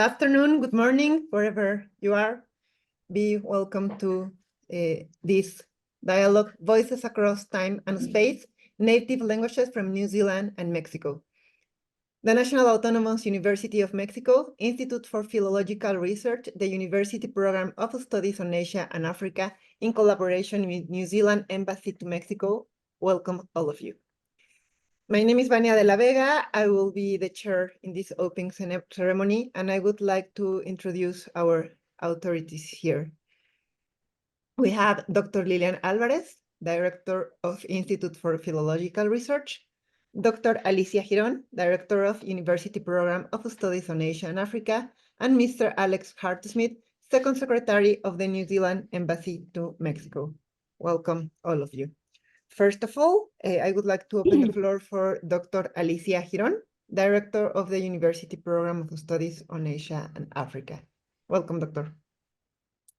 Afternoon, good morning, wherever you are. Be welcome to this dialogue, Voices Across Time and Space, Native Languages from New Zealand and Mexico. The National Autonomous University of Mexico, Institute for Philological Research, the University Program of Studies on Asia and Africa, in collaboration with New Zealand Embassy to Mexico, welcome all of you. My name is Vania de la Vega. I will be the chair in this opening ceremony, and I would like to introduce our authorities here. We have Dr. Lilián Álvarez, Director of Institute for Philological Research, Dr. Alicia Girón, Director of University Program of Studies on Asia and Africa, and Mr. Alex Hartsmith, Second Secretary of the New Zealand Embassy to Mexico. Welcome, all of you. First of all, I would like to open the floor for Dr. Alicia Girón, Director of the University Program of Studies on Asia and Africa. Welcome, Doctor.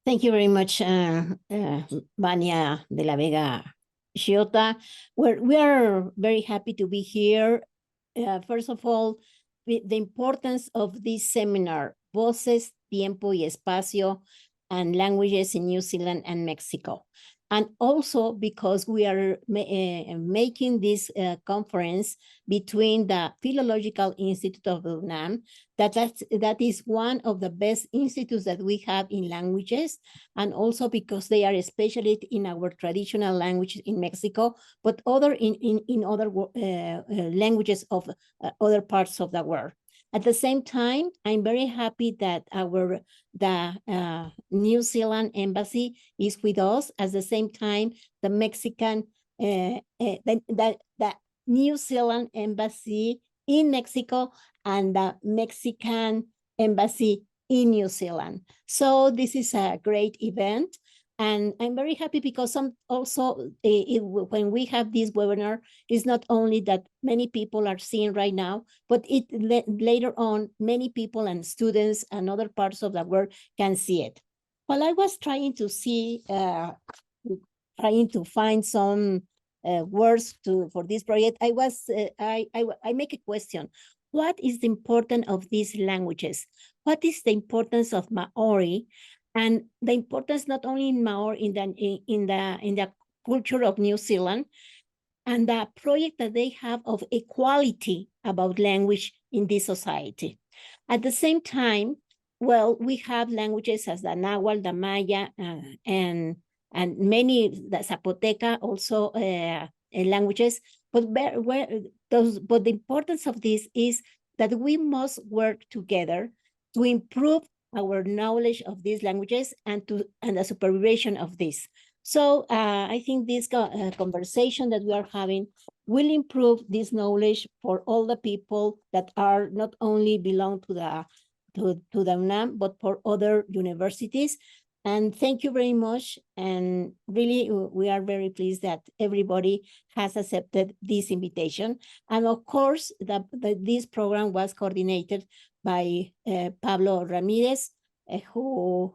Thank you very much, Vania de la Vega Giota. We are very happy to be here. First of all, the importance of this seminar, Voces, Tiempo y Espacio, and Languages in New Zealand and Mexico. And also because we are making this conference between the Philological Institute of the UNAM, that is one of the best institutes that we have in languages, and also because they are specialists in our traditional language in Mexico, but other in other languages of other parts of the world. At the same time, I'm very happy that the New Zealand Embassy is with us. At the same time, the Mexican, the New Zealand Embassy in Mexico and the Mexican Embassy in New Zealand. So this is a great event. And I'm very happy because when we have this webinar, it's not only that many people are seeing right now, but later on, many people and students and other parts of the world can see it. While I was trying to find some words for this project, I make a question. What is the importance of these languages? What is the importance of Maori? And the importance not only in Maori, in the culture of New Zealand, and the project that they have of equality about language in this society. At the same time, well, we have languages as the Nahuatl, the Maya, and many, the Zapoteca also languages. But the importance of this is that we must work together to improve our knowledge of these languages and the supervision of this. So I think this conversation that we are having will improve this knowledge for all the people that are not only belong to the UNAM, but for other universities. And thank you very much. And really, we are very pleased that everybody has accepted this invitation. And of course, this program was coordinated by Pablo Ramírez, who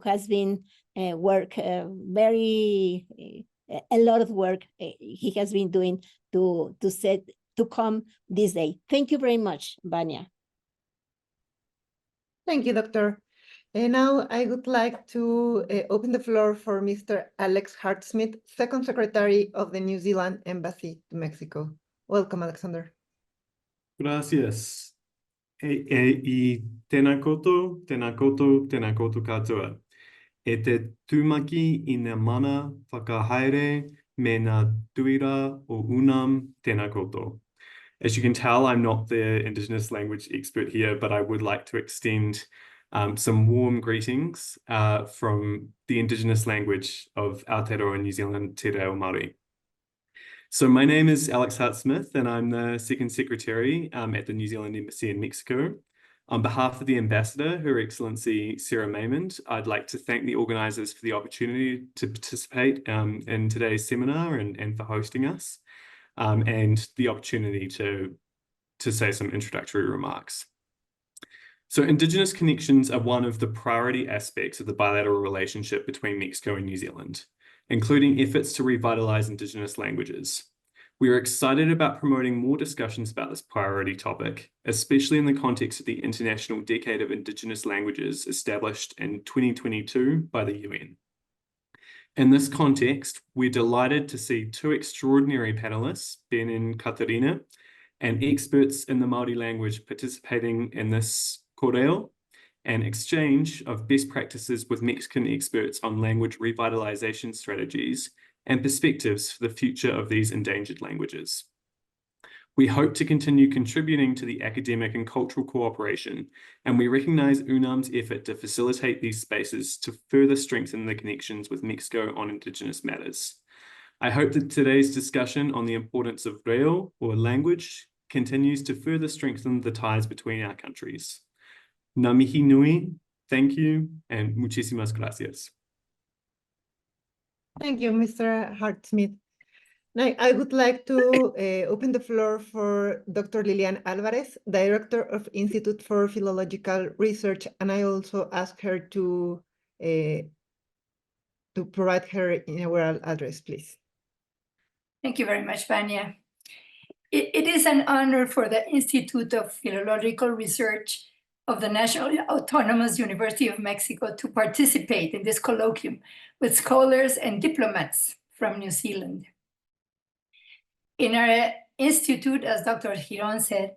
has been a lot of work he has been doing to come this day. Thank you very much, Vania. Thank you, Doctor. And now I would like to open the floor for Mr. Alex Hartsmith, Second Secretary of the New Zealand Embassy to Mexico. Welcome, Alexander. Gracias. I tēnā koutou katoa. E te tūmaki I ngā mana whakahaere me ngā tuira o UNAM tēnā koutou. As you can tell, I'm not the Indigenous language expert here, but I would like to extend some warm greetings from the Indigenous language of Aotearoa New Zealand, Te Reo Māori. So my name is Alex Hartsmith, and I'm the Second Secretary at the New Zealand Embassy in Mexico. On behalf of the Ambassador, Her Excellency Sarah Maymond, I'd like to thank the organisers for the opportunity to participate in today's seminar and for hosting us, and the opportunity to say some introductory remarks. So Indigenous connections are one of the priority aspects of the bilateral relationship between Mexico and New Zealand, including efforts to revitalise Indigenous languages. We are excited about promoting more discussions about this priority topic, especially in the context of the International Decade of Indigenous Languages established in 2022 by the UN. In this context, we're delighted to see two extraordinary panelists, Ben and Katarina, and experts in the Māori language participating in this koreo and exchange of best practices with Mexican experts on language revitalization strategies and perspectives for the future of these endangered languages. We hope to continue contributing to the academic and cultural cooperation, and we recognize UNAM's effort to facilitate these spaces to further strengthen the connections with Mexico on Indigenous matters. I hope that today's discussion on the importance of reo, or language, continues to further strengthen the ties between our countries. Ngā mihi nui, thank you, and muchísimas gracias. Thank you, Mr. Hart-Smith. Now, I would like to open the floor for Dr. Lilián Álvarez, Director of Institute for Philological Research, and I also ask her to provide her inaugural address, please. Thank you very much, Vania. It is an honor for the Institute of Philological Research of the National Autonomous University of Mexico to participate in this colloquium with scholars and diplomats from New Zealand. In our institute, as Dr. Giron said,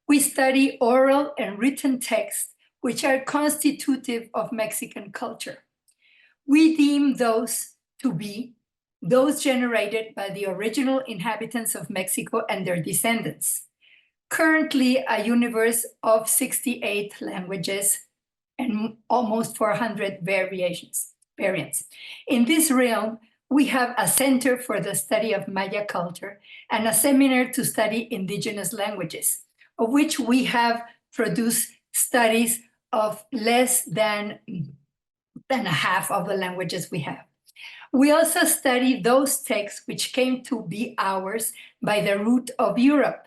we study oral and written texts which are constitutive of Mexican culture. We deem those to be those generated by the original inhabitants of Mexico and their descendants. Currently, a universe of 68 languages and almost 400 variants. In this realm, we have a Center for the Study of Maya Culture and a seminar to study indigenous languages, of which we have produced studies of less than a half of the languages we have. We also study those texts which came to be ours by the route of Europe: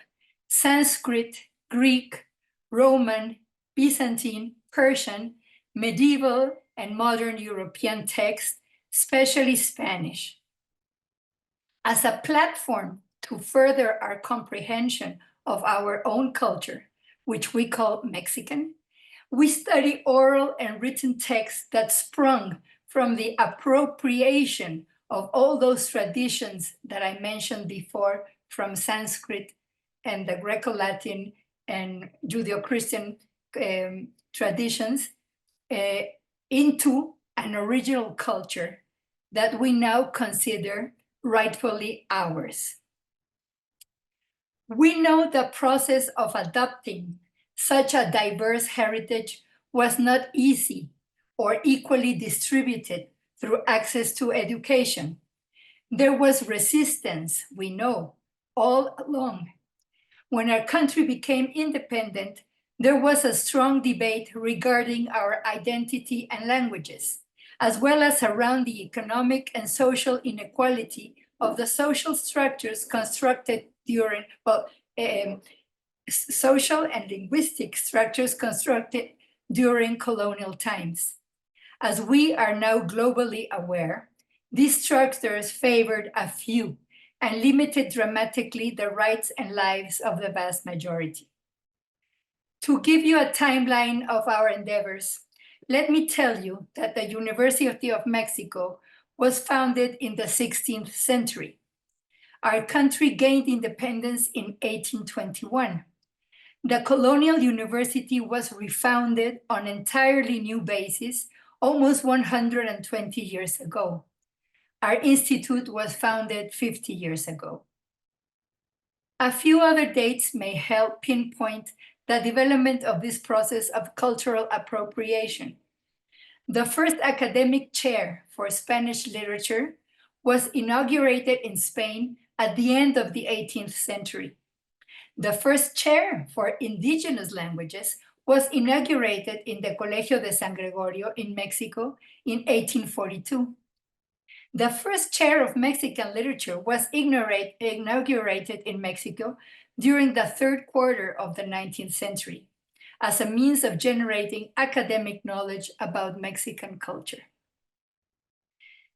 Sanskrit, Greek, Roman, Byzantine, Persian, medieval, and modern European texts, especially Spanish. As a platform to further our comprehension of our own culture, which we call Mexican, we study oral and written texts that sprung from the appropriation of all those traditions that I mentioned before, from Sanskrit and the Greco-Latin and Judeo-Christian traditions, into an original culture that we now consider rightfully ours. We know the process of adopting such a diverse heritage was not easy or equally distributed through access to education. There was resistance, we know, all along. When our country became independent, there was a strong debate regarding our identity and languages, as well as around the economic and social inequality of the social structures constructed during, social and linguistic structures constructed during colonial times. As we are now globally aware, these structures favored a few and limited dramatically the rights and lives of the vast majority. To give you a timeline of our endeavors, let me tell you that the University of Mexico was founded in the 16th century. Our country gained independence in 1821. The colonial university was refounded on an entirely new basis almost 120 years ago. Our institute was founded 50 years ago. A few other dates may help pinpoint the development of this process of cultural appropriation. The first academic chair for Spanish literature was inaugurated in Spain at the end of the 18th century. The first chair for indigenous languages was inaugurated in the Colegio de San Gregorio in Mexico in 1842. The first chair of Mexican literature was inaugurated in Mexico during the third quarter of the 19th century as a means of generating academic knowledge about Mexican culture.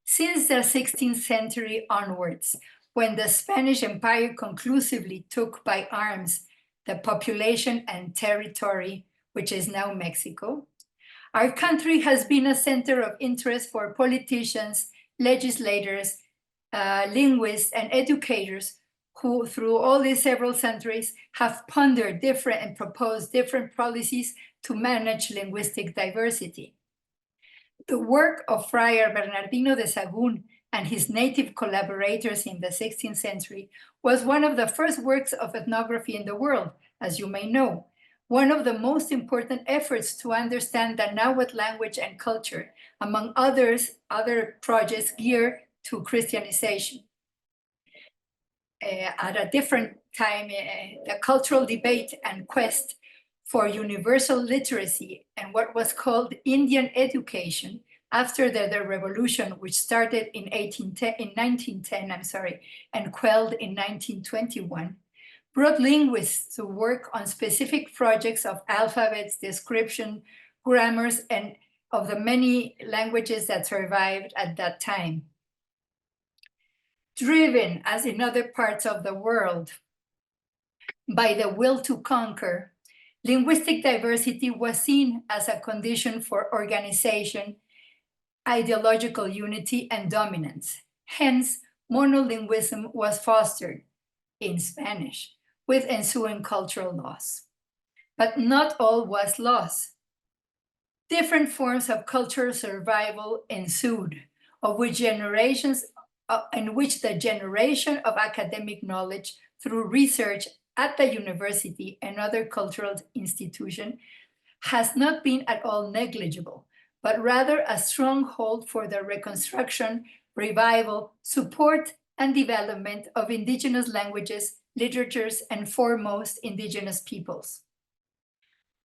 Since the 16th century onwards, when the Spanish Empire conclusively took by arms the population and territory, which is now Mexico. Our country has been a center of interest for politicians, legislators, linguists, and educators who, through all these several centuries, have pondered different and proposed different policies to manage linguistic diversity. The work of Friar Bernardino de Sahagún and his native collaborators in the 16th century was one of the first works of ethnography in the world, as you may know, one of the most important efforts to understand the Nahuatl language and culture, among other projects geared to Christianization. At a different time, the cultural debate and quest for universal literacy and what was called Indian education after the revolution, which started in 1910, and quelled in 1921, brought linguists to work on specific projects of alphabets, description, grammars, and of the many languages that survived at that time. Driven, as in other parts of the world, by the will to conquer, linguistic diversity was seen as a condition for organization, ideological unity, and dominance. Hence, monolinguism was fostered in Spanish, with ensuing cultural loss. But not all was lost. Different forms of cultural survival ensued, in which the generation of academic knowledge through research at the university and other cultural institutions has not been at all negligible, but rather a stronghold for the reconstruction, revival, support, and development of indigenous languages, literatures, and foremost indigenous peoples.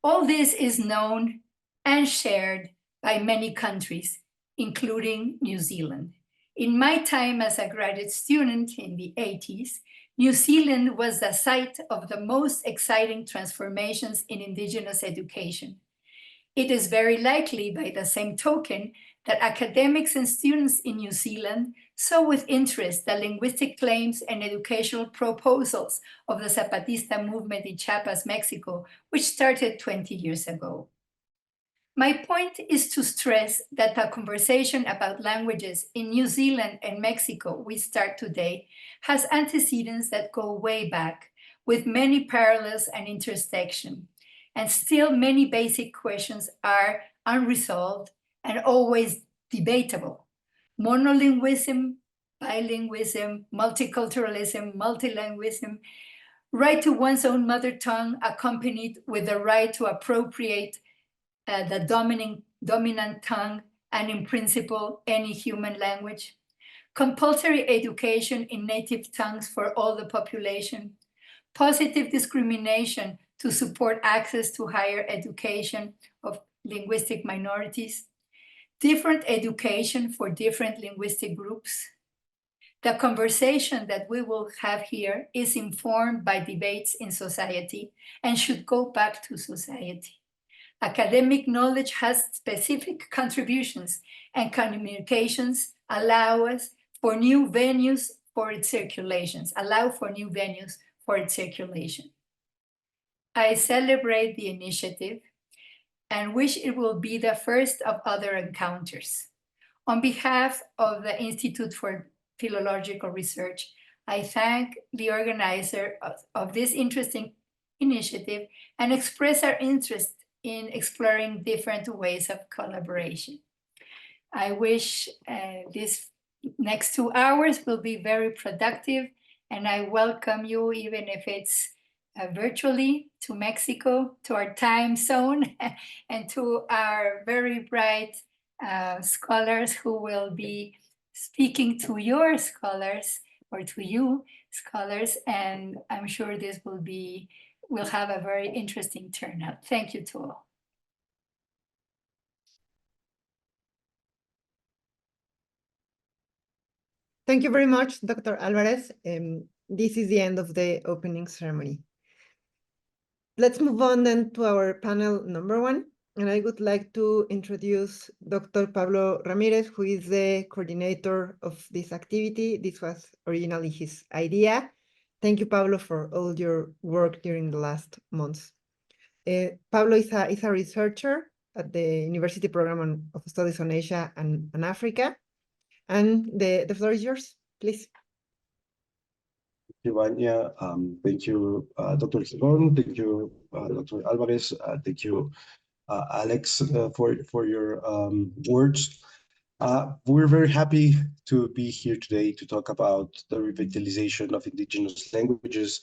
All this is known and shared by many countries, including New Zealand. In my time as a graduate student in the 80s, New Zealand was the site of the most exciting transformations in indigenous education. It is very likely, by the same token, that academics and students in New Zealand saw with interest the linguistic claims and educational proposals of the Zapatista movement in Chiapas, Mexico, which started 20 years ago. My point is to stress that the conversation about languages in New Zealand and Mexico we start today has antecedents that go way back, with many parallels and intersection. And still many basic questions are unresolved and always debatable. Monolinguism, bilingualism, multiculturalism, multilingualism, right to one's own mother tongue accompanied with the right to appropriate the dominant tongue and in principle any human language, compulsory education in native tongues for all the population, positive discrimination to support access to higher education of linguistic minorities, different education for different linguistic groups. The conversation that we will have here is informed by debates in society and should go back to society. Academic knowledge has specific contributions, and communications allow us for new venues for its circulations, I celebrate the initiative and wish it will be the first of other encounters. On behalf of the Institute for Philological Research, I thank the organizer of this interesting initiative and express our interest in exploring different ways of collaboration. I wish these next 2 hours will be very productive, and I welcome you, even if it's virtually, to Mexico, to our time zone, and to our very bright scholars who will be speaking to your scholars, or to you scholars, and I'm sure this will have a very interesting turnout. Thank you to all. Thank you very much, Dr. Alvarez. This is the end of the opening ceremony. Let's move on then to our panel number 1. And I would like to introduce Dr. Pablo Ramírez, who is the coordinator of this activity. This was originally his idea. Thank you, Pablo, for all your work during the last months. Pablo is a researcher at the University Program of Studies on Asia and Africa. And the floor is yours, please. Ibáñez, thank you, Dr. Gibon, thank you, Dr. Alvarez, thank you, Alex, for your words. We're very happy to be here today to talk about the revitalization of indigenous languages,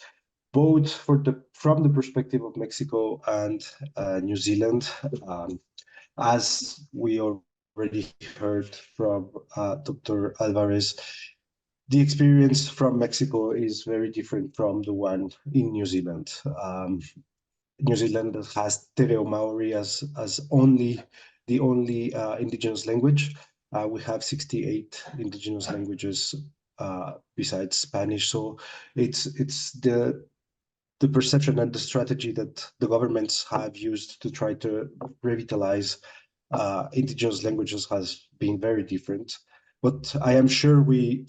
both from the perspective of Mexico and New Zealand. As we already heard from Dr. Alvarez, the experience from Mexico is very different from the one in New Zealand. New Zealand has Te Reo Maori as the only indigenous language. We have 68 indigenous languages besides Spanish. So it's the perception and the strategy that the governments have used to try to revitalize indigenous languages has been very different. But I am sure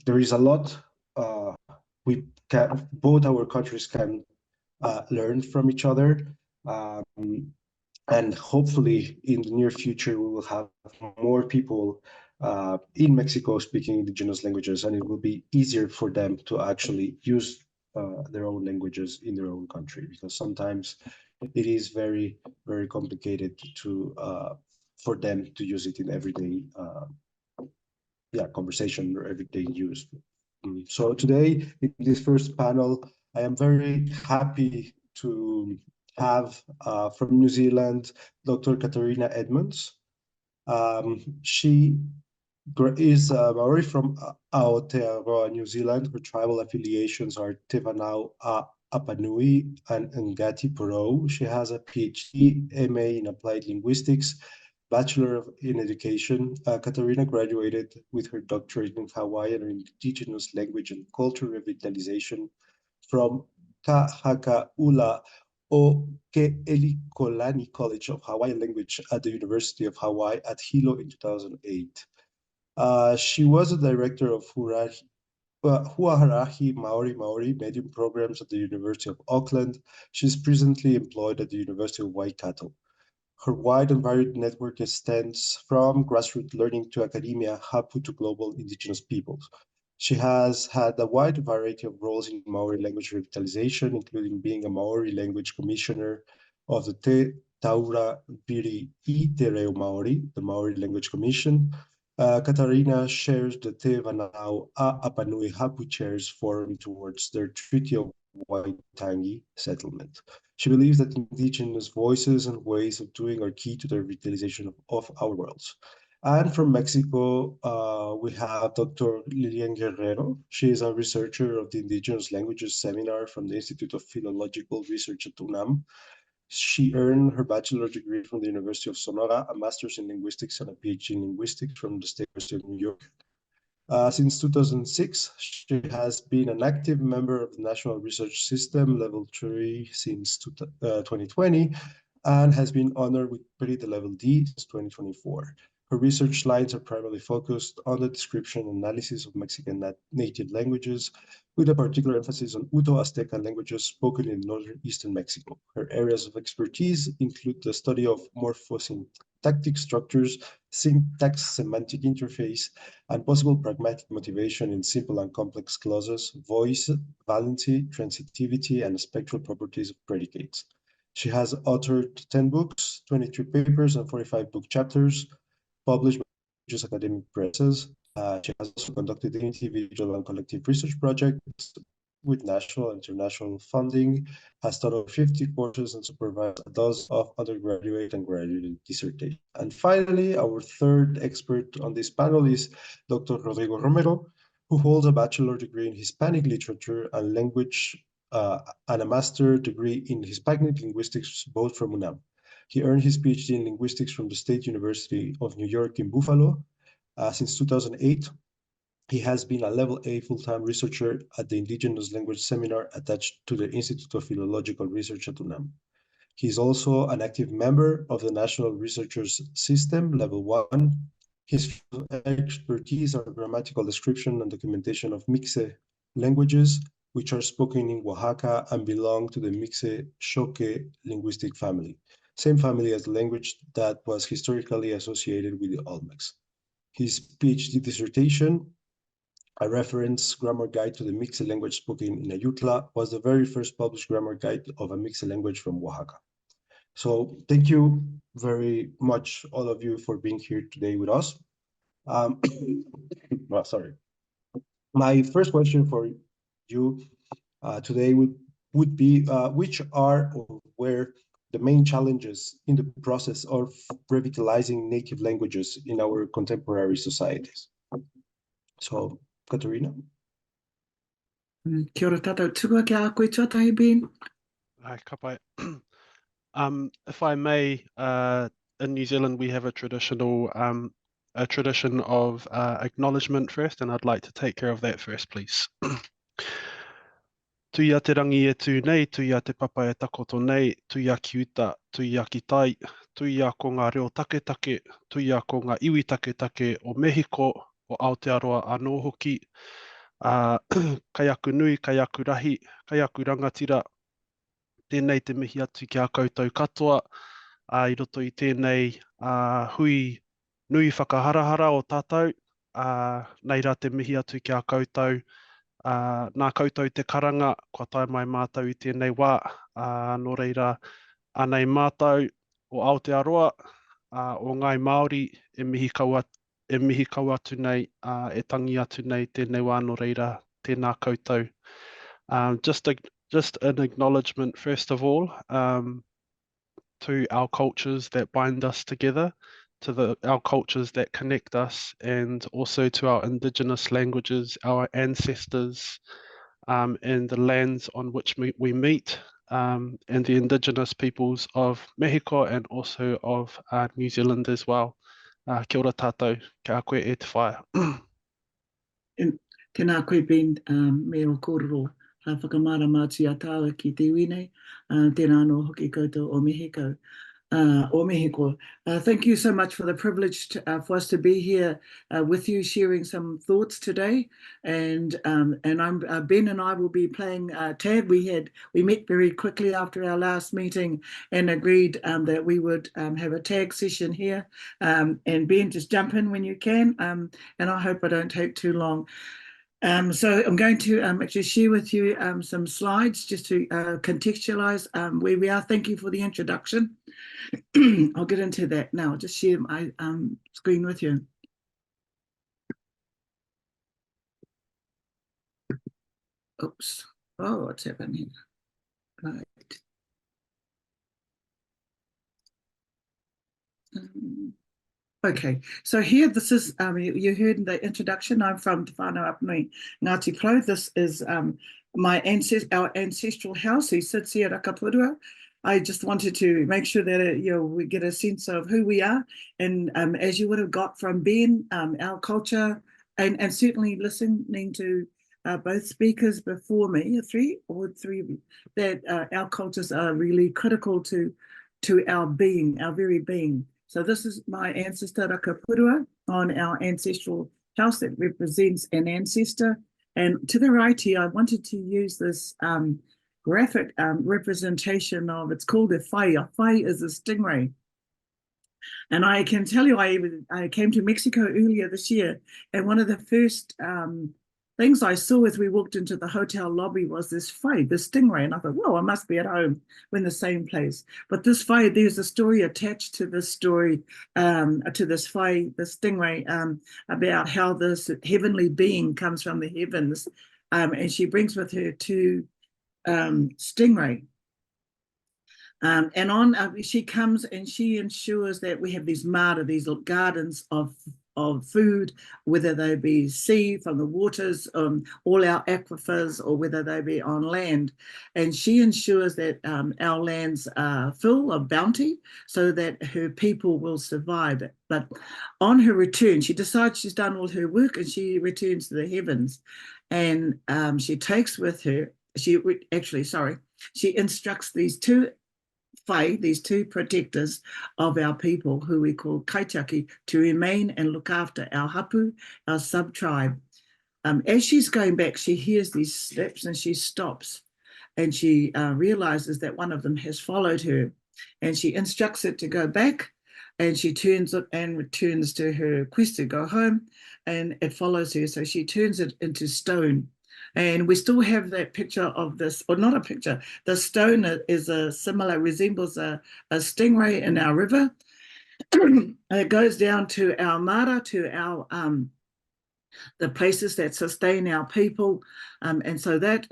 there is a lot both our countries can learn from each other. And hopefully in the near future, we will have more people in Mexico speaking indigenous languages, and it will be easier for them to actually use their own languages in their own country, because sometimes it is very, very complicated for them to use it in everyday conversation or everyday use. So today, in this first panel, I am very happy to have from New Zealand, Dr. Katarina Edmonds. She is Maori from Aotearoa, New Zealand. Her tribal affiliations are Te Vanau Apanui and Ngati Porou. She has a PhD, MA in Applied Linguistics, Bachelor in Education. Katarina graduated with her doctorate in Hawaiian and Indigenous Language and Culture Revitalization from Kahakaula o Ke'elikolani College of Hawaiian Language at the University of Hawaii at Hilo in 2008. She was the director of Huarahi Maori medium programs at the University of Auckland. She's presently employed at the University of Waikato. Her wide and varied network extends from grassroots learning to academia, hapu to global indigenous peoples. She has had a wide variety of roles in Maori language revitalization, including being a Maori language commissioner of the Te Taura Piri I Te Reo Maori, the Maori Language Commission. Katarina shares the Te Vanau Apanui Hapu Chairs Forum towards their Treaty of Waitangi settlement. She believes that indigenous voices and ways of doing are key to the revitalization of our worlds. And from Mexico, we have Dr. Lilián Guerrero. She is a researcher of the Indigenous Languages Seminar from the Institute of Philological Research at UNAM. She earned her bachelor's degree from the University of Sonora, a master's in linguistics and a PhD in linguistics from the State University of New York. Since 2006, she has been an active member of the National Research System Level 3 since 2020 and has been honored with the Level D since 2024. Her research lines are primarily focused on the description and analysis of Mexican native languages, with a particular emphasis on Uto-Azteca languages spoken in northeastern Mexico. Her areas of expertise include the study of morphosyntactic structures, syntax, semantic interface, and possible pragmatic motivation in simple and complex clauses, voice, valency, transitivity, and spectral properties of predicates. She has authored 10 books, 23 papers, and 45 book chapters, published by prestigious academic presses. She has also conducted individual and collective research projects with national and international funding, has taught over 50 courses and supervised a dozen of undergraduate and graduate dissertations. And finally, our third expert on this panel is Dr. Rodrigo Romero, who holds a bachelor degree in Hispanic literature and language and a master degree in Hispanic linguistics, both from UNAM. He earned his PhD in linguistics from the State University of New York in Buffalo. Since 2008, he has been a Level A full-time researcher at the Indigenous Language Seminar attached to the Institute of Philological Research at UNAM. He's also an active member of the National Researchers System, Level 1. His expertise are grammatical description and documentation of Mixe languages, which are spoken in Oaxaca and belong to the Mixe-Xoque linguistic family, same family as the language that was historically associated with the Olmecs. His PhD dissertation, a reference grammar guide to the Mixe language spoken in Ayutla, was the very first published grammar guide of a Mixe language from Oaxaca. So thank you very much, all of you, for being here today with us. Well, sorry. My first question for you today would be, which are or were the main challenges in the process of revitalizing native languages in our contemporary societies? So, Katarina? Kia ora tātou tua ki a koe tuatahi, Ben. Hi, ka pai. If I may, in New Zealand we have a tradition of acknowledgement first, and I'd like to take care of that first, please. Tuia te rangi e tū nei, tuia te papa e takoto nei, tuia ki uta, tuia ki tai, tuia ko ngā reo take take, tuia ko ngā iwi take take o Mehiko, o Aotearoa anō hoki, kai aku nui, kai aku rahi, kai aku rangatira, tēnei te mihi atu ki a koutou katoa, I roto i tēnei hui nui whakaharahara o tātou, nei rā te mihi atu ki a koutou, nā koutou te karanga, kua tae mai mātou i tēnei wā, nō reira, anei mātou o Aotearoa, o ngai Māori, e mihi kau atu nei, e tangi atu nei tēnei wā nō reira, tēnā koutou. Just an acknowledgement, first of all, to our cultures that bind us together, to our cultures that connect us, and also to our indigenous languages, our ancestors, and the lands on which we meet, and the indigenous peoples of Mexico and also of New Zealand as well. Kia ora tātou, kia koe e te whaia. Tēnā koe, Ben, me o kōrero, whakamara mātu a tāua ki te wine, tēnā anō hoki koutou o Mexico. Mexico. Thank you so much for the privilege for us to be here with you, sharing some thoughts today. And Ben and I will be playing tag. We met very quickly after our last meeting and agreed that we would have a tag session here. And Ben, just jump in when you can. And I hope I don't take too long. So I'm going to actually share with you some slides just to contextualize where we are. Thank you for the introduction. I'll get into that now. I'll just share my screen with you. Oops. Oh, what's happening? Right. Okay, so here, this is, you heard in the introduction, I'm from Te Whānau Apanui Ngāti Pro. This is our ancestral house. He sits here at Rakapurua. I just wanted to make sure that we get a sense of who we are. And as you would have got from Ben, our culture, and certainly listening to both speakers before me, three that our cultures are really critical to our being, our very being. So this is my ancestor Rakapurua on our ancestral house that represents an ancestor. And to the right here, I wanted to use this graphic representation of, it's called a whai. A whai is a stingray. And I can tell you, I came to Mexico earlier this year, and one of the first things I saw as we walked into the hotel lobby was this whai, this stingray. And I thought, well, I must be at home. We're in the same place. But this whai, there's a story attached to this story, to this whai, this stingray, about how this heavenly being comes from the heavens. And she brings with her two stingray. And on she comes and she ensures that we have these mara, these gardens of food, whether they be sea from the waters, all our aquifers, or whether they be on land. And she ensures that our lands are full of bounty so that her people will survive. But on her return, she decides she's done all her work and she returns to the heavens. And she takes with her, she instructs these two whai, these two protectors of our people, who we call kaitiaki, to remain and look after our hapu, our sub-tribe. As she's going back, she hears these steps and she stops, and she realizes that one of them has followed her, and she instructs it to go back, and she turns it and returns to her quest to go home, and it follows her. So she turns it into stone. And we still have that picture of this, or not a picture. The stone is resembles a stingray in our river. It goes down to our mara, to our the places that sustain our people, and so that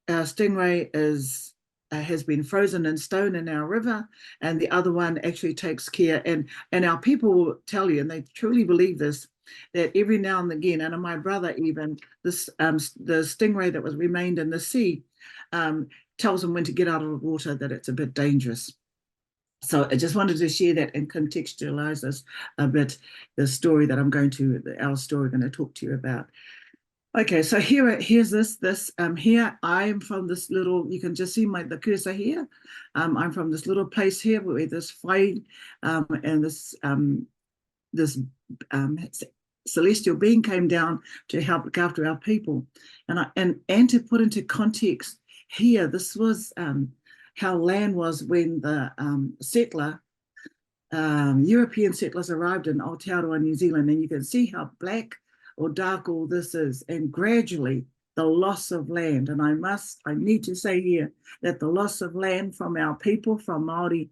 stingray has been frozen in stone in our river, and the other one actually takes care. And our people will tell you, and they truly believe this, that every now and again, and my brother even, this the stingray that was remained in the sea tells them when to get out of the water, that it's a bit dangerous. So I just wanted to share that and contextualize this a bit, the story that our story going to talk to you about. Okay, so here's this. Here I am from this little, you can just see the cursor here. I'm from this little place here where this whai and this celestial being came down to help look after our people. And to put into context here, this was how land was when the European settlers arrived in Aotearoa, New Zealand, and you can see how black or dark all this is, and gradually the loss of land. And I need to say here that the loss of land from our people, from Māori,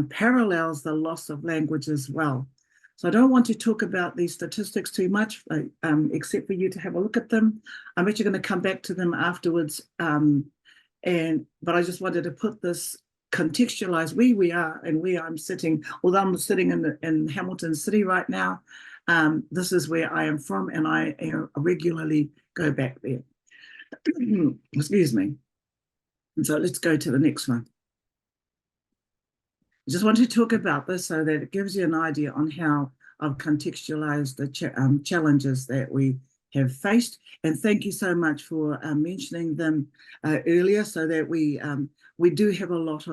parallels the loss of language as well. So I don't want to talk about these statistics too much, except for you to have a look at them. I'm actually going to come back to them afterwards. But I just wanted to put this, contextualize where we are and where I'm sitting. Although I'm sitting in Hamilton City right now, this is where I am from, and I regularly go back there. Excuse me. And so let's go to the next one. I just want to talk about this so that it gives you an idea on how I've contextualized the challenges that we have faced. And thank you so much for mentioning them earlier, so that we do have a lot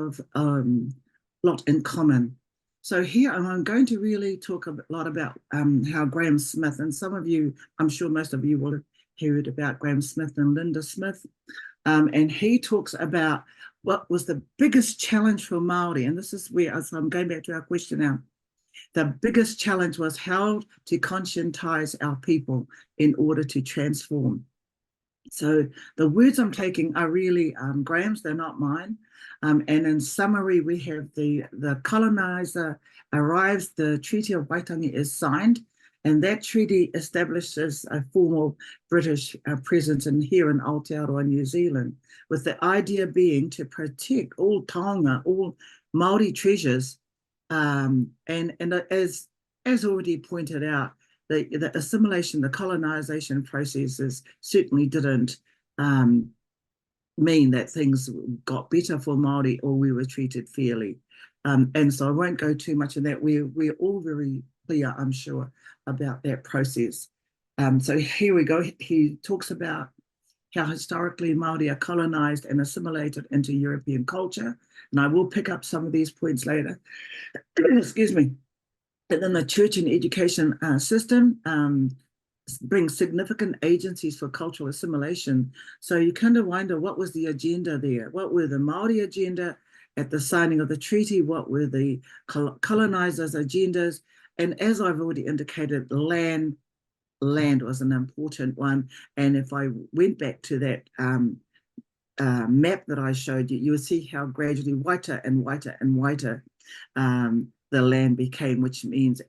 in common. So here I'm going to really talk a lot about how Graham Smith, and some of you, I'm sure most of you will have heard about Graham Smith and Linda Smith, and he talks about what was the biggest challenge for Māori, and this is where, so I'm going back to our question now. The biggest challenge was how to conscientize our people in order to transform. So the words I'm taking are really Graham's, they're not mine. And in summary, we have the colonizer arrives, the Treaty of Waitangi is signed, and that treaty establishes a formal British presence here in Aotearoa, New Zealand, with the idea being to protect all taonga, all Māori treasures. And as already pointed out, the assimilation, the colonization processes certainly didn't mean that things got better for Māori or we were treated fairly. And so I won't go too much in that. We're all very clear, I'm sure, about that process. So here we go. He talks about how historically Māori are colonized and assimilated into European culture. And I will pick up some of these points later. Excuse me. And then the church and education system brings significant agencies for cultural assimilation. So you kind of wonder, what was the agenda there? What were the Māori agenda at the signing of the treaty? What were the colonizers' agendas? And as I've already indicated, land was an important one. And if I went back to that map that I showed you, you would see how gradually whiter and whiter and whiter the land became, which means,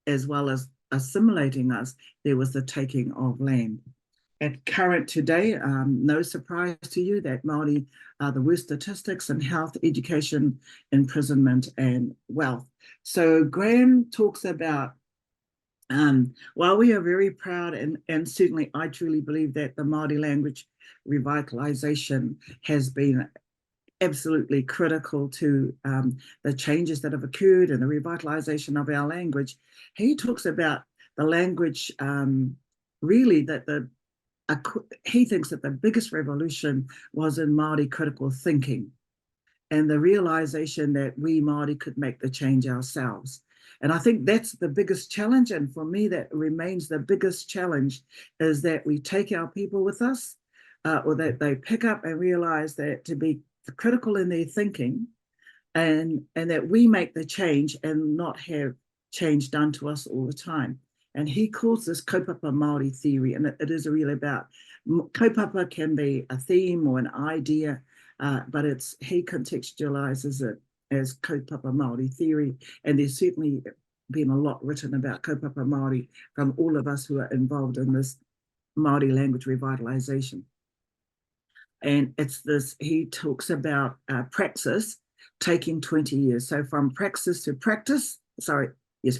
as well as assimilating us, there was the taking of land. At current today, no surprise to you that Māori are the worst statistics in health, education, imprisonment, and wealth. So Graham talks about, while we are very proud, and certainly I truly believe that the Māori language revitalization has been absolutely critical to the changes that have occurred and the revitalization of our language. He talks about the language, really that he thinks that the biggest revolution was in Māori critical thinking. and the realization that we Māori could make the change ourselves. And I think that's the biggest challenge. And for me, that remains the biggest challenge, is that we take our people with us, or that they pick up and realize that to be critical in their thinking, and that we make the change and not have change done to us all the time. And he calls this kaupapa Māori theory, and it is really about, kaupapa can be a theme or an idea, but he contextualizes it as kaupapa Māori theory, and there's certainly been a lot written about kaupapa Māori from all of us who are involved in this Māori language revitalization. And it's this, he talks about praxis taking 20 years. So from praxis to practice,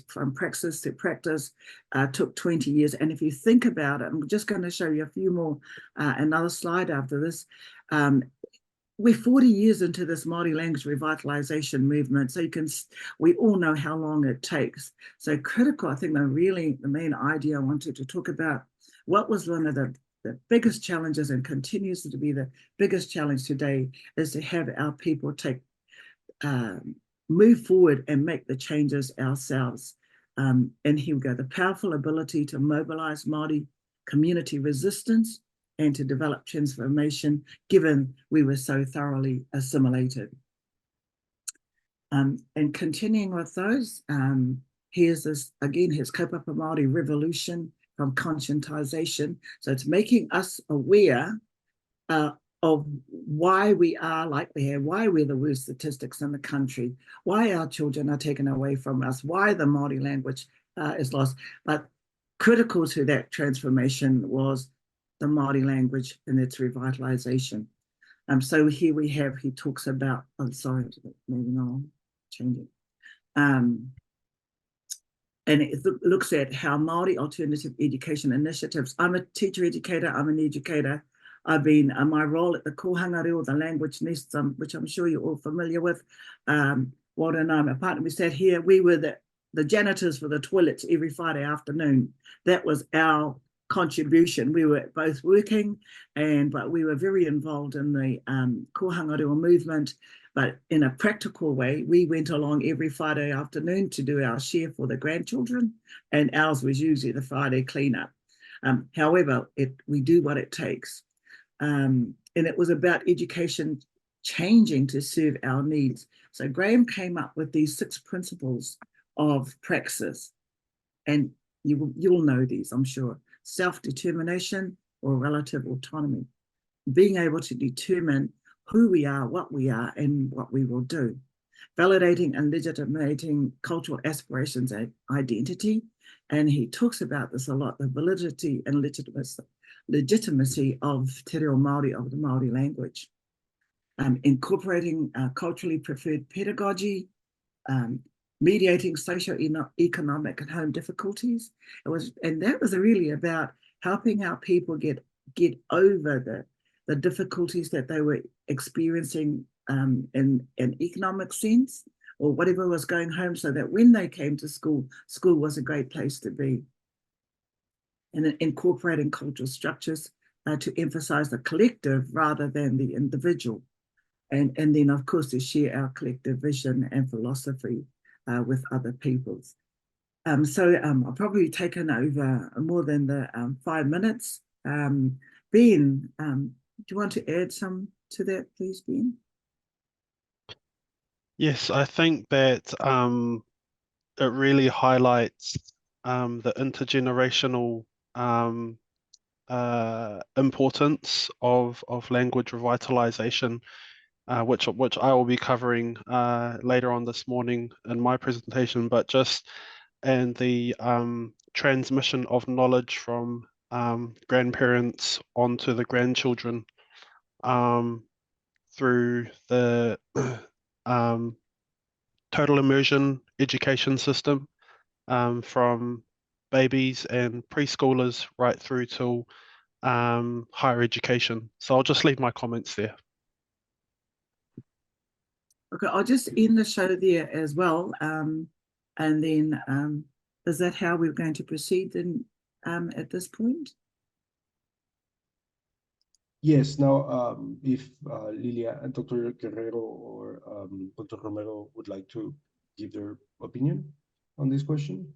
from praxis to practice took 20 years. And if you think about it, I'm just going to show you a few more, another slide after this. We're 40 years into this Māori language revitalization movement, so we all know how long it takes. So critical, I think the main idea I wanted to talk about, what was one of the biggest challenges and continues to be the biggest challenge today, is to have our people move forward and make the changes ourselves. And here we go, the powerful ability to mobilize Māori community resistance and to develop transformation, given we were so thoroughly assimilated. And continuing with those, here's this, again, his kaupapa Māori revolution from conscientization. So it's making us aware of why we are like we are, why we're the worst statistics in the country, why our children are taken away from us, why the Māori language is lost. But critical to that transformation was the Māori language and its revitalization. So here we have, he talks about, moving on, changing. And it looks at how Māori alternative education initiatives. I'm a teacher educator, I'm an educator. I've been, my role at the Kohanga Reo, the language nest, which I'm sure you're all familiar with. Walter and I, my partner, we sat here, we were the janitors for the toilets every Friday afternoon. That was our contribution. We were both working, but we were very involved in the Kohanga Reo movement. But in a practical way, we went along every Friday afternoon to do our share for the grandchildren, and ours was usually the Friday cleanup. However, we do what it takes. And it was about education changing to serve our needs. So Graham came up with these 6 principles of praxis, and you'll know these, I'm sure. Self-determination or relative autonomy, being able to determine who we are, what we are, and what we will do. Validating and legitimating cultural aspirations and identity. And he talks about this a lot, the validity and legitimacy of te reo Māori, of the Māori language. Incorporating culturally preferred pedagogy, mediating socio-economic and home difficulties. And that was really about helping our people get over the difficulties that they were experiencing in economic sense, or whatever was going home, so that when they came to school, school was a great place to be. And then incorporating cultural structures to emphasize the collective rather than the individual. And then, of course, to share our collective vision and philosophy with other peoples. So I've probably taken over more than the 5 minutes. Ben, do you want to add some to that, please, Ben? Yes, I think that it really highlights the intergenerational importance of language revitalization, which I will be covering later on this morning in my presentation, but just and the transmission of knowledge from grandparents onto the grandchildren through the total immersion education system, from babies and preschoolers right through to higher education. So I'll just leave my comments there. Okay, I'll just end the show there as well. And then is that how we're going to proceed then at this point? Yes, now if Lilián and Dr. Guerrero or Dr. Romero would like to give their opinion on this question.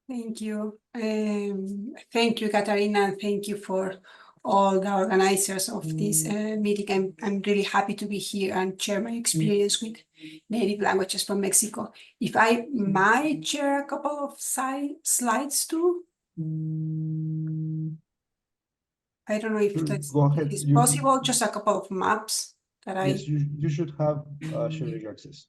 Thank you. Thank you, Katarina, and thank you for all the organizers of this meeting. I'm really happy to be here and share my experience with native languages from Mexico. If I might share a couple of slides too. I don't know if that's Go ahead. is possible, just a couple of maps that I... Yes, you should have sharing access.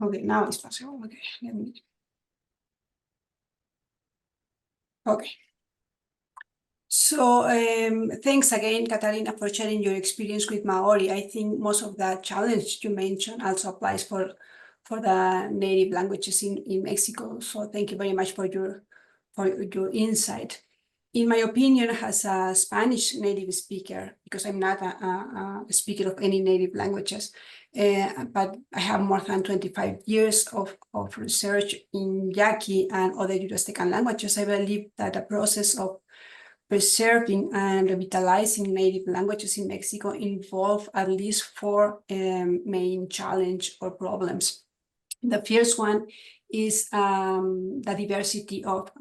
Okay, now it's possible. Okay, let me... Okay. So thanks again, Katarina, for sharing your experience with Maori. I think most of the challenge you mentioned also applies for the native languages in Mexico. So thank you very much for your insight. In my opinion, as a Spanish native speaker, because I'm not a speaker of any native languages, but I have more than 25 years of research in Yaqui and other Yucatecan languages, I believe that the process of preserving and revitalizing native languages in Mexico involve at least 4 main challenges or problems. The first one is the diversity of,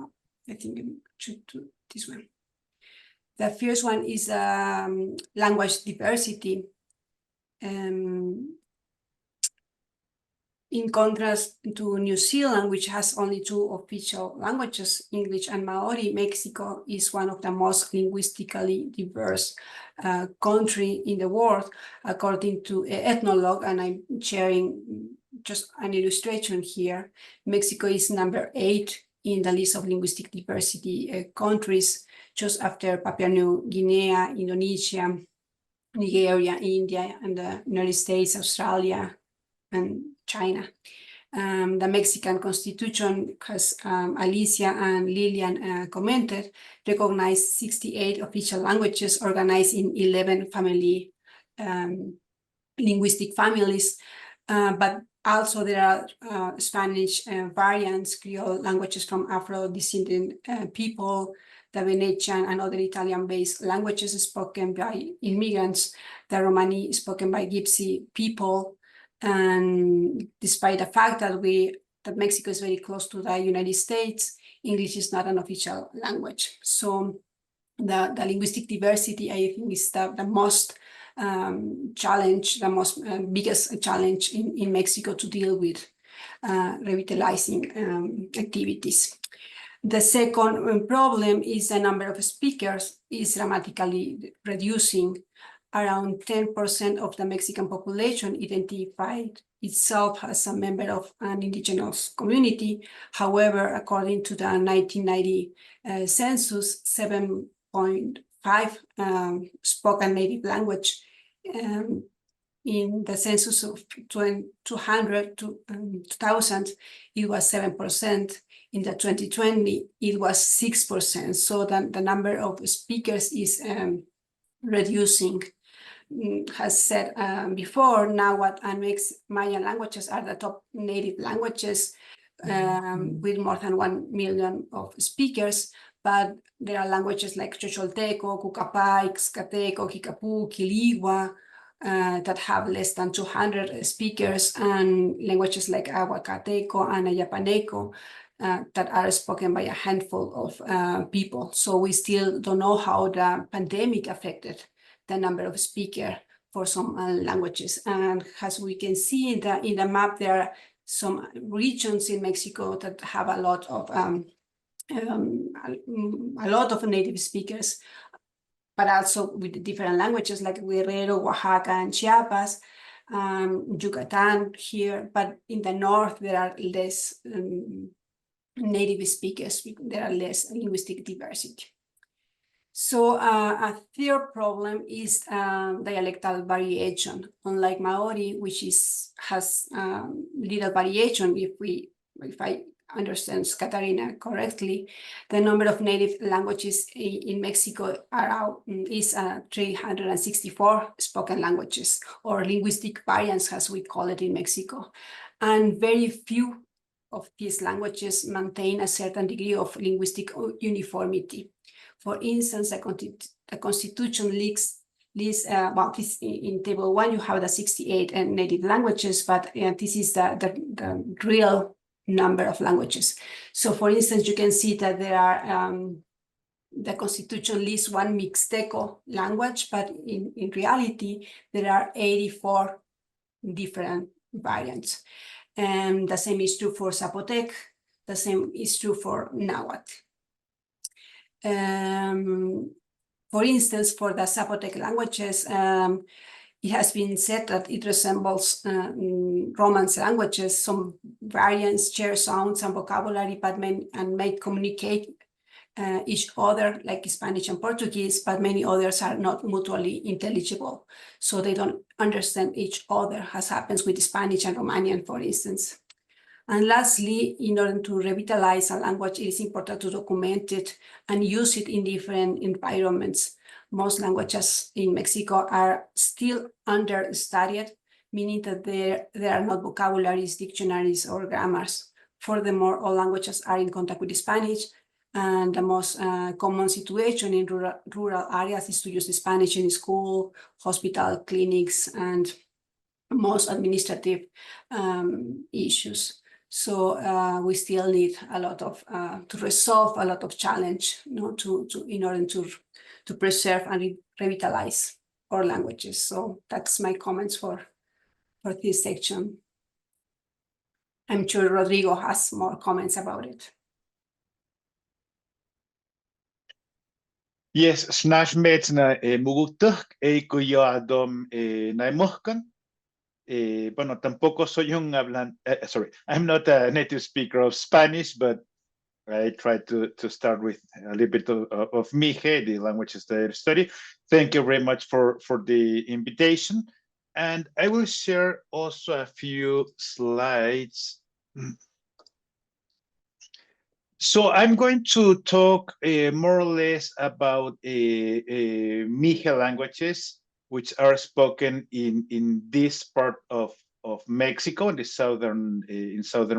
I think I should do this one. The first one is language diversity. In contrast to New Zealand, which has only 2 official languages, English and Maori, Mexico is one of the most linguistically diverse country in the world, according to Ethnologue, and I'm sharing just an illustration here. Mexico is number 8 in the list of linguistic diversity countries, just after Papua New Guinea, Indonesia, Nigeria, India, and the United States, Australia, and China. The Mexican Constitution, as Alicia and Lilián commented, recognized 68 official languages organized in 11 family linguistic families, but also there are Spanish variants, Creole languages from Afro-descendant people, the Venetian and other Italian-based languages spoken by immigrants, the Romani spoken by Gypsy people. And despite the fact that Mexico is very close to the United States, English is not an official language. So the linguistic diversity, I think, is the most challenge, the most biggest challenge in Mexico to deal with revitalizing activities. The second problem is the number of speakers is dramatically reducing. Around 10% of the Mexican population identified itself as a member of an indigenous community. However, according to the 1990 census, 7.5 spoken native language. In the census of 200 to 2000, it was 7%. In the 2020, it was 6%. So the number of speakers is reducing. Has said before, Nahuatl and Mayan languages are the top native languages with more than 1 million of speakers, but there are languages like Xocholteco, Cucapay, Xcateco, Kicapu, Quiligua that have less than 200 speakers, and languages like Aguacateco and Ayapaneco that are spoken by a handful of people. So we still don't know how the pandemic affected the number of speakers for some languages. And as we can see in the map, there are some regions in Mexico that have a lot of native speakers, but also with different languages like Guerrero, Oaxaca, and Chiapas, Yucatan here. But in the north, there are less native speakers. There are less linguistic diversity. So a third problem is dialectal variation. Unlike Maori, which has little variation, if I understands Katarina correctly, the number of native languages in Mexico is 364 spoken languages, or linguistic variants, as we call it in Mexico. And very few of these languages maintain a certain degree of linguistic uniformity. For instance, the Constitution lists in table 1, you have the 68 native languages, but this is the real number of languages. So for instance, you can see that there are, the Constitution lists one Mixteco language, but in reality, there are 84 different variants. And the same is true for Zapotec, the same is true for Nahuatl. For instance, for the Zapotec languages, it has been said that it resembles Romance languages. Some variants share sounds and vocabulary, but may communicate each other, like Spanish and Portuguese, but many others are not mutually intelligible. So they don't understand each other, as happens with Spanish and Romanian, for instance. And lastly, in order to revitalize a language, it is important to document it and use it in different environments. Most languages in Mexico are still understudied, meaning that there are not vocabularies, dictionaries, or grammars. Furthermore, all languages are in contact with Spanish, and the most common situation in rural areas is to use Spanish in school, hospital, clinics, and most administrative issues. So we still need a lot of to resolve a lot of challenge, in order to preserve and revitalize our languages. So that's my comments for this section. I'm sure Rodrigo has more comments about it. Yes, snash mets na mugutuk kuyo adom naimuhkan. Bueno, tampoco soy un hablante, sorry, I'm not a native speaker of Spanish, but I try to start with a little bit of Mije, the languages that I study. Thank you very much for the invitation. And I will share also a few slides. So I'm going to talk more or less about Mije languages, which are spoken in this part of Mexico, in southern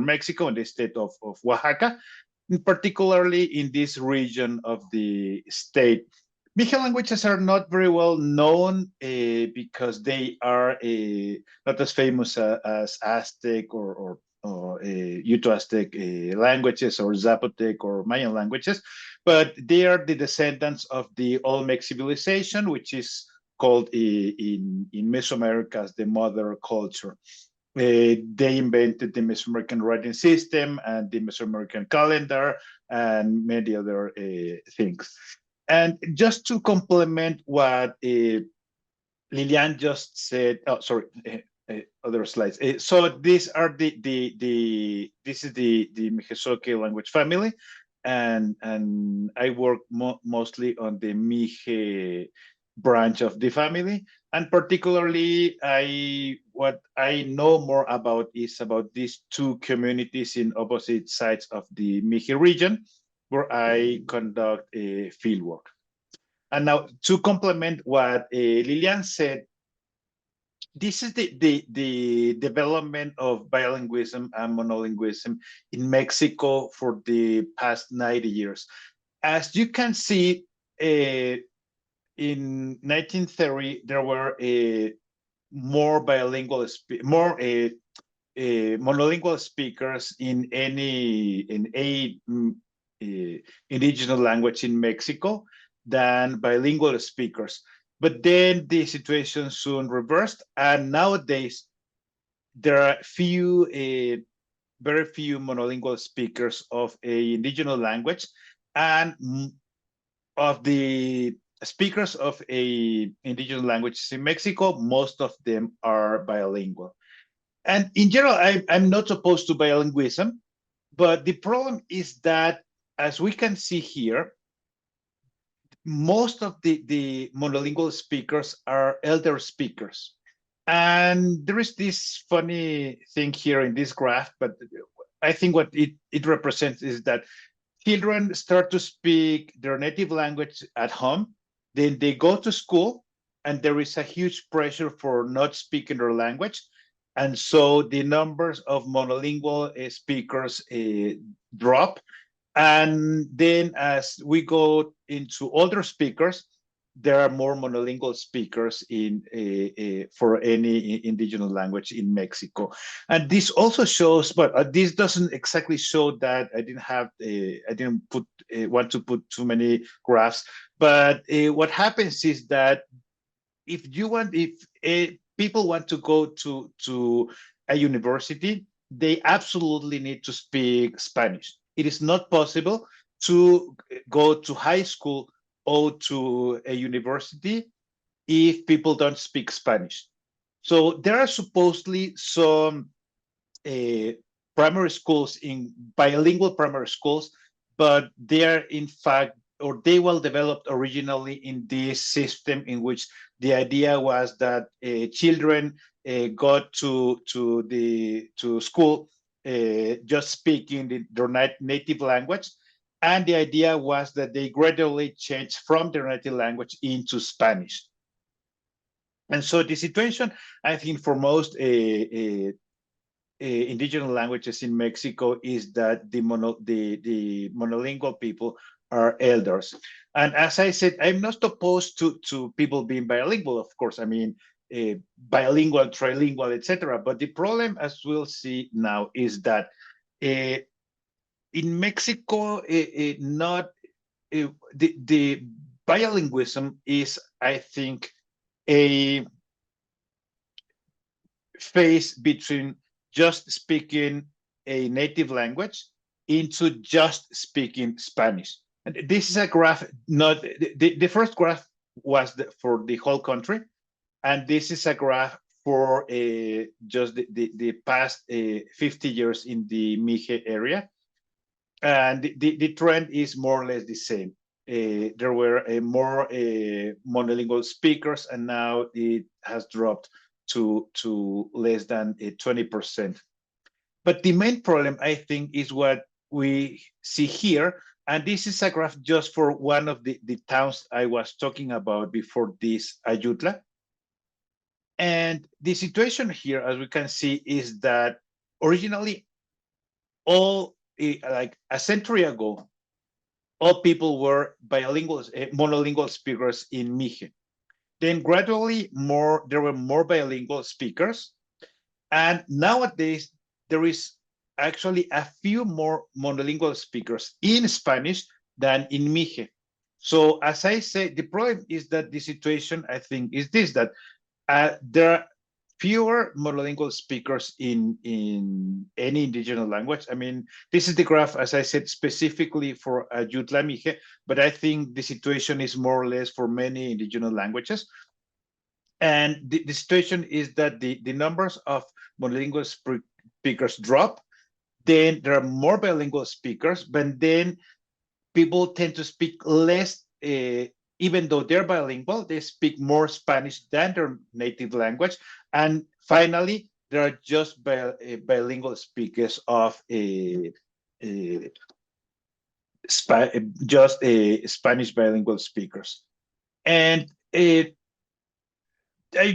Mexico, in the state of Oaxaca, and particularly in this region of the state. Mije languages are not very well known because they are not as famous as Aztec or Uto-Aztec languages, or Zapotec or Mayan languages, but they are the descendants of the Olmec civilization, which is called in Mesoamerica as the mother culture. They invented the Mesoamerican writing system and the Mesoamerican calendar and many other things. And just to complement what Lilián just said, oh, sorry, other slides. So these are this is the Mijezoque language family, and I work mostly on the Mije branch of the family, and particularly what I know more about is about these two communities in opposite sides of the Mije region, where I conduct field work. And now to complement what Lilián said, this is the development of bilingualism and monolingualism in Mexico for the past 90 years. As you can see, in 1930, there were more bilingual, monolingual speakers in a indigenous language in Mexico than bilingual speakers. But then the situation soon reversed, and nowadays there are very few monolingual speakers of a indigenous language, and of the speakers of a indigenous languages in Mexico, most of them are bilingual. And in general, I'm not opposed to bilingualism, but the problem is that, as we can see here, most of the monolingual speakers are elder speakers. And there is this funny thing here in this graph, but I think what it represents is that children start to speak their native language at home, then they go to school, and there is a huge pressure for not speaking their language. And so the numbers of monolingual speakers drop. And then as we go into older speakers, there are more monolingual speakers in for any indigenous language in Mexico. And this also shows, but this doesn't exactly show that. I didn't want to put too many graphs, but what happens is that if people want to go to a university, they absolutely need to speak Spanish. It is not possible to go to high school or to a university if people don't speak Spanish. So there are supposedly some primary schools, in bilingual primary schools, but they are in fact, or they were developed originally in this system in which the idea was that children got to school just speaking their native language. And the idea was that they gradually changed from their native language into Spanish. And so the situation, I think, for most indigenous languages in Mexico is that the monolingual people are elders. And as I said, I'm not opposed to people being bilingual, of course. I mean, bilingual, trilingual, etc. But the problem, as we'll see now, is that in Mexico, the bilingualism is, I think, a phase between just speaking a native language into just speaking Spanish. And this is a graph, not the first graph was for the whole country, and this is a graph for just the past 50 years in the Mije area. And the trend is more or less the same. There were more monolingual speakers, and now it has dropped to less than 20%. But the main problem, I think, is what we see here. And this is a graph just for one of the towns I was talking about before this, Ayutla. And the situation here, as we can see, is that originally all, like a century ago, all people were bilingual, monolingual speakers in Mije. Then gradually there were more bilingual speakers. And nowadays, there is actually a few more monolingual speakers in Spanish than in Mije. So as I say, the problem is that the situation, I think, is this, that there are fewer monolingual speakers in any indigenous language. I mean, this is the graph, as I said, specifically for Ayutla Mije, but I think the situation is more or less for many indigenous languages. And the situation is that the numbers of monolingual speakers drop, then there are more bilingual speakers, but then people tend to speak less, even though they're bilingual, they speak more Spanish than their native language. And finally, there are just bilingual speakers of Spanish bilingual speakers. And I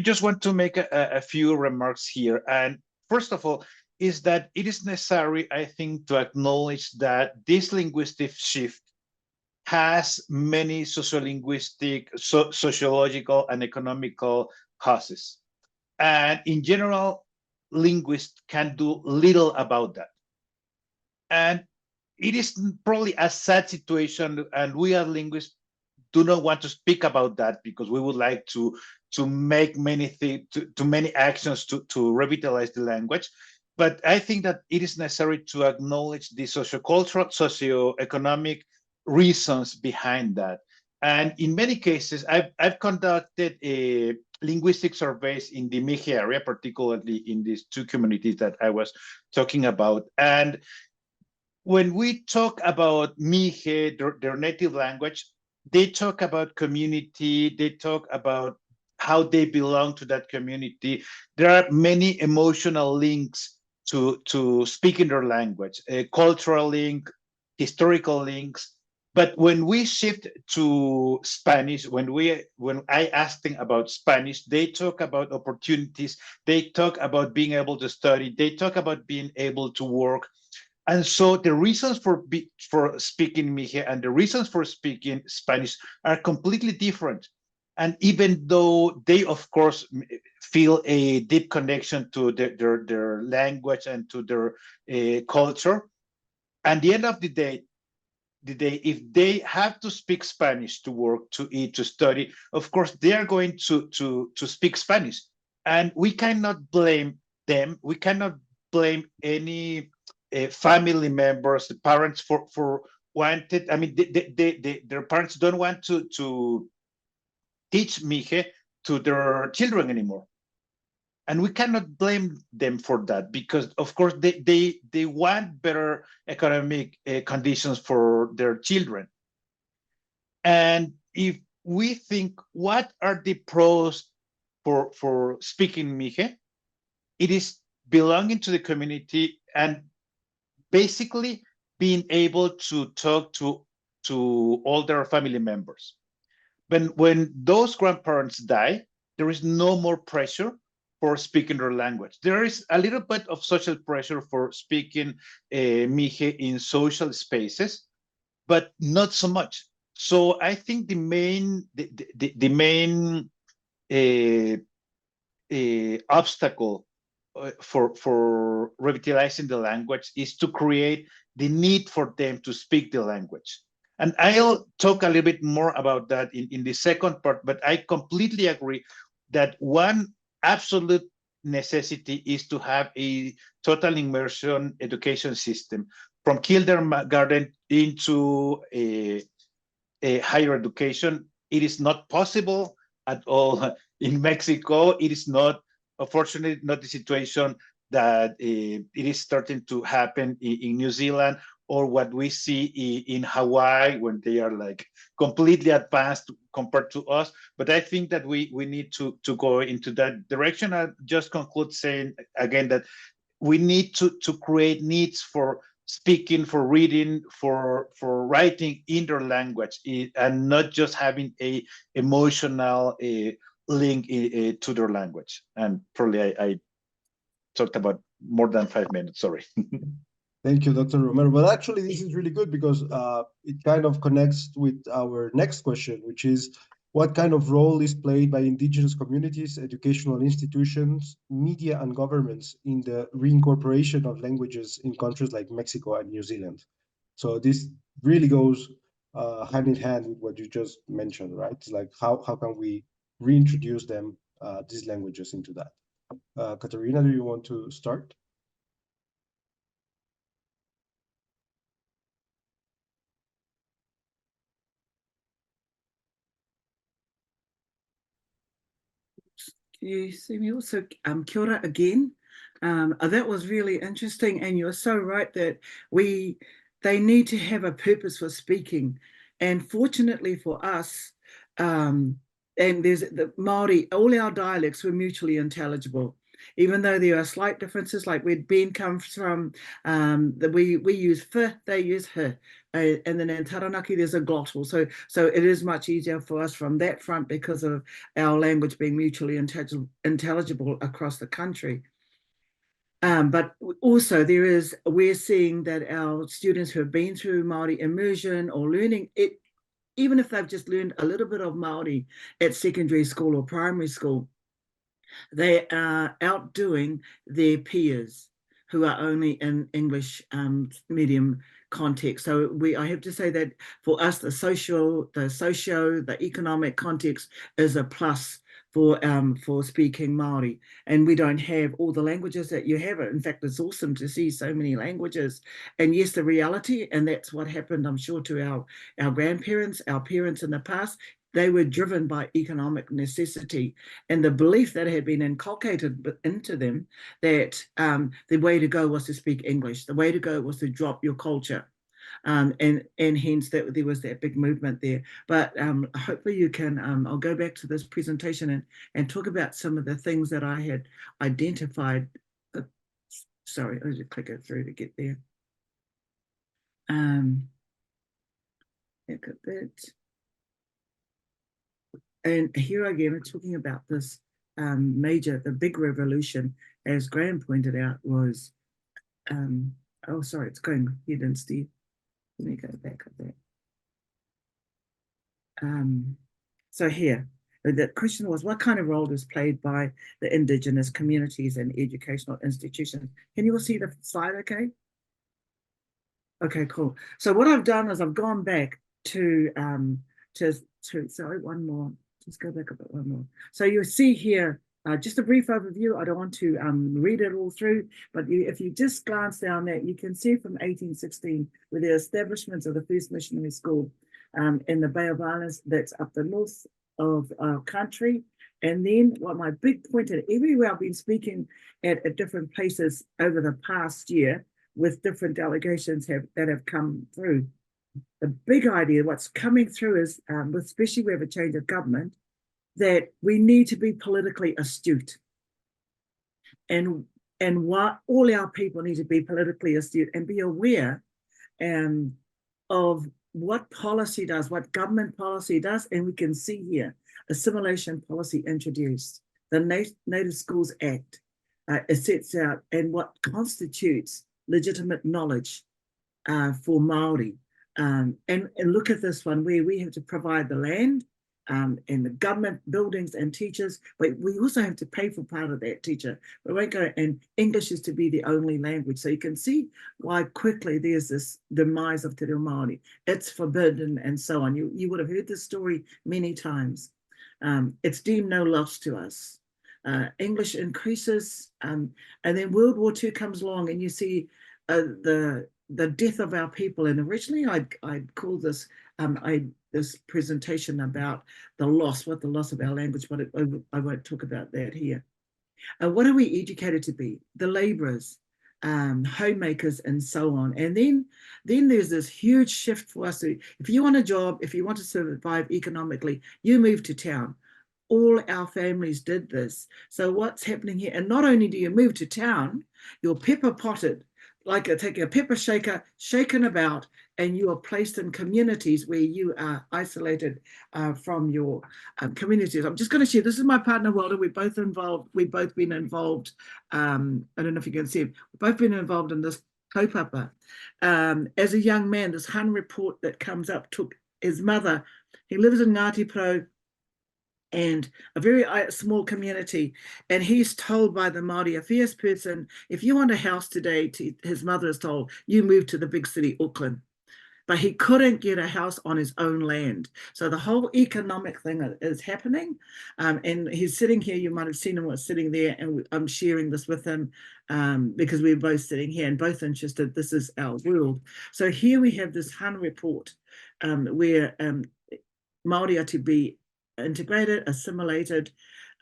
just want to make a few remarks here. And first of all, is that it is necessary, I think, to acknowledge that this linguistic shift has many sociolinguistic, sociological, and economical causes. And in general, linguists can do little about that. And it is probably a sad situation, and we as linguists do not want to speak about that because we would like to make many things, to many actions to revitalize the language. But I think that it is necessary to acknowledge the sociocultural, socioeconomic reasons behind that. And in many cases, I've conducted linguistic surveys in the Mije area, particularly in these two communities that I was talking about. And when we talk about Mije, their native language, they talk about community, they talk about how they belong to that community. There are many emotional links to speak in their language, cultural link, historical links. But when we shift to Spanish, when I ask them about Spanish, they talk about opportunities, they talk about being able to study, they talk about being able to work. And so the reasons for speaking Mije and the reasons for speaking Spanish are completely different. And even though they, of course, feel a deep connection to their language and to their culture, at the end of the day, if they have to speak Spanish to work, to eat, to study, of course, they are going to speak Spanish. And we cannot blame them. We cannot blame any family members, the parents for wanted. I mean, their parents don't want to teach Mije to their children anymore. And we cannot blame them for that because, of course, they want better economic conditions for their children. And if we think, what are the pros for speaking Mije? It is belonging to the community and basically being able to talk to all their family members. But when those grandparents die, there is no more pressure for speaking their language. There is a little bit of social pressure for speaking Mije in social spaces, but not so much. So I think the main obstacle for revitalizing the language is to create the need for them to speak the language. And I'll talk a little bit more about that in the second part, but I completely agree that one absolute necessity is to have a total immersion education system from kindergarten into a higher education. It is not possible at all in Mexico. It is not, unfortunately, not the situation that it is starting to happen in New Zealand or what we see in Hawaii when they are like completely advanced compared to us. But I think that we need to go into that direction. I'll just conclude saying again that we need to create needs for speaking, for reading, for writing in their language, and not just having a emotional link to their language. And probably I talked about more than 5 minutes, sorry. Thank you, Dr. Romero. But actually, this is really good because it kind of connects with our next question, which is what kind of role is played by indigenous communities, educational institutions, media, and governments in the reincorporation of languages in countries like Mexico and New Zealand? So this really goes hand in hand with what you just mentioned, right? It's like how can we reintroduce them, these languages into that? Katarina, do you want to start? You see me also, kia ora again. That was really interesting, and you're so right that they need to have a purpose for speaking. And fortunately for us, and there's the Māori, all our dialects were mutually intelligible. Even though there are slight differences, like where Ben comes from, we use f, they use h. And then in Taranaki, there's a glottal. So it is much easier for us from that front because of our language being mutually intelligible across the country. But also we're seeing that our students who have been through Māori immersion or learning it, even if they've just learned a little bit of Māori at secondary school or primary school, they are outdoing their peers who are only in English medium context. So I have to say that for us, the economic context is a plus for speaking Māori. And we don't have all the languages that you have. In fact, it's awesome to see so many languages. And yes, the reality, and that's what happened, I'm sure, to our grandparents, our parents in the past, they were driven by economic necessity and the belief that had been inculcated into them that the way to go was to speak English. The way to go was to drop your culture. And hence that there was that big movement there. But hopefully you can, I'll go back to this presentation and talk about some of the things that I had identified sorry, I'll just click it through to get there. Look at that. And here again, we're talking about this the big revolution, as Graham pointed out, was, oh, sorry, it's going ahead and Steve. Let me go back a bit. So here, the question was, what kind of role is played by the Indigenous communities and educational institutions? Can you all see the slide okay? Okay, cool. So what I've done is I've gone back to sorry, one more. Just go back a bit, one more. So you'll see here, just a brief overview. I don't want to read it all through, but if you just glance down there, you can see from 1816 with the establishment of the first missionary school in the Bay of Islands, that's up the north of our country. And then what my big point at everywhere I've been speaking at different places over the past year with different delegations that have come through. The big idea, what's coming through is, especially we have a change of government, that we need to be politically astute. And what all our people need to be politically astute and be aware of what policy does, what government policy does. And we can see here, assimilation policy introduced, the Native Schools Act, it sets out and what constitutes legitimate knowledge for Māori. And look at this one where we have to provide the land and the government buildings and teachers, but we also have to pay for part of that teacher. We won't go, and English is to be the only language. So you can see why quickly there's this demise of Te Reo Māori. It's forbidden and so on. You would have heard this story many times. It's deemed no loss to us. English increases, and then World War II comes along, and you see the death of our people. And originally I'd call this this presentation about the loss of our language, but I won't talk about that here. What are we educated to be? The laborers, homemakers, and so on. And then there's this huge shift for us. If you want a job, if you want to survive economically, you move to town. All our families did this. So what's happening here? And not only do you move to town, you're pepper potted, like taking a pepper shaker, shaken about, and you are placed in communities where you are isolated from your communities. I'm just going to share, this is my partner, Walter. We've both been involved. I don't know if you can see it. We've both been involved in this kaupapa. As a young man, this Hun report that comes up took his mother. He lives in Ngāti Pro, and a very small community, and he's told by the Māori affairs person, if you want a house today, his mother is told, you move to the big city, Auckland. But he couldn't get a house on his own land. So the whole economic thing is happening, and he's sitting here. You might have seen him was sitting there, and I'm sharing this with him because we're both sitting here and both interested. This is our world. So here we have this Hun report where Māori are to be integrated, assimilated,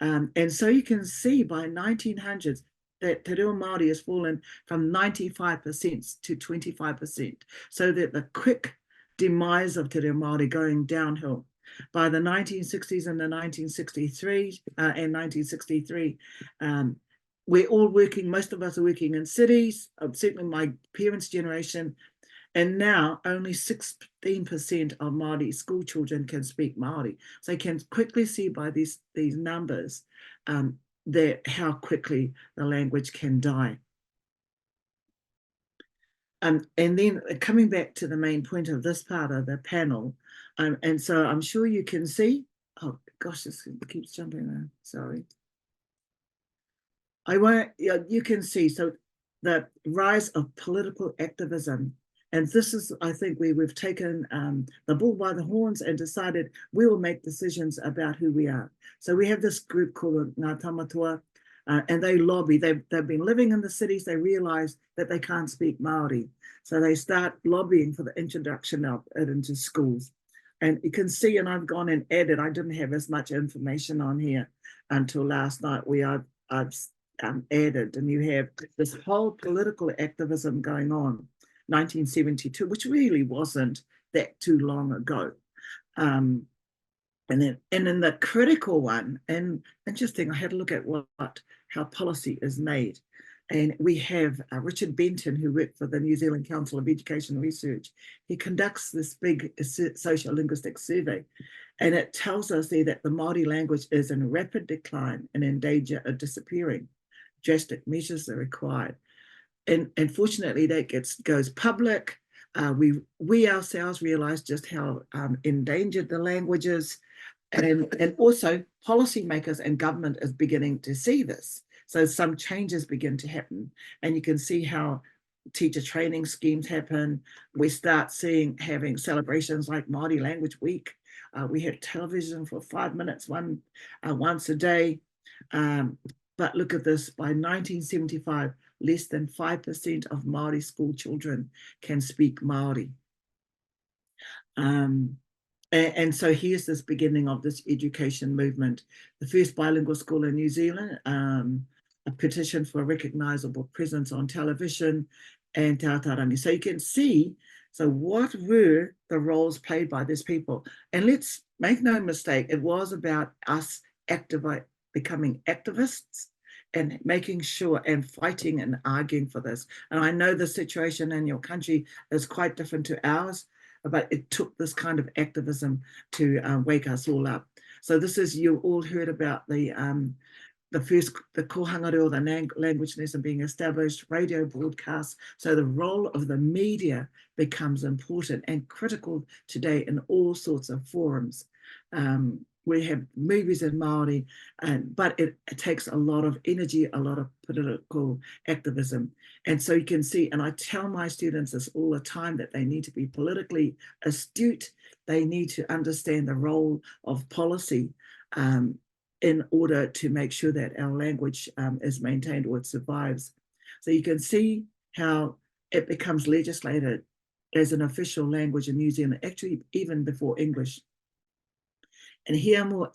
and so you can see by 1900s that Te Reo Māori has fallen from 95% to 25%, so that the quick demise of Te Reo Māori going downhill. By the 1960s and the 1963, we're all working, most of us are working in cities, certainly my parents' generation, and now only 16% of Māori school children can speak Māori. So you can quickly see by these numbers that how quickly the language can die. And then coming back to the main point of this part of the panel, and so I'm sure you can see, oh gosh, this keeps jumping around, sorry. You can see, so the rise of political activism. And this is, I think, where we've taken the bull by the horns and decided we will make decisions about who we are. So we have this group called Ngā Tamatoa, and they lobby. They've been living in the cities. They realize that they can't speak Māori. So they start lobbying for the introduction of it into schools. And you can see, and I've gone and added, I didn't have as much information on here until last night where I've added, and you have this whole political activism going on. 1972, which really wasn't that too long ago. And then the critical one, and interesting, I had a look at how policy is made. And we have Richard Benton, who worked for the New Zealand Council of Education Research. He conducts this big social linguistic survey, and it tells us there that the Māori language is in rapid decline and in danger of disappearing. Drastic measures are required. And fortunately, that goes public. We ourselves realize just how endangered the language is. And also policymakers and government is beginning to see this. So some changes begin to happen, and you can see how teacher training schemes happen. We start having celebrations like Māori Language Week. We have television for 5 minutes, once a day. But look at this, by 1975, less than 5% of Māori school children can speak Māori. And so here's this beginning of this education movement. The first bilingual school in New Zealand, a petition for a recognisable presence on television, and Tautarangi. So you can see, so what were the roles played by these people? And let's make no mistake, it was about us becoming activists and making sure and fighting and arguing for this. And I know the situation in your country is quite different to ours, but it took this kind of activism to wake us all up. So this is, you all heard about the kohanga, the language lesson being established, radio broadcasts. So the role of the media becomes important and critical today in all sorts of forums. We have movies in Māori, but it takes a lot of energy, a lot of political activism. And so you can see, and I tell my students this all the time, that they need to be politically astute. They need to understand the role of policy in order to make sure that our language is maintained or it survives. So you can see how it becomes legislated as an official language in New Zealand, actually even before English. And here more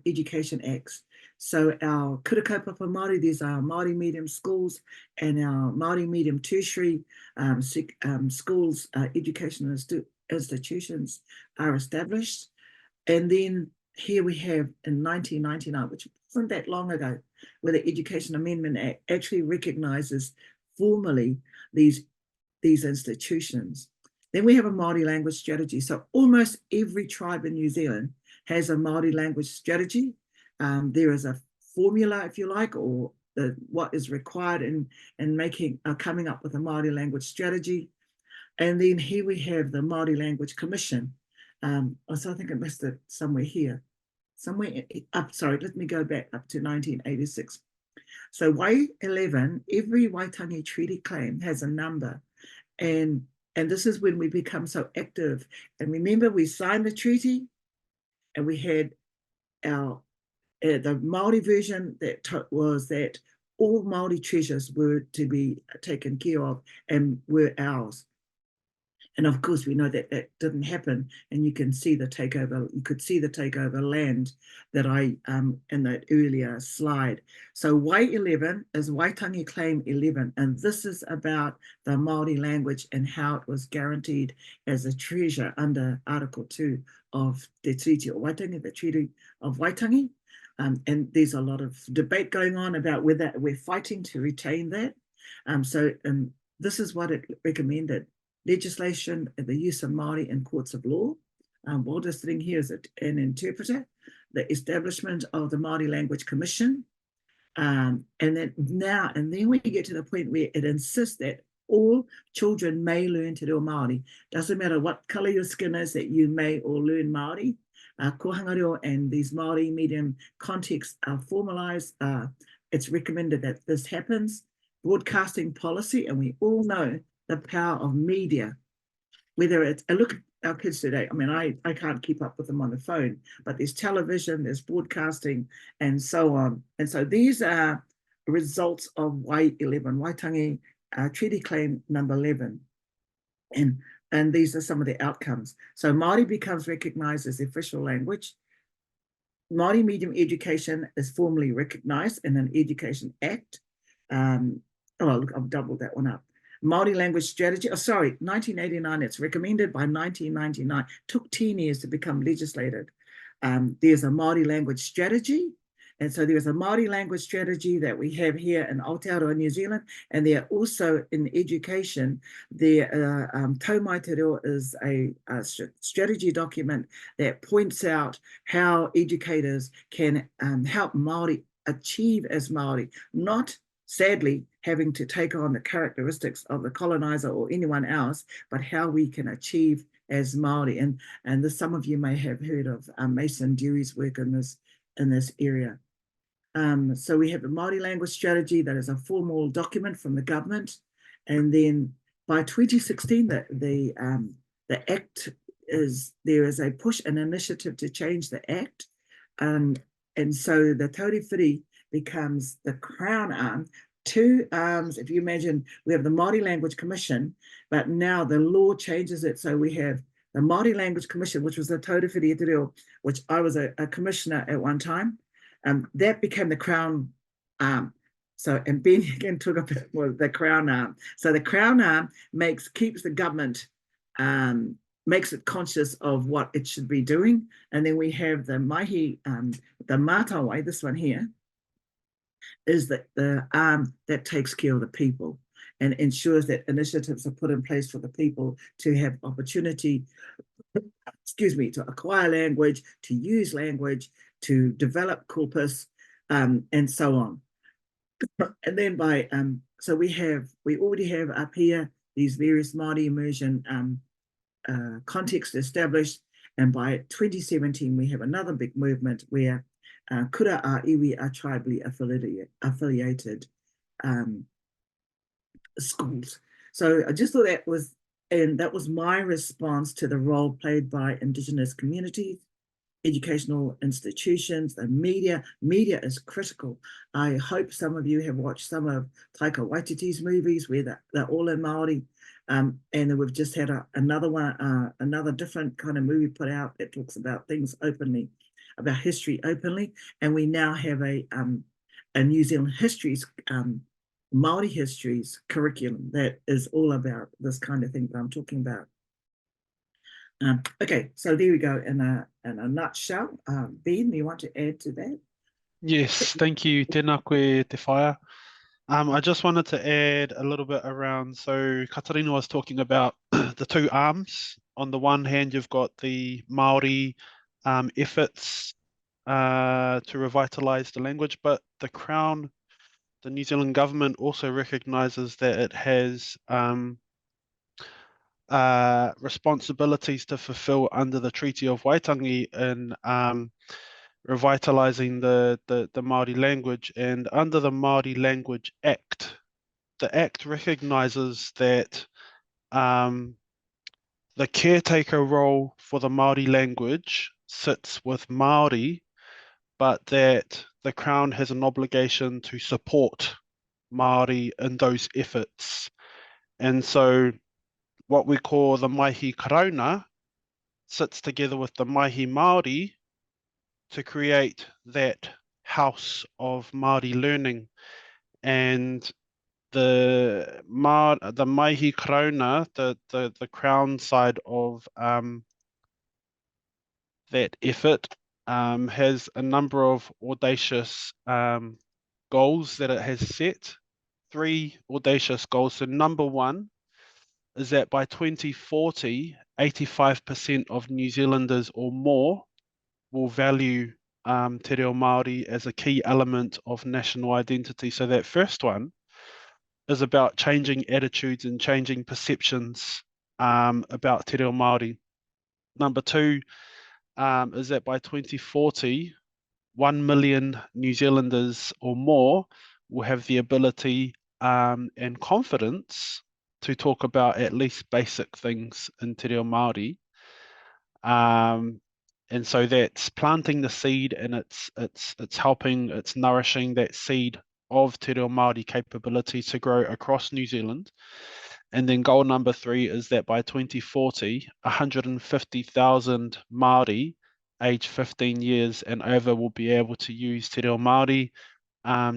education acts. So our Kurakaupapa Māori, these are our Māori medium schools and our Māori medium tertiary schools, educational institutions are established. And then here we have in 1999, which wasn't that long ago, where the Education Amendment Act actually recognises formally these institutions. Then we have a Māori language strategy. So almost every tribe in New Zealand has a Māori language strategy. There is a formula, if you like, or what is required in coming up with a Māori language strategy. And then here we have the Māori Language Commission. So I think I missed it somewhere here. Somewhere up, sorry, let me go back up to 1986. So Wai 11, every Waitangi treaty claim has a number. And this is when we become so active. And remember, we signed the treaty and we had our the Māori version that was that all Māori treasures were to be taken care of and were ours. And of course, we know that that didn't happen. And you can see the takeover, you could see the takeover land that I, in that earlier slide. So Wai 11 is Waitangi Claim 11. And this is about the Māori language and how it was guaranteed as a treasure under Article 2 of the Treaty of Waitangi, the Treaty of Waitangi. And there's a lot of debate going on about whether we're fighting to retain that. So this is what it recommended. Legislation, the use of Māori in courts of law. Walter sitting here as an interpreter. The establishment of the Māori Language Commission. And then we get to the point where it insists that all children may learn to do Māori. Doesn't matter what colour your skin is, that you may all learn Māori. Kohanga reo and these Māori medium contexts are formalised. It's recommended that this happens. Broadcasting policy, and we all know the power of media, whether it's, look at our kids today. I mean, I can't keep up with them on the phone, but there's television, there's broadcasting, and so on. And so these are results of Wai 11, Waitangi Treaty Claim number 11. And these are some of the outcomes. So Māori becomes recognised as the official language. Māori medium education is formally recognised in an Education Act. Look, I've doubled that one up. Māori language strategy, 1989, it's recommended by 1999, took 10 years to become legislated. There's a Māori language strategy, And so there is a Māori language strategy that we have here in Aotearoa, New Zealand, and there are also in education, the Tau Mai Te Reo is a strategy document that points out how educators can help Māori achieve as Māori, not sadly having to take on the characteristics of the colonizer or anyone else, but how we can achieve as Māori. And this, some of you may have heard of Mason Dewey's work in this area. So we have the Māori language strategy that is a formal document from the government. And then by 2016, the Act there is a push, an initiative to change the Act. And so the Tauri Whiri becomes the crown arm. Two arms, if you imagine, we have the Māori Language Commission, but now the law changes it. So we have the Māori Language Commission, which was the Tauri Whiri Te Reo, which I was a commissioner at one time. That became the crown arm. So, and Ben again took up the crown arm. So the crown arm keeps the government, makes it conscious of what it should be doing. And then we have the Mahi, the Mātawai, this one here, is the arm that takes care of the people and ensures that initiatives are put in place for the people to have opportunity, to acquire language, to use language, to develop corpus, and so on. And then so we already have up here these various Māori immersion contexts established. And by 2017, we have another big movement where kura a iwi are tribally affiliated schools. So I just thought that was my response to the role played by Indigenous communities, educational institutions, the media. Media is critical. I hope some of you have watched some of Taika Waititi's movies where they're all in Māori. And then we've just had another one, another different kind of movie put out that talks about things openly, about history openly. And we now have a New Zealand histories, Māori histories curriculum that is all about this kind of thing that I'm talking about. Okay, so there we go in a nutshell. Ben, you want to add to that? Yes, thank you. Tēnā koe te whaia. I just wanted to add a little bit around, so Katarina was talking about the two arms. On the one hand, you've got the Māori efforts to revitalise the language, but the Crown, the New Zealand government also recognises that it has responsibilities to fulfill under the Treaty of Waitangi in revitalising the Māori language. And under the Māori Language Act, the Act recognises that the caretaker role for the Māori language sits with Māori, but that the Crown has an obligation to support Māori in those efforts. And so what we call the Maihi Karauna sits together with the Maihi Māori to create that house of Māori learning. And the Maihi Karauna, the Crown side of that effort, has a number of audacious goals that it has set. 3 audacious goals. So number 1 is that by 2040, 85% of New Zealanders or more will value te reo Māori as a key element of national identity. So that first one is about changing attitudes and changing perceptions about te reo Māori. Number 2 is that by 2040, 1 million New Zealanders or more will have the ability and confidence to talk about at least basic things in te reo Māori. And so that's planting the seed, and it's helping, it's nourishing that seed of te reo Māori capability to grow across New Zealand. And then goal number 3 is that by 2040, 150,000 Māori aged 15 years and over will be able to use te reo Māori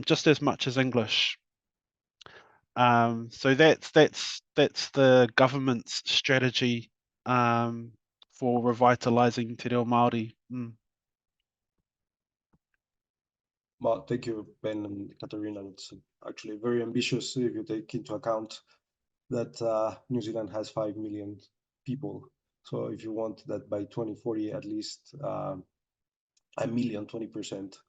just as much as English. So that's the government's strategy for revitalising te reo Māori. Well, thank you, Ben and Katarina. It's actually very ambitious if you take into account that New Zealand has 5 million people. So if you want that by 2040, at least 20%.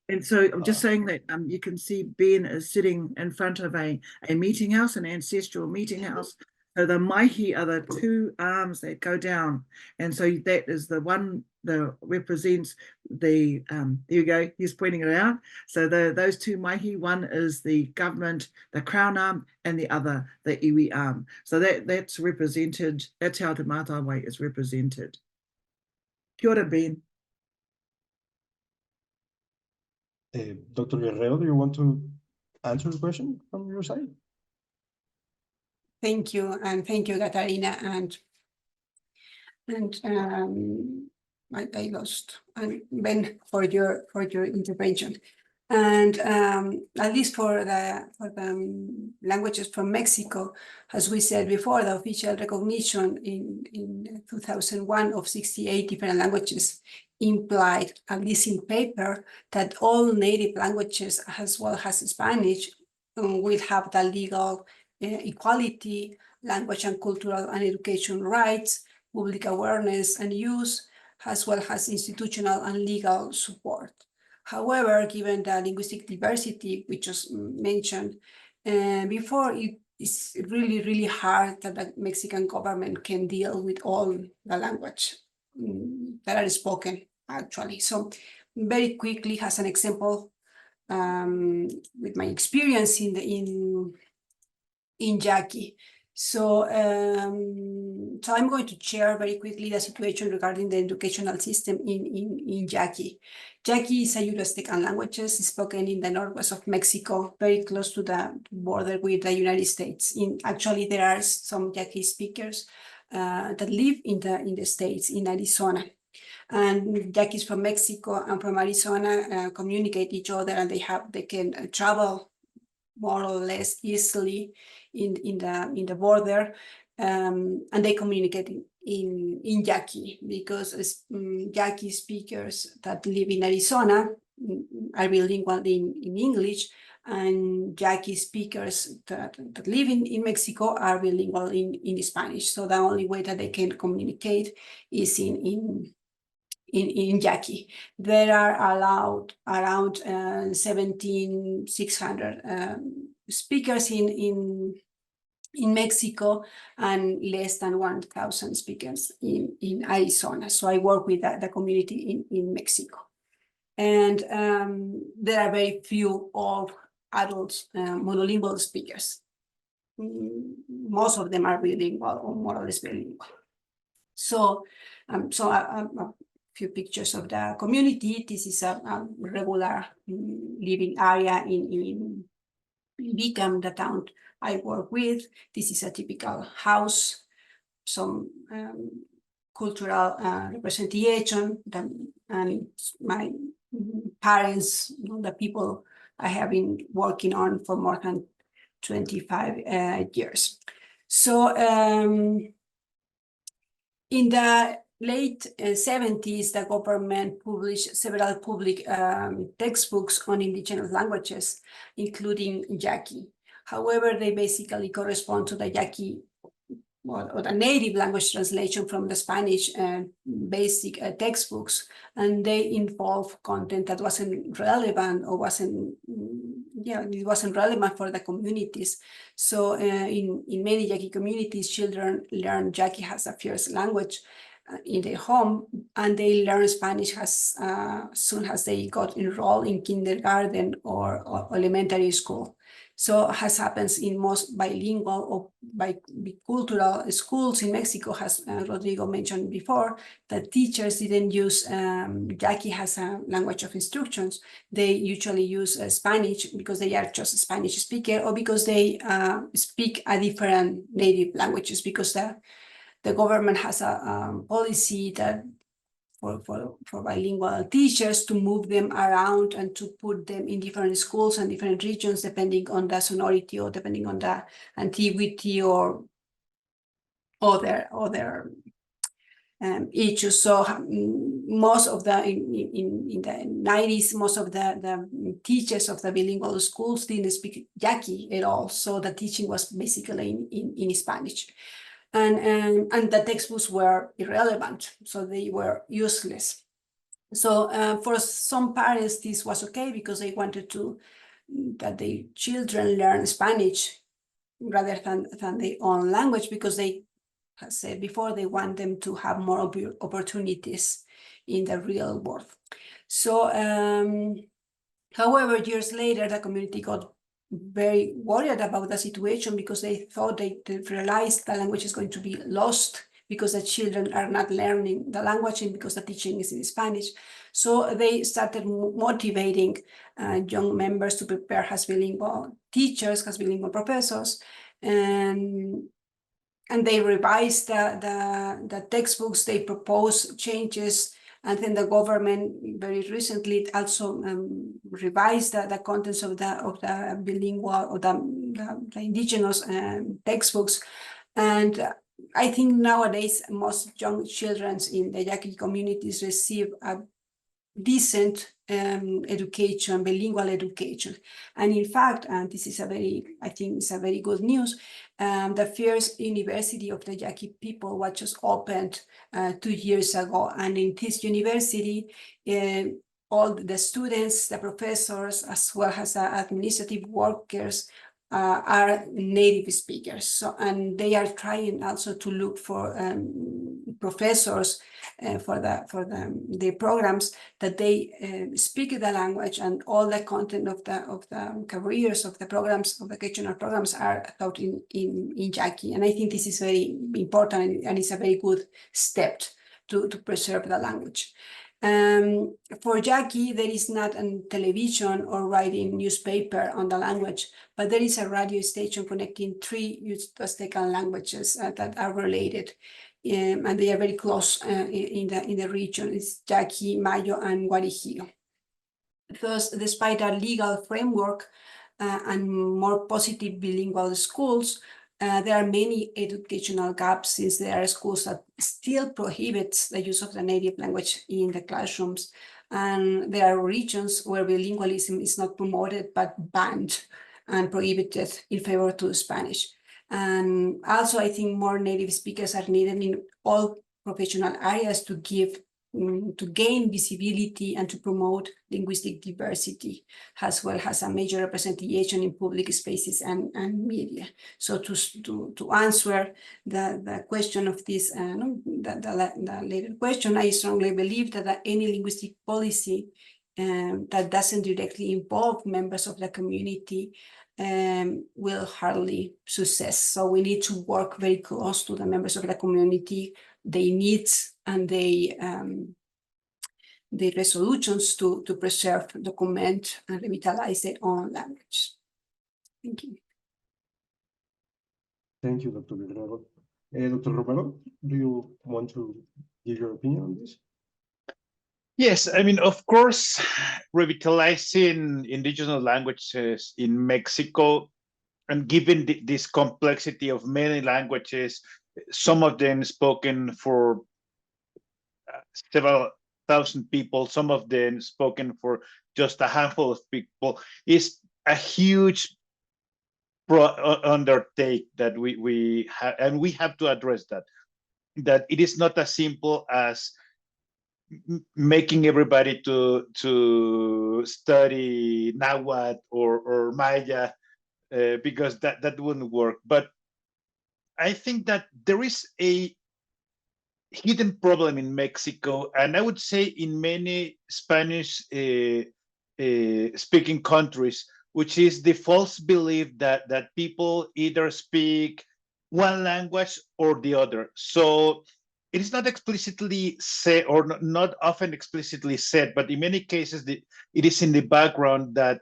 And so I'm just saying that you can see Ben is sitting in front of a meeting house, an ancestral meeting house. So the maihi are the two arms that go down. And so that is the one that represents the, there you go, he's pointing it out. So those two maihi, one is the government, the crown arm, and the other, the iwi arm. So that's represented, that's how the Mātāwai is represented. Kia ora, Ben. Dr. Guerrero, do you want to answer the question from your side? Thank you, and thank you, Katarina, and I lost and Ben for your intervention, and at least for the languages from Mexico, as we said before, the official recognition in 2001 of 68 different languages implied, at least in paper, that all native languages, as well as Spanish, will have the legal equality, language and cultural and education rights, public awareness and use, as well as institutional and legal support. However, given the linguistic diversity, which was mentioned before, it is really, really hard that the Mexican government can deal with all the language that are spoken, actually. So very quickly, as an example, with my experience in Yaqui. So I'm going to share very quickly the situation regarding the educational system in Yaqui. Yaqui is a Euro-Aztecan language spoken in the northwest of Mexico, very close to the border with the United States. Actually, there are some Yaqui speakers that live in the States, in Arizona. And Yaquis from Mexico and from Arizona communicate each other, and they can travel more or less easily in the border, and they communicate in Yaqui, because Yaqui speakers that live in Arizona are bilingual in English, and Yaqui speakers that live in Mexico are bilingual in Spanish. So the only way that they can communicate is in Yaqui. There are allowed around 1,600 speakers in Mexico, and less than 1,000 speakers in Arizona. So I work with the community in Mexico. And there are very few of adult monolingual speakers. Most of them are bilingual or more or less bilingual. So a few pictures of the community. This is a regular living area in Bicam, the town I work with. This is a typical house, some cultural representation, and my parents, the people I have been working on for more than 25 years. So in the late 70s, the government published several public textbooks on indigenous languages, including Yaqui. However, they basically correspond to the Yaqui or the native language translation from the Spanish basic textbooks, and they involve content that wasn't relevant or it wasn't relevant for the communities. So in many Yaqui communities, children learn Yaqui as a first language in their home, and they learn Spanish as soon as they got enrolled in kindergarten or elementary school. So as happens in most bilingual or bicultural schools in Mexico, as Rodrigo mentioned before, that teachers didn't use Yaqui as a language of instructions. They usually use Spanish because they are just a Spanish speaker, or because they speak a different native languages, because the government has a policy that for bilingual teachers to move them around and to put them in different schools and different regions, depending on the sonority or depending on the antiquity or other issues. So most of the in the 90s, most of the teachers of the bilingual schools didn't speak Yaqui at all. So the teaching was basically in Spanish, and the textbooks were irrelevant, so they were useless. So for some parents, this was okay because they wanted that their children learn Spanish rather than their own language, because they, as said before, they want them to have more opportunities in the real world. So, however, years later, the community got very worried about the situation because they thought they realized the language is going to be lost because the children are not learning the language and because the teaching is in Spanish. So they started motivating young members to prepare as bilingual teachers, as bilingual professors, and they revised the textbooks. They proposed changes, and then the government very recently also revised the contents of the bilingual or the indigenous textbooks. And I think nowadays most young children in the Yaqui communities receive a decent education, bilingual education. And in fact, and this is I think it's a very good news, the first university of the Yaqui people was just opened 2 years ago. And in this university, all the students, the professors, as well as the administrative workers are native speakers. So, and they are trying also to look for professors for the programs that they speak the language, and all the content of the careers of the programs, of vocational programs, are taught in Yaqui. And I think this is very important, and it's a very good step to preserve the language. For Yaqui, there is not a television or writing newspaper on the language, but there is a radio station connecting 3 Aztecan languages that are related, and they are very close in the region. It's Yaqui, Mayo, and Guarijillo. Thus, despite a legal framework and more positive bilingual schools, there are many educational gaps, since there are schools that still prohibit the use of the native language in the classrooms. And there are regions where bilingualism is not promoted, but banned and prohibited in favor to Spanish. And also, I think more native speakers are needed in all professional areas to gain visibility and to promote linguistic diversity, as well as a major representation in public spaces and media. So to answer the question of this, the later question, I strongly believe that any linguistic policy that doesn't directly involve members of the community will hardly success. So we need to work very close to the members of the community, their needs, and the resolutions to preserve, document, and revitalize their own language. Thank you. Thank you, Dr. Guerrero. Dr. Romero, do you want to give your opinion on this? Yes, I mean, of course, revitalizing indigenous languages in Mexico, and given this complexity of many languages, some of them spoken for several thousand people, some of them spoken for just a handful of people, is a huge undertake that we have, and we have to address that it is not as simple as making everybody to study Nahuatl or Maya, because that wouldn't work. But I think that there is a hidden problem in Mexico, and I would say in many Spanish speaking countries, which is the false belief that people either speak one language or the other. So it is not explicitly said, or not often explicitly said, but in many cases it is in the background that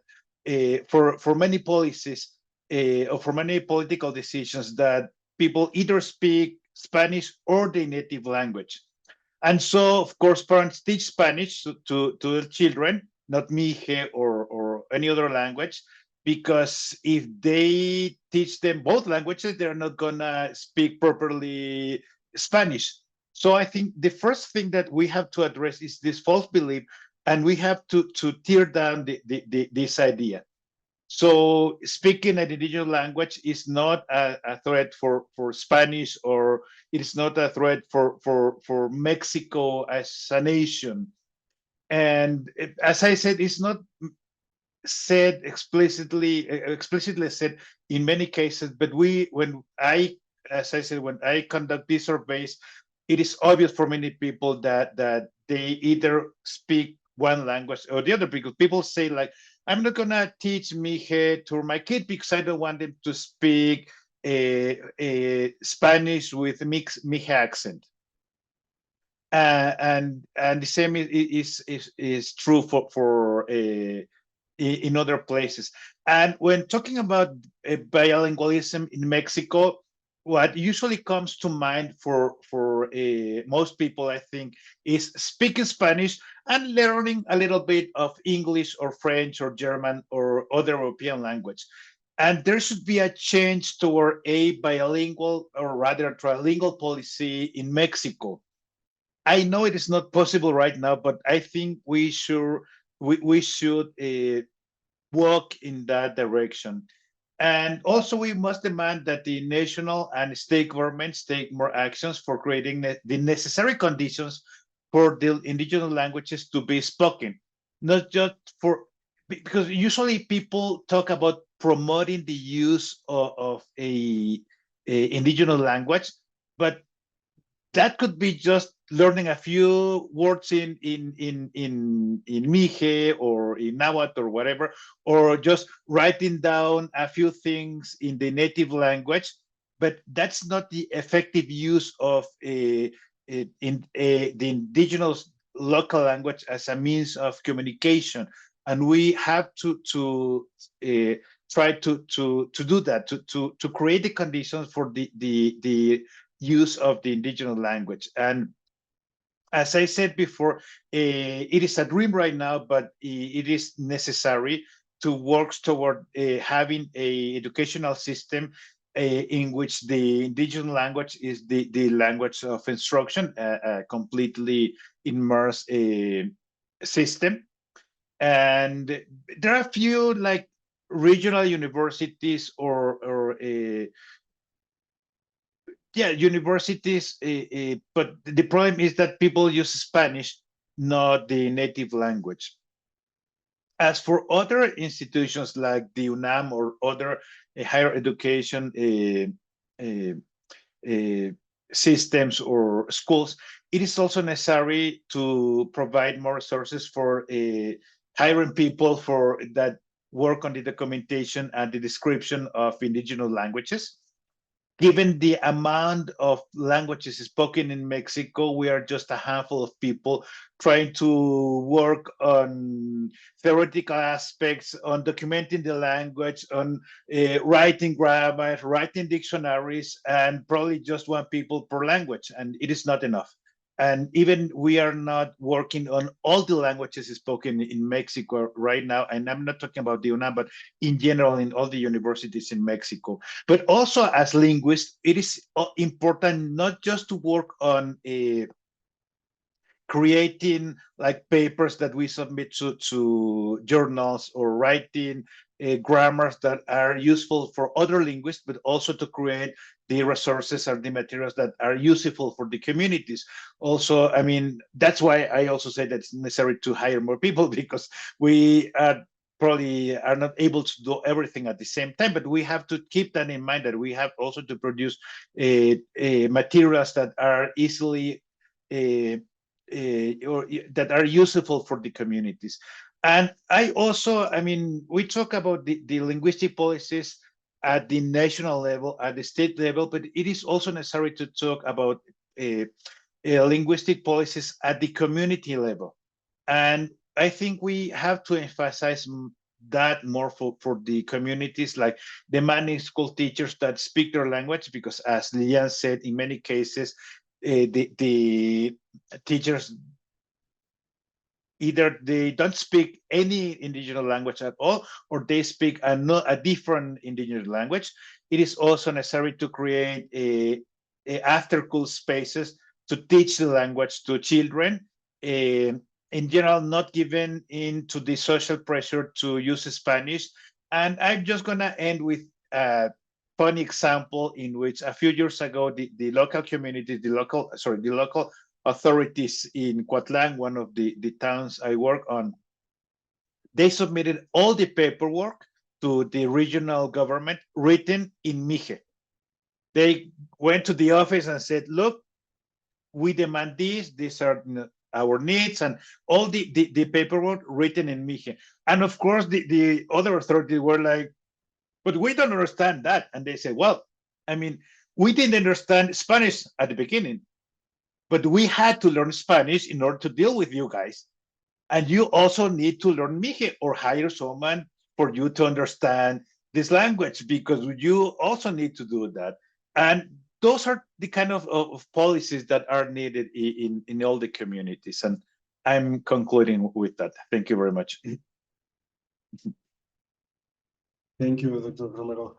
for many policies or for many political decisions, that people either speak Spanish or the native language. And so, of course, parents teach Spanish to their children, not Mije or any other language, because if they teach them both languages, they're not gonna speak properly Spanish. So I think the first thing that we have to address is this false belief, and we have to tear down this idea. So speaking an indigenous language is not a threat for Spanish, or it is not a threat for Mexico as a nation. And as I said, it's not said explicitly said in many cases, but as I said, when I conduct these surveys, it is obvious for many people that they either speak one language or the other, because people say, like, I'm not gonna teach Mije to my kid because I don't want them to speak Spanish with Mije accent. And the same is true for in other places. And when talking about bilingualism in Mexico, what usually comes to mind for most people, I think, is speaking Spanish and learning a little bit of English or French or German or other European language. And there should be a change toward a bilingual, or rather trilingual policy in Mexico. I know it is not possible right now, but I think we should walk in that direction. And also, we must demand that the national and state governments take more actions for creating the necessary conditions for the indigenous languages to be spoken, not just because usually people talk about promoting the use of a indigenous language, but that could be just learning a few words in Mije or in Nahuatl or whatever, or just writing down a few things in the native language. But that's not the effective use of the indigenous local language as a means of communication. And we have to try to do that, to create the conditions for the use of the indigenous language. And as I said before, it is a dream right now, but it is necessary to work toward having an educational system in which the indigenous language is the language of instruction, a completely immersed system. And there are a few like regional universities or universities, but the problem is that people use Spanish, not the native language. As for other institutions like the UNAM or other higher education systems or schools, it is also necessary to provide more resources for hiring people for that work on the documentation and the description of indigenous languages. Given the amount of languages spoken in Mexico, we are just a handful of people trying to work on theoretical aspects, on documenting the language, on writing grammar, writing dictionaries, and probably just one people per language, and it is not enough. And even we are not working on all the languages spoken in Mexico right now. And I'm not talking about the UNAM, but in general, in all the universities in Mexico. But also as linguists, it is important not just to work on creating like papers that we submit to journals, or writing grammars that are useful for other linguists, but also to create the resources or the materials that are useful for the communities. Also, I mean, that's why I also say that it's necessary to hire more people, because we probably are not able to do everything at the same time, but we have to keep that in mind, that we have also to produce materials that are easily or that are useful for the communities. And I also, I mean, we talk about the linguistic policies at the national level, at the state level, but it is also necessary to talk about linguistic policies at the community level. And I think we have to emphasize that more for the communities, like demanding school teachers that speak their language, because as Lilián said, in many cases, the teachers either they don't speak any indigenous language at all, or they speak a different indigenous language. It is also necessary to create after-school spaces to teach the language to children. In general, not given into the social pressure to use Spanish. And I'm just gonna end with a funny example in which a few years ago, the local community, the local authorities in Coatlan, one of the towns I work on, they submitted all the paperwork to the regional government written in Mije. They went to the office and said, look, we demand this, these are our needs, and all the paperwork written in Mije. And of course, the other authorities were like, but we don't understand that. And they said, well, I mean, we didn't understand Spanish at the beginning, but we had to learn Spanish in order to deal with you guys. And you also need to learn Mije or hire someone for you to understand this language, because you also need to do that. And those are the kind of policies that are needed in all the communities. And I'm concluding with that. Thank you very much. Thank you, Dr. Romero.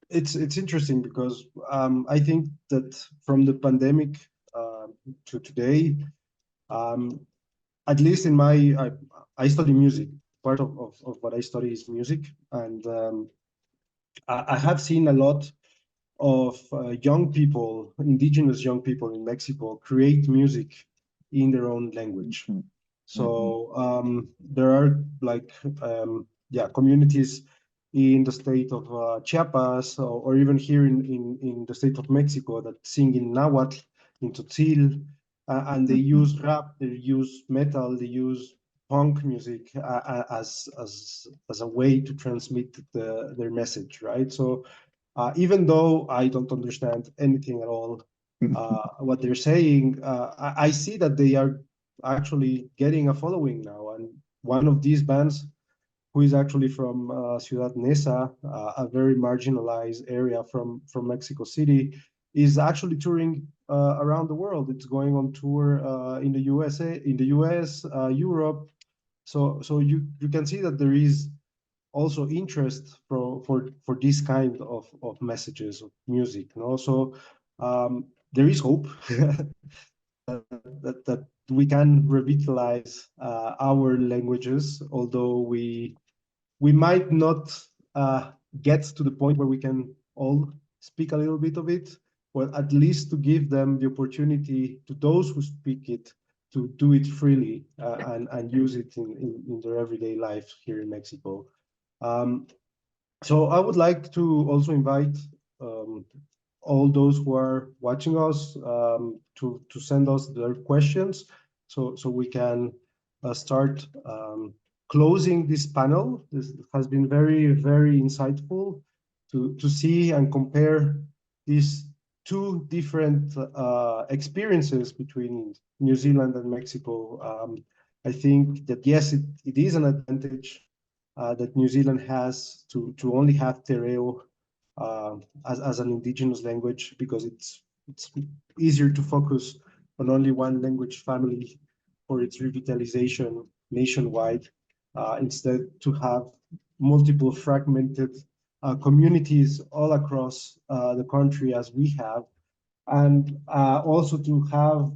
It's interesting because I think that from the pandemic to today, at least in I study music. Part of what I study is music, and I have seen a lot of young people, indigenous young people in Mexico, create music in their own language. So there are like communities in the state of Chiapas, or even here in the state of Mexico, that sing in Nahuatl, in Tzotzil, and they use rap, they use metal, they use punk music as a way to transmit their message, right? So even though I don't understand anything at all what they're saying, I see that they are actually getting a following now. And one of these bands, who is actually from Ciudad Neza, a very marginalized area from Mexico City, is actually touring around the world. It's going on tour in the US, Europe. So you can see that there is also interest for this kind of messages of music. And also there is hope that we can revitalize our languages, although we might not get to the point where we can all speak a little bit of it, but at least to give them the opportunity to those who speak it to do it freely and use it in their everyday life here in Mexico. So I would like to also invite all those who are watching us to send us their questions, so we can start closing this panel. This has been very, very insightful to see and compare these two different experiences between New Zealand and Mexico. I think that yes, it is an advantage that New Zealand has to only have Te Reo as an indigenous language, because it's easier to focus on only one language family for its revitalization nationwide, instead to have multiple fragmented communities all across the country as we have, and also to have,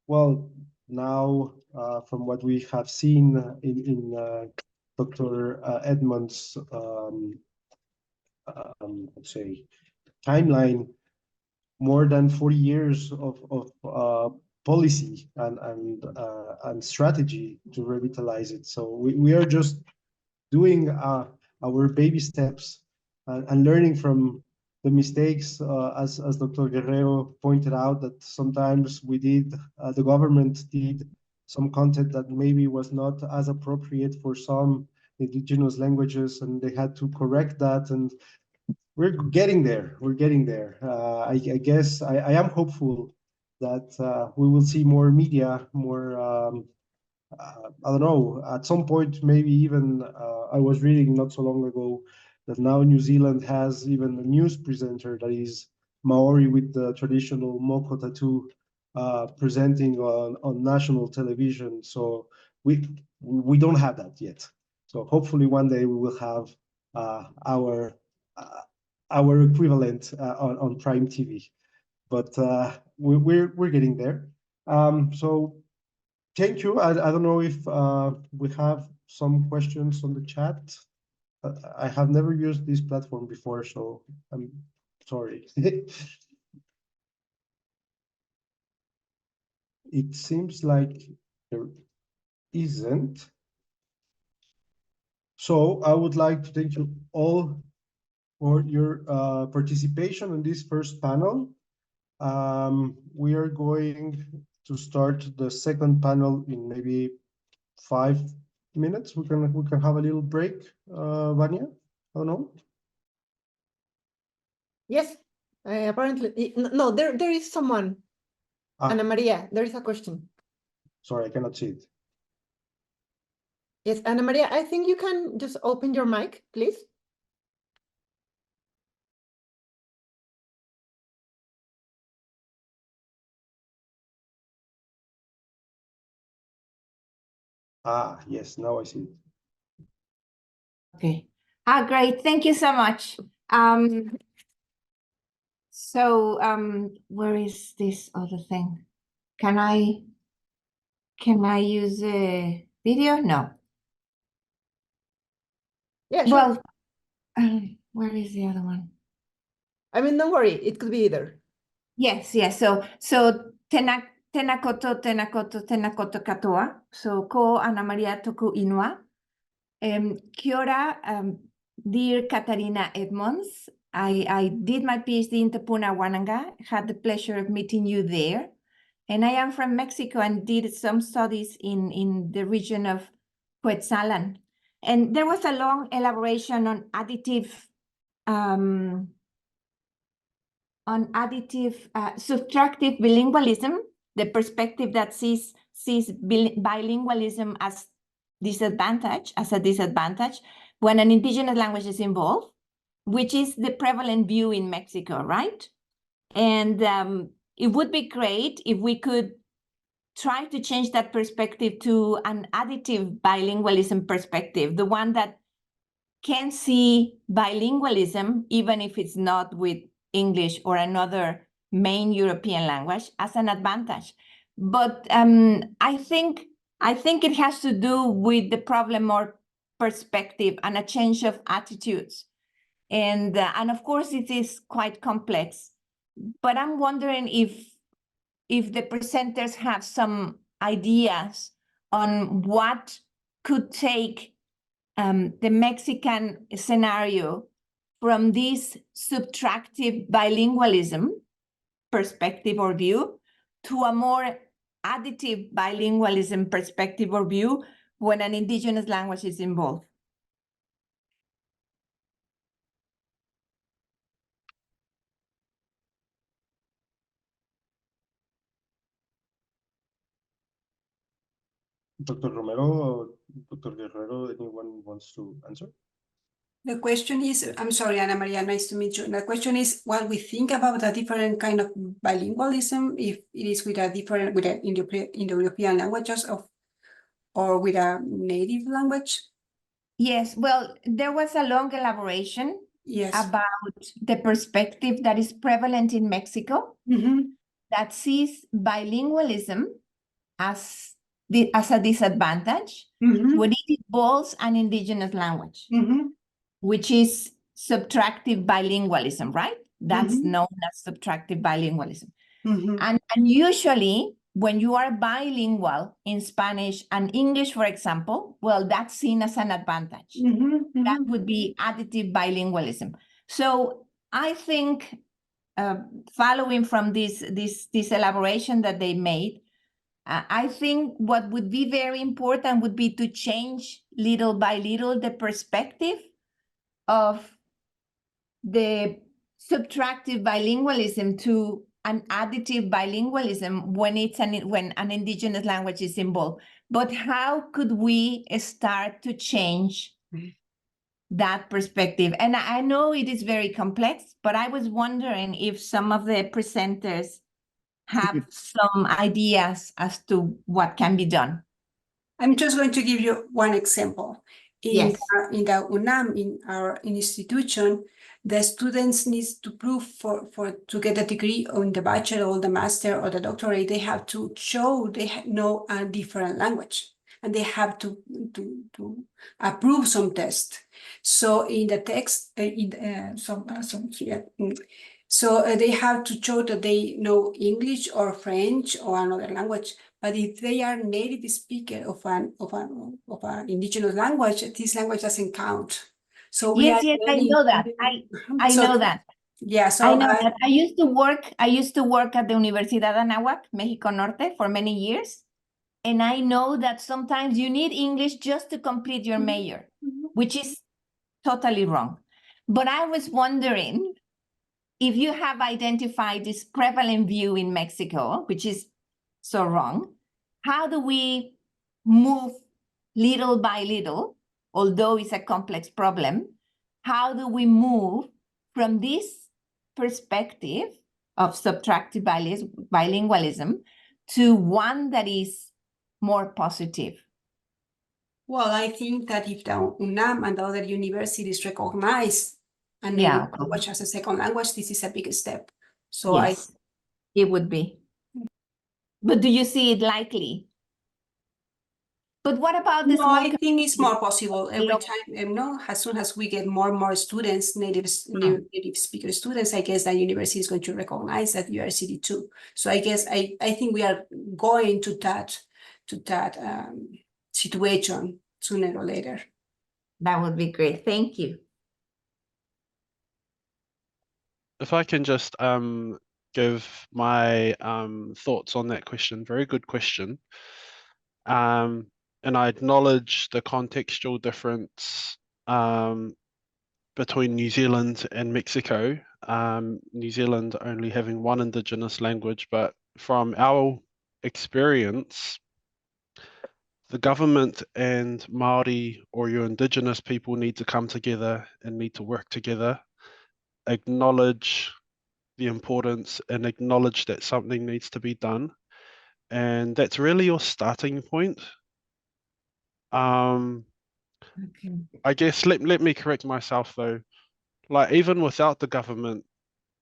well, now from what we have seen in Dr. Edmonds' let's say timeline, more than 40 years of policy and strategy to revitalize it. So we are just doing our baby steps and learning from the mistakes, as Dr. Guerrero pointed out, that sometimes the government did some content that maybe was not as appropriate for some indigenous languages, and they had to correct that, and we're getting there. We're getting there. I guess I am hopeful that we will see more media, more, I don't know, at some point, maybe even, I was reading not so long ago that now New Zealand has even a news presenter that is Maori with the traditional moko tattoo, presenting on national television. So we don't have that yet. So hopefully one day we will have our equivalent on Prime TV. but we're getting there. So thank you. I don't know if we have some questions on the chat. I have never used this platform before, so I'm sorry. It seems like there isn't. So I would like to thank you all for your participation in this first panel. We are going to start the second panel in maybe 5 minutes. We can have a little break, Vania. I don't know. Yes, apparently. No, there is someone. Ana Maria, there is a question. Sorry, I cannot see it. Yes, Ana Maria, I think you can just open your mic, please. Yes, now I see it. Okay. Great. Thank you so much. Where is this other thing? Can I use a video? No. Yeah, sure. Well, where is the other one? I mean, don't worry, it could be either. Yes. Tenakoto katoa. So ko Ana Maria toku inua. Kia ora, dear Katarina Edmonds. I did my PhD in Tapuna, Wānanga. Had the pleasure of meeting you there. And I am from Mexico and did some studies in the region of Quetzalan. And there was a long elaboration on subtractive bilingualism, the perspective that sees bilingualism as a disadvantage when an indigenous language is involved, which is the prevalent view in Mexico, right? And it would be great if we could try to change that perspective to an additive bilingualism perspective, the one that can see bilingualism, even if it's not with English or another main European language, as an advantage. But I think it has to do with the problem or perspective and a change of attitudes. And of course, it is quite complex. But I'm wondering if the presenters have some ideas on what could take the Mexican scenario from this subtractive bilingualism perspective or view to a more additive bilingualism perspective or view when an indigenous language is involved. Dr. Romero or Dr. Guerrero, anyone wants to answer? The question is, I'm sorry, Ana Maria, nice to meet you. The question is what we think about a different kind of bilingualism, if it is with a different, with an Indo-European languages or with a native language? Yes, well, there was a long elaboration about the perspective that is prevalent in Mexico that sees bilingualism as a disadvantage when it involves an indigenous language, which is subtractive bilingualism, right? That's known as subtractive bilingualism. And usually, when you are bilingual in Spanish and English, for example, well, that's seen as an advantage. That would be additive bilingualism. So I think, following from this elaboration that they made, I think what would be very important would be to change little by little the perspective of the subtractive bilingualism to an additive bilingualism when an indigenous language is involved. But how could we start to change that perspective? And I know it is very complex, but I was wondering if some of the presenters have some ideas as to what can be done. I'm just going to give you one example. In the UNAM, in our institution, the students need to prove to get a degree on the bachelor or the master or the doctorate, they have to show they know a different language, and they have to approve some test. So in the text, so they have to show that they know English or French or another language. But if they are native speaker of an indigenous language, this language doesn't count. So we yes, I know that. I know that. Yeah, so I know that. I used to work at the Universidad Anáhuac, Mexico Norte, for many years. And I know that sometimes you need English just to complete your major, which is totally wrong. But I was wondering if you have identified this prevalent view in Mexico, which is so wrong, how do we move little by little, although it's a complex problem, how do we move from this perspective of subtractive bilingualism to one that is more positive? Well, I think that if the UNAM and the other universities recognize a native language as a second language, this is a big step. So yes, it would be. But do you see it likely? But what about this? No, I think it's more possible every time. As soon as we get more and more students, native speaker students, I guess that university is going to recognize that university too. So I guess I think we are going to that situation sooner or later. That would be great. Thank you. If I can just give my thoughts on that question, very good question. And I acknowledge the contextual difference between New Zealand and Mexico. New Zealand only having one indigenous language, but from our experience, the government and Māori or your indigenous people need to come together and need to work together, acknowledge the importance and acknowledge that something needs to be done. And that's really your starting point. I guess let me correct myself though. Like even without the government,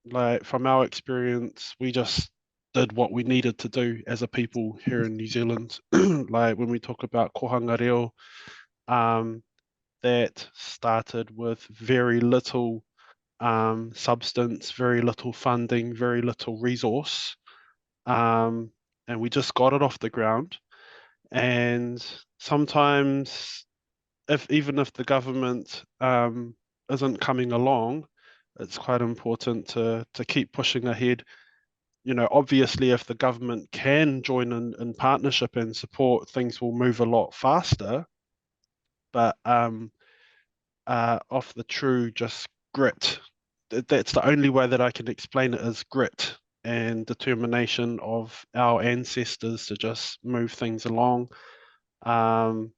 like from our experience, we just did what we needed to do as a people here in New Zealand. Like when we talk about kohanga reo, that started with very little substance, very little funding, very little resource. And we just got it off the ground. And sometimes even if the government isn't coming along, it's quite important to keep pushing ahead. You know, obviously, if the government can join in partnership and support, things will move a lot faster. But off the true, just grit. That's the only way that I can explain it, is grit and determination of our ancestors to just move things along. And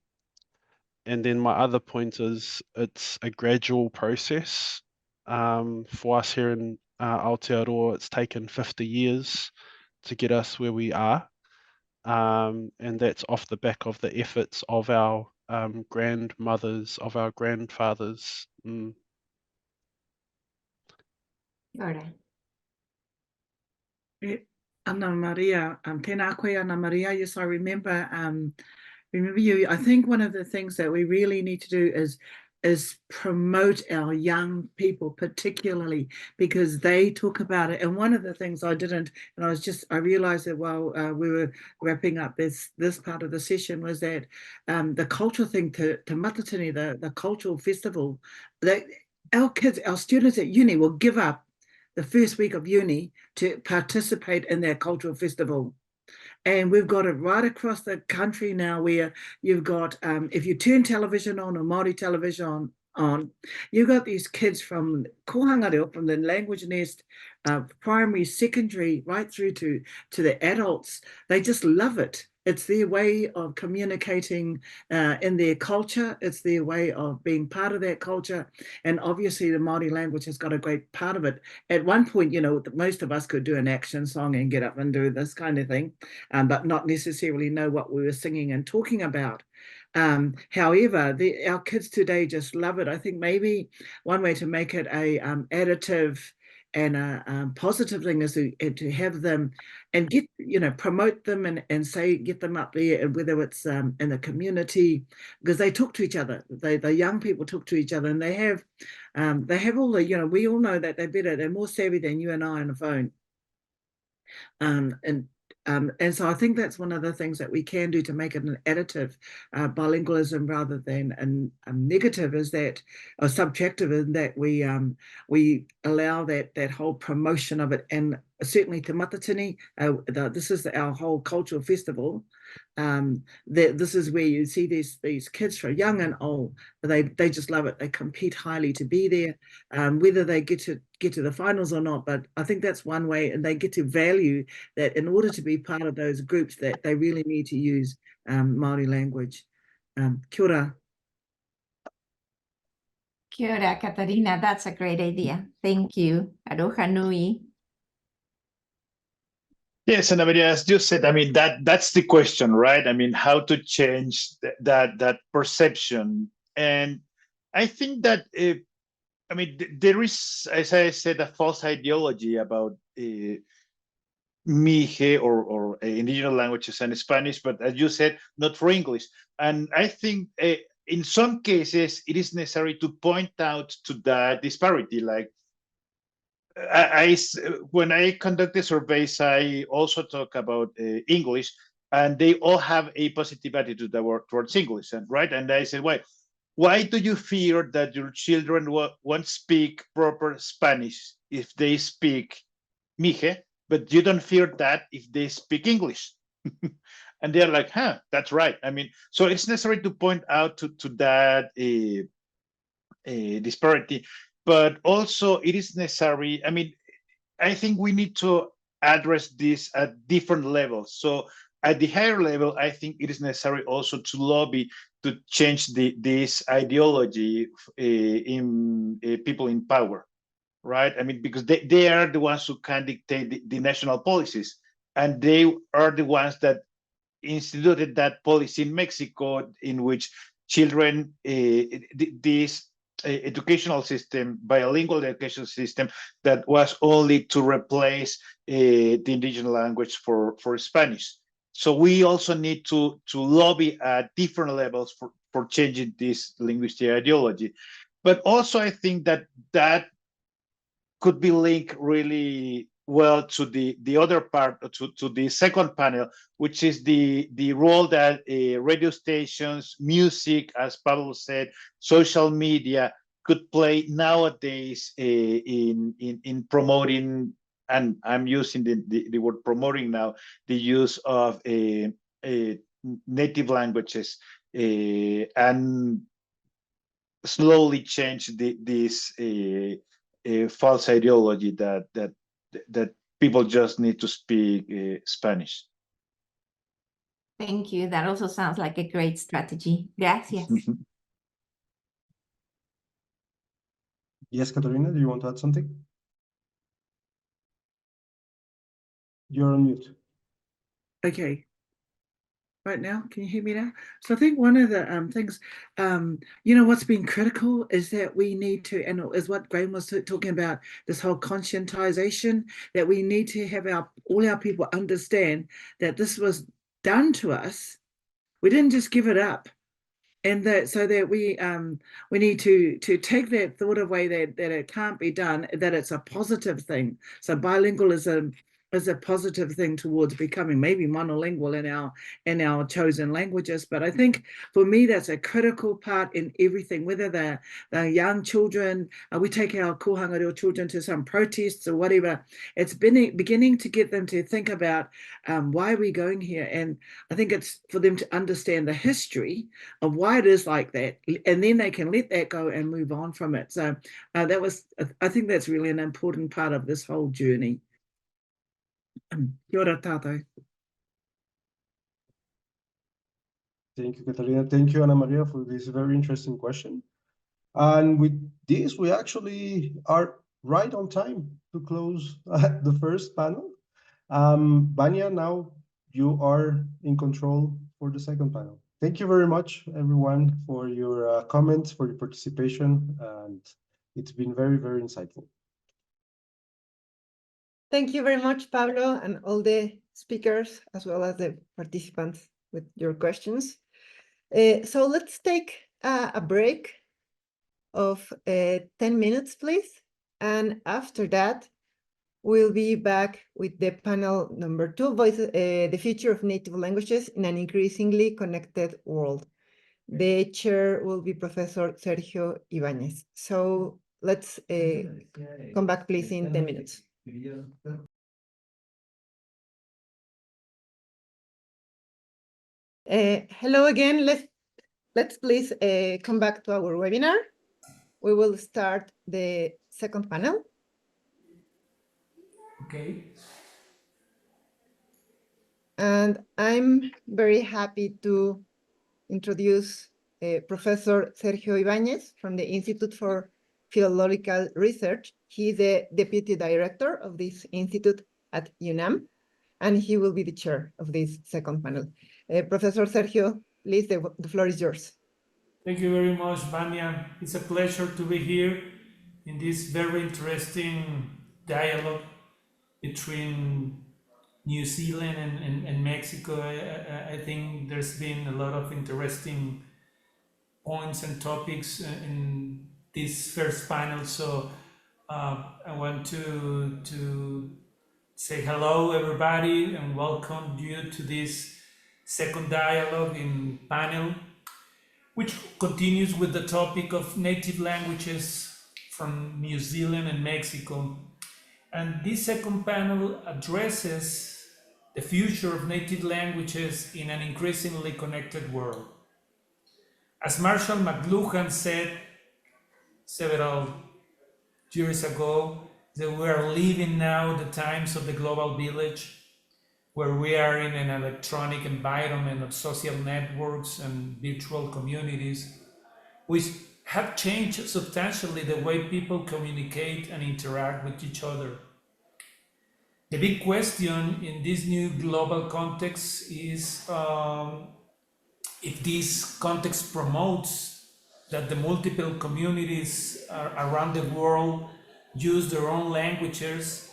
then my other point is it's a gradual process. For us here in Aotearoa, it's taken 50 years to get us where we are. And that's off the back of the efforts of our grandmothers, of our grandfathers. Ana Maria, tēnā koe Ana Maria. Yes, I remember you. I think one of the things that we really need to do is promote our young people, particularly because they talk about it. And one of the things I didn't, and I realized that while we were wrapping up this part of the session, was that the cultural thing to Matatini, the cultural festival, that our kids, our students at uni will give up the first week of uni to participate in their cultural festival. And we've got it right across the country now, where you've got, if you turn television on or Māori television on, you've got these kids from kohanga reo, from the language nest, primary, secondary, right through to the adults. They just love it. It's their way of communicating in their culture. It's their way of being part of that culture. And obviously the Māori language has got a great part of it. At one point, you know, most of us could do an action song and get up and do this kind of thing, but not necessarily know what we were singing and talking about. However, our kids today just love it. I think maybe one way to make it a additive and a positive thing is to have them and get, promote them and say, get them up there, whether it's in the community, because they talk to each other. The young people talk to each other, and they have all the, we all know that they're more savvy than you and I on the phone. And so I think that's one of the things that we can do to make it an additive bilingualism rather than a negative, is that, or subtractive, in that we allow that whole promotion of it. And certainly Te Matatini, this is our whole cultural festival. This is where you see these kids, from young and old, they just love it. They compete highly to be there, whether they get to the finals or not. But I think that's one way, and they get to value that in order to be part of those groups, that they really need to use Māori language. Kia ora. Kia ora, Katarina. That's a great idea. Thank you. Aroha nui. Yes, and I mean, as you said, I mean, that's the question, right? I mean, how to change that perception. And I think that, I mean, there is, as I said, a false ideology about Mije or indigenous languages and Spanish, but as you said, not for English. And I think in some cases, it is necessary to point out to that disparity. Like, when I conduct the surveys, I also talk about English, and they all have a positive attitude towards English, right? And I said, why do you fear that your children won't speak proper Spanish if they speak Mije, but you don't fear that if they speak English? And they're like, that's right. I mean, so it's necessary to point out to that disparity. But also it is necessary, I mean, I think we need to address this at different levels. So at the higher level, I think it is necessary also to lobby to change this ideology in people in power, right? I mean, because they are the ones who can dictate the national policies, and they are the ones that instituted that policy in Mexico, in which children, this educational system, bilingual education system, that was only to replace the indigenous language for Spanish. So we also need to lobby at different levels for changing this linguistic ideology. But also I think that could be linked really well to the other part, to the second panel, which is the role that radio stations, music, as Pablo said, social media could play nowadays in promoting, and I'm using the word promoting now, the use of native languages, and slowly change this false ideology that people just need to speak Spanish. Thank you. That also sounds like a great strategy. Gracias. Yes, Katarina, do you want to add something? You're on mute. Okay. Right now, can you hear me now? So I think one of the things, what's been critical is that we need to, and is what Graham was talking about, this whole conscientization, that we need to have all our people understand that this was done to us. We didn't just give it up. And that, so that we need to take that thought away that it can't be done, that it's a positive thing. So bilingualism is a positive thing towards becoming maybe monolingual in our chosen languages. But I think for me, that's a critical part in everything, whether the young children, we take our kohanga reo children to some protests or whatever. It's beginning to get them to think about why are we going here? And I think it's for them to understand the history of why it is like that. And then they can let that go and move on from it. So I think that's really an important part of this whole journey. Kia ora tātou. Thank you, Katarina. Thank you, Ana Maria, for this very interesting question. And with this, we actually are right on time to close the first panel. Vanya, now you are in control for the second panel. Thank you very much, everyone, for your comments, for your participation, and it's been very, very insightful. Thank you very much, Pablo, and all the speakers, as well as the participants with your questions. So let's take a break of 10 minutes, please. And after that, we'll be back with the panel number 2, the future of native languages in an increasingly connected world. The chair will be Professor Sergio Ibáñez. So let's come back, please, in 10 minutes. Hello again. Let's please come back to our webinar. We will start the second panel. Okay. And I'm very happy to introduce Professor Sergio Ibáñez from the Institute for Philological Research. He's the Deputy Director of this institute at UNAM, and he will be the chair of this second panel. Professor Sergio, please, the floor is yours. Thank you very much, Vania. It's a pleasure to be here in this very interesting dialogue between New Zealand and Mexico. I think there's been a lot of interesting points and topics in this first panel. So I want to say hello, everybody, and welcome you to this second dialogue in panel, which continues with the topic of native languages from New Zealand and Mexico. And this second panel addresses the future of native languages in an increasingly connected world. As Marshall McLuhan said several years ago, that we are living now the times of the global village, where we are in an electronic environment of social networks and virtual communities, which have changed substantially the way people communicate and interact with each other. The big question in this new global context is if this context promotes that the multiple communities around the world use their own languages,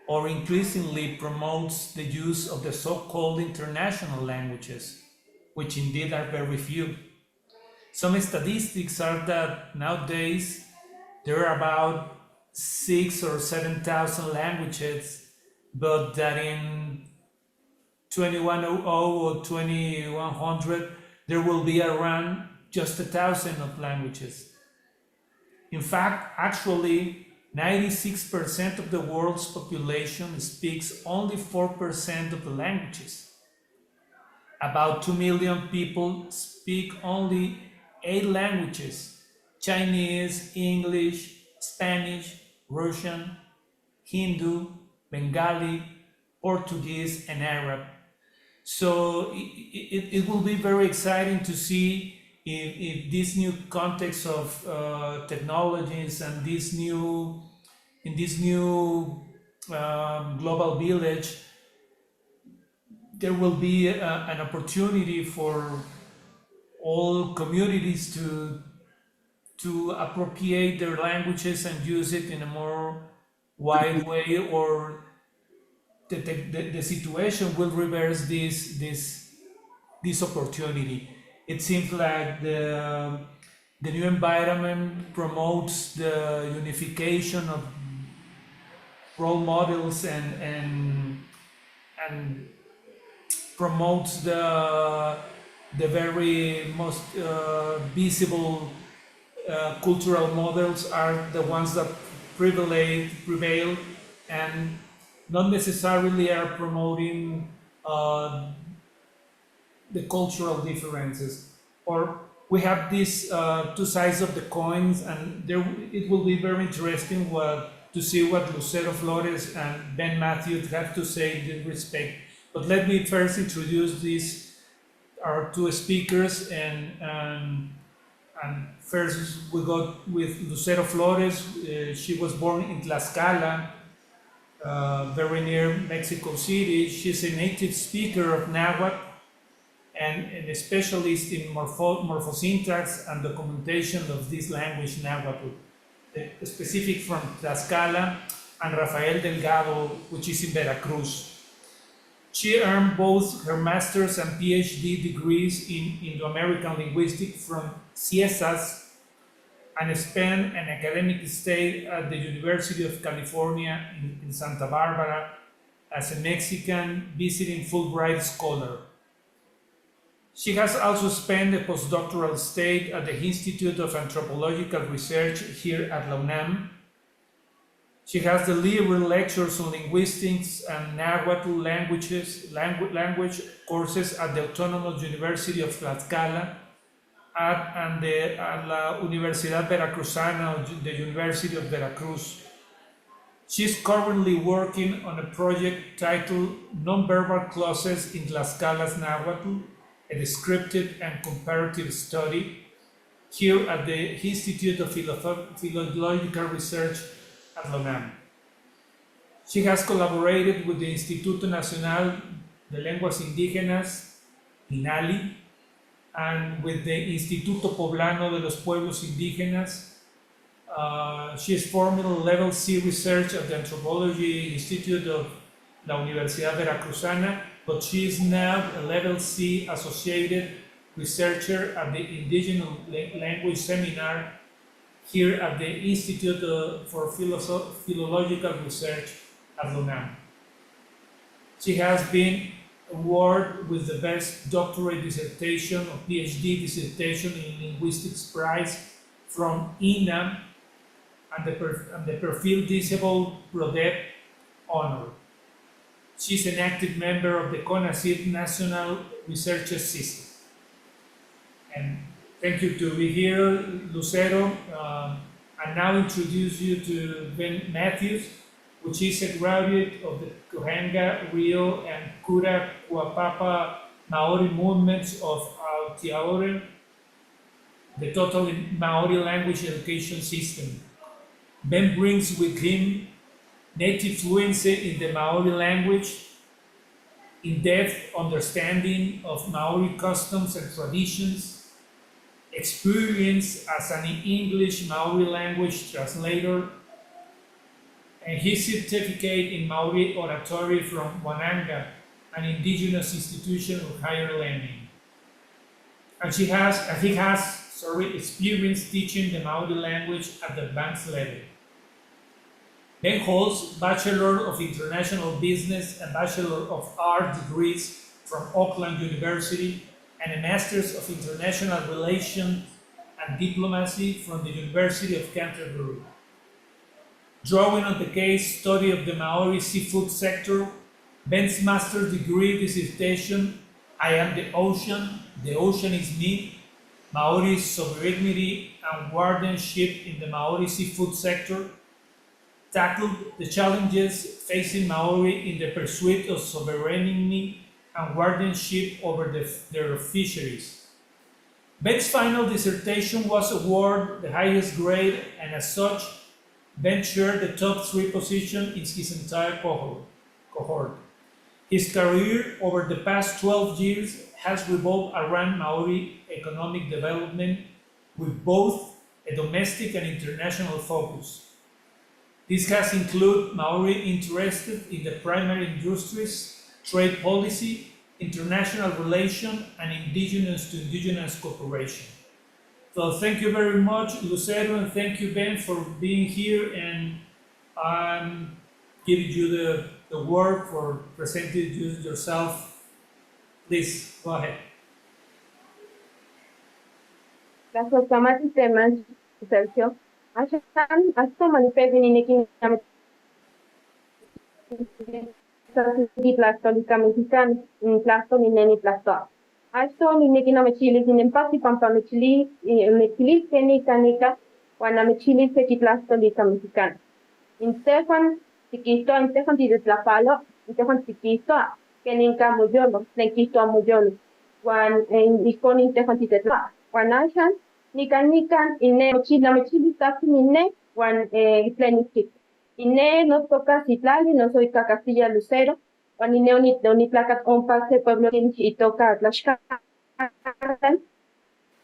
or increasingly promotes the use of the so-called international languages, which indeed are very few. Some statistics are that nowadays there are about 6,000 or 7,000 languages, but that in 2100 or 2100 there will be around just 1,000 of languages. In fact, actually, 96% of the world's population speaks only 4% of the languages. About 2 million people speak only 8 languages: Chinese, English, Spanish, Russian, Hindu, Bengali, Portuguese, and Arab. So it will be very exciting to see if this new context of technologies and in this new global village, there will be an opportunity for all communities to appropriate their languages and use it in a more wide way, or the situation will reverse this opportunity. It seems like the new environment promotes the unification of role models and promotes the very most visible cultural models are the ones that prevail, and not necessarily are promoting the cultural differences. Or we have these two sides of the coins, and it will be very interesting to see what Lucero, Flores, and Ben Matthews have to say in this respect. But let me first introduce our two speakers, and first we go with Lucero Flores. She was born in Tlaxcala, very near Mexico City. She's a native speaker of Nahuatl and a specialist in morphosyntax and documentation of this language, Nahuatl, specific from Tlaxcala, and Rafael Delgado, which is in Veracruz. She earned both her master's and PhD degrees in Indo-American linguistics from CIESAS and spent an academic stay at the University of California in Santa Barbara as a Mexican visiting Fulbright scholar. She has also spent a postdoctoral stay at the Institute of Anthropological Research here at UNAM. She has delivered lectures on linguistics and Nahuatl language courses at the Autonomous University of Tlaxcala and la Universidad Veracruzana, the University of Veracruz. She's currently working on a project titled Nonverbal Clauses in Tlaxcala's Nahuatl, a descriptive and comparative study, here at the Institute of Philological Research at UNAM. She has collaborated with the Instituto Nacional de Lenguas Indígenas, INALI, and with the Instituto Poblano de los Pueblos Indígenas. She is former level C research at the Anthropology Institute of la Universidad Veracruzana, but she is now a level C associated researcher at the Indigenous Language Seminar here at the Institute for Philological Research at UNAM. She has been awarded with the Best Doctorate Dissertation or PhD Dissertation in Linguistics Prize from INAM and the Perfil Disable Prodep Honor. She's an active member of the CONACYT National Research System. And thank you to be here, Lucero. I now introduce you to Ben Matthews, which is a graduate of the Kohanga, Rio, and Kura Kuapapa Maori movements of Aotearoa, the total Maori language education system. Ben brings with him native fluency in the Maori language, in-depth understanding of Maori customs and traditions, experience as an English Maori language translator, and his certificate in Maori oratory from Wānanga, an indigenous institution of higher learning. And he has experience teaching the Maori language at the advanced level. Ben holds Bachelor of International Business and Bachelor of Art degrees from Auckland University and a Master's of International Relations and Diplomacy from the University of Canterbury. Drawing on the case study of the Maori seafood sector, Ben's master's degree dissertation, I Am the Ocean is Me, Maori Sovereignty and Guardianship in the Maori Seafood Sector, tackled the challenges facing Maori in the pursuit of sovereignty and guardianship over their fisheries. Ben's final dissertation was awarded the highest grade, and as such, Ben shared the top 3 position in his entire cohort. His career over the past 12 years has revolved around Maori economic development with both a domestic and international focus. This has included Maori interested in the primary industries, trade policy, international relations, and indigenous to indigenous cooperation. So thank you very much, Lucero, and thank you, Ben, for being here, and I'm giving you the word for presenting yourself. Please, go ahead. Gracias, Tomás, temas, Sergio. Hasta manifestin inekin plastolica mexicana, plaston ineni plasto. Hasta inekin amechilis in empati pampa mechilis kenika wana mechilis sechi plastolica mexicana. Intefan tides la palo, intefan tiquisto, keninka muyolo, nenquisto muyolo. Wan ikon intefan tides la. Wanashan nikan ine mochili taki ine wan plenichik. Ine nos toca Citlali, no soy Castilla Lucero, wan ine oni placat onpa se pueblo y toca Tlaxcala.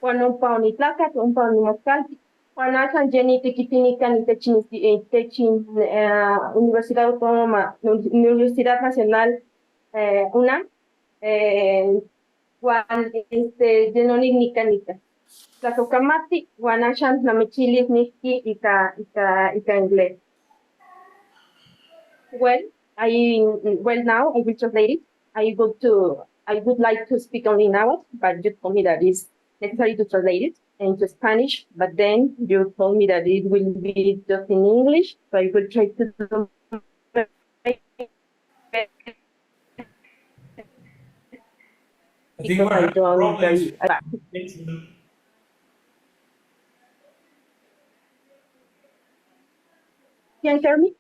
Wanumpa Unitlacat, Umpa Unimascal, Wanachan Jenny Tequitinica, Techin, Universidad Autónoma, Universidad Nacional, UNAM, Juan, Genonic Nica. La Socamati, Wanachan, Namichilis, Niki, Ika Inglés. Well, now I will translate it. I would like to speak only now, but you told me that it's necessary to translate it into Spanish, but then you told me that it will be just in English, so I will try to do my best. I think we're having problems. Can you hear me?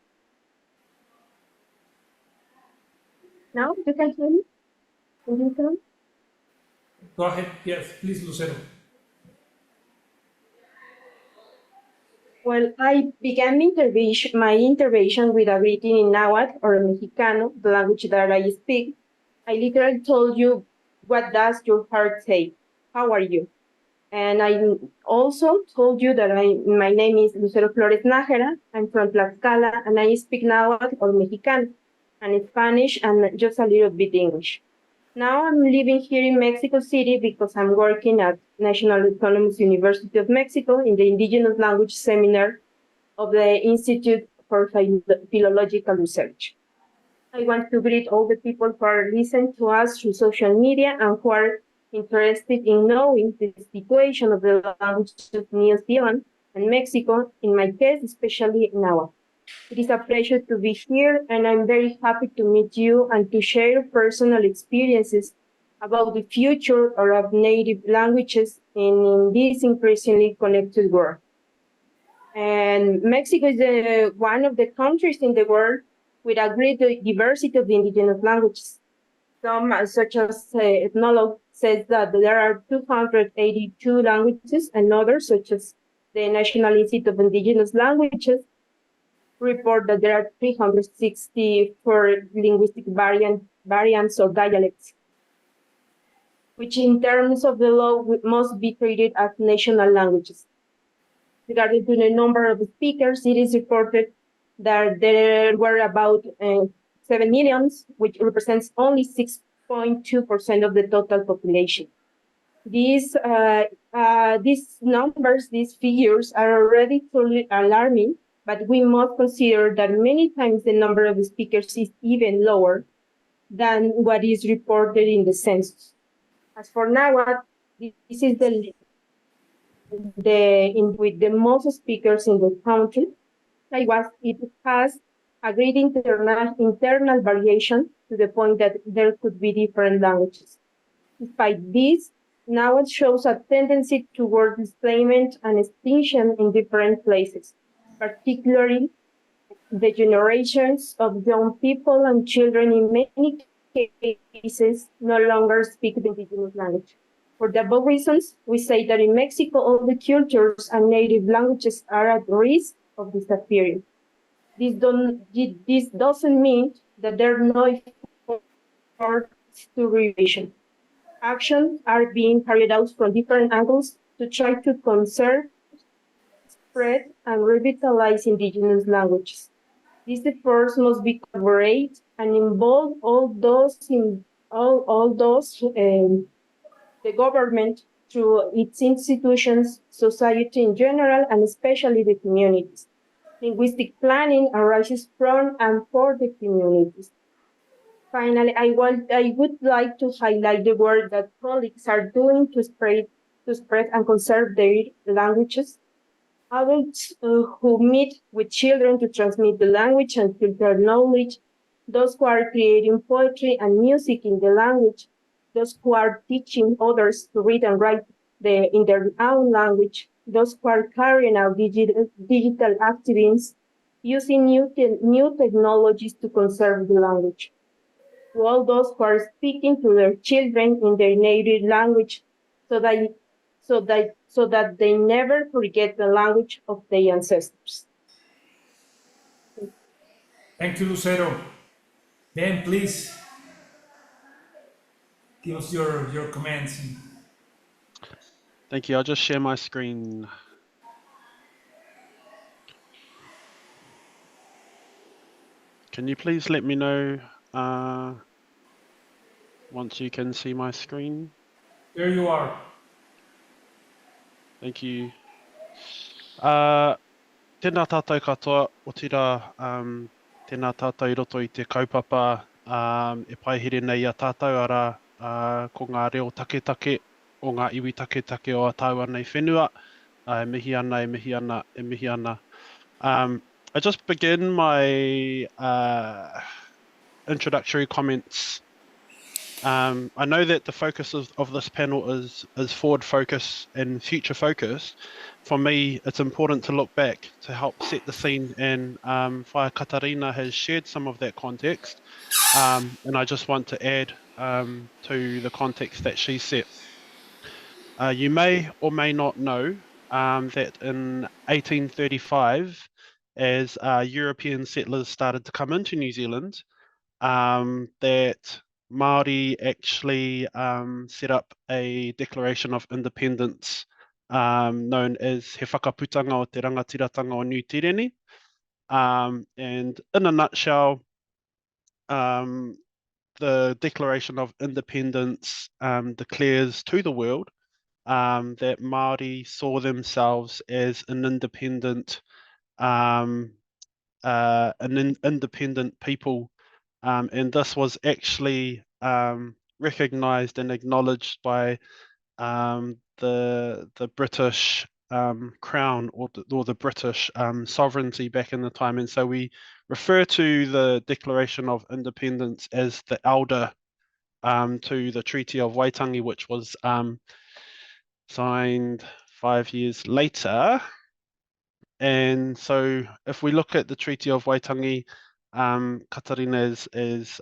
Now you can hear me? Can you hear me? Go ahead. Yes, please, Lucero. Well, I began my intervention with a greeting in Nahuatl or Mexicano, the language that I speak. I literally told you, what does your heart say? How are you? And I also told you that my name is Lucero Flores Nájera. I'm from Tlaxcala, and I speak Nahuatl or Mexicano, and Spanish, and just a little bit English. Now I'm living here in Mexico City because I'm working at National Autonomous University of Mexico in the Indigenous Language Seminar of the Institute for Philological Research. I want to greet all the people who are listening to us through social media and who are interested in knowing the situation of the languages of New Zealand and Mexico, in my case, especially now. It is a pleasure to be here, and I'm very happy to meet you and to share personal experiences about the future of native languages in this increasingly connected world. And Mexico is one of the countries in the world with a great diversity of indigenous languages. Some, such as Ethnologue, says that there are 282 languages, and others, such as the National Institute of Indigenous Languages, report that there are 364 linguistic variants or dialects, which in terms of the law must be treated as national languages. Regarding to the number of speakers, it is reported that there were about 7 million, which represents only 6.2% of the total population. These numbers, these figures are already truly alarming, but we must consider that many times the number of speakers is even lower than what is reported in the census. As for Nahuatl, this is with the most speakers in the country. It has a great internal variation to the point that there could be different languages. Despite this, Nahuatl shows a tendency toward displacement and extinction in different places, particularly the generations of young people and children in many cases no longer speak the indigenous language. For the above reasons, we say that in Mexico, all the cultures and native languages are at risk of disappearing. This doesn't mean that there are no efforts to revision. Actions are being carried out from different angles to try to conserve, spread, and revitalize indigenous languages. These efforts must be collaborated and involve all those the government through its institutions, society in general, and especially the communities. Linguistic planning arises from and for the communities. Finally, I would like to highlight the work that colleagues are doing to spread and conserve their languages. Adults who meet with children to transmit the language and cultural knowledge, those who are creating poetry and music in the language, those who are teaching others to read and write in their own language, those who are carrying out digital activism, using new technologies to conserve the language. To all those who are speaking to their children in their native language, so that they never forget the language of their ancestors. Thank you, Lucero. Ben, please give us your comments. Thank you. I'll just share my screen. Can you please let me know once you can see my screen? There you are. Thank you. Tēnā tātou katoa, o tira, tēnā tātou I roto I te kaupapa, e paihere nei a tātou ara ko ngā reo taketake o ngā iwi taketake o a tāua nei whenua, e mihi ana, e mihi ana, e mihi ana. I just begin my introductory comments. I know that the focus of this panel is forward focus and future focus. For me, it's important to look back to help set the scene, and Whare Katarina has shared some of that context, and I just want to add to the context that she set. You may or may not know that in 1835, as European settlers started to come into New Zealand, that Māori actually set up a declaration of independence known as He Whakaputanga o Te Rangatiratanga o New Tireni. And in a nutshell, the Declaration of Independence declares to the world that Māori saw themselves as an independent people. And this was actually recognised and acknowledged by the British Crown or the British sovereignty back in the time. And so we refer to the Declaration of Independence as the elder to the Treaty of Waitangi, which was signed 5 years later. And so if we look at the Treaty of Waitangi, Katarina is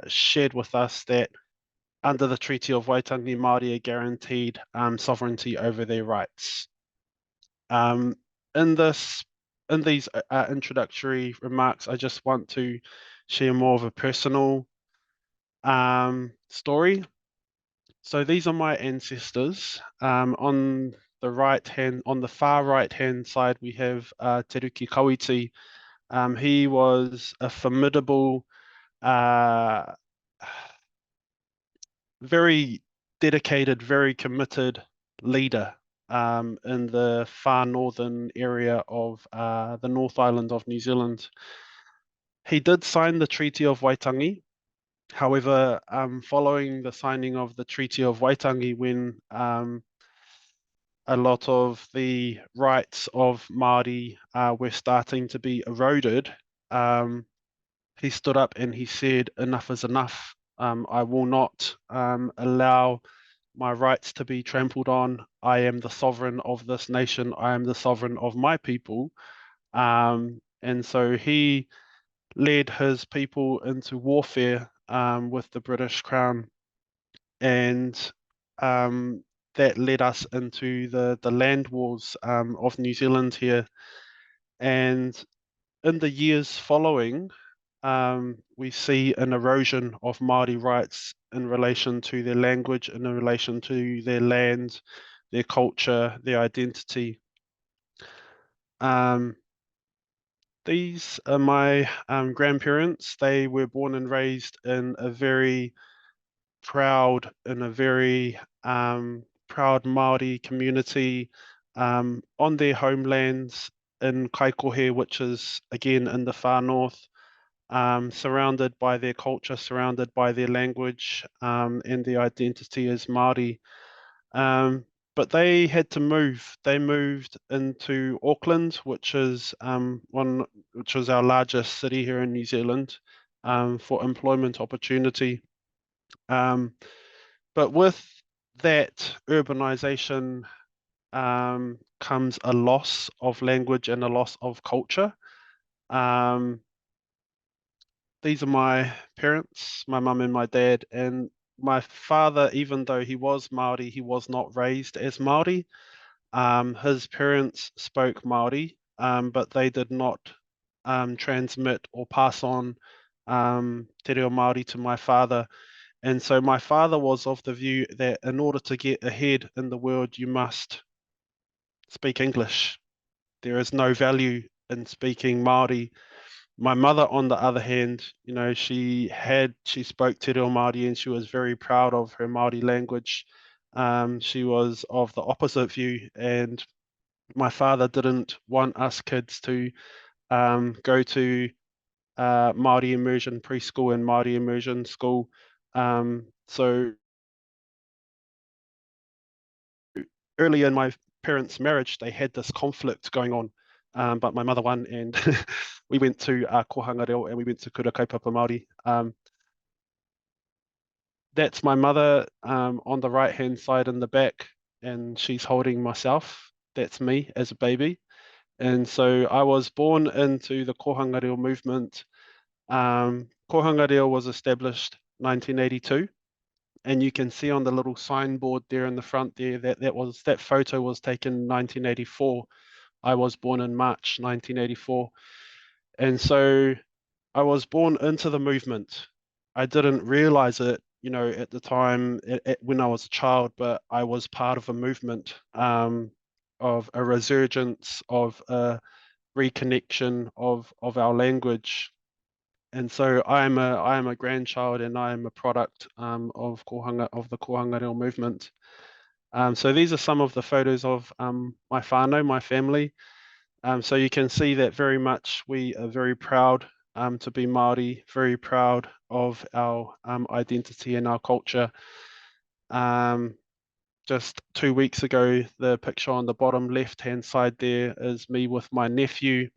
shared with us that under the Treaty of Waitangi, Māori are guaranteed sovereignty over their rights. In these introductory remarks, I just want to share more of a personal story. So these are my ancestors. On the far right hand side, we have Te Ruki Kawiti. He was a formidable, very dedicated, very committed leader in the far northern area of the North Island of New Zealand. He did sign the Treaty of Waitangi. However, following the signing of the Treaty of Waitangi, when a lot of the rights of Māori were starting to be eroded, he stood up and he said, enough is enough. I will not allow my rights to be trampled on. I am the sovereign of this nation. I am the sovereign of my people. And so he led his people into warfare with the British Crown. And that led us into the land wars of New Zealand here. And in the years following, we see an erosion of Māori rights in relation to their language, in relation to their land, their culture, their identity. These are my grandparents. They were born and raised in a very proud proud Māori community on their homelands in Kaikohe, which is again in the far north, surrounded by their culture, surrounded by their language and their identity as Māori. But they had to move. They moved into Auckland, which is our largest city here in New Zealand, for employment opportunity. But with that urbanization comes a loss of language and a loss of culture. These are my parents, my mum and my dad, and my father, even though he was Māori, he was not raised as Māori. His parents spoke Māori, but they did not transmit or pass on te reo Māori to my father. And so my father was of the view that in order to get ahead in the world, you must speak English. There is no value in speaking Māori. My mother, on the other hand, you know, she spoke Te Reo Māori and she was very proud of her Māori language. She was of the opposite view, and my father didn't want us kids to go to Māori immersion preschool and Māori immersion school. So early in my parents' marriage, they had this conflict going on, but my mother won, and we went to Kohanga Reo and we went to Kura Kaupapa Māori. That's my mother on the right-hand side in the back, and she's holding myself. That's me as a baby. And so I was born into the Kohanga Reo movement. Kohanga Reo was established 1982. And you can see on the little signboard there in the front there that photo was taken in 1984. I was born in March 1984. And so I was born into the movement. I didn't realize it, you know, at the time when I was a child, but I was part of a movement of a resurgence, of a reconnection of our language. And so I am a grandchild, and I am a product of the Kohanga Reo movement. So these are some of the photos of my whānau, my family. So you can see that very much we are very proud to be Māori, very proud of our identity and our culture. Just 2 weeks ago, the picture on the bottom left-hand side there is me with my nephew.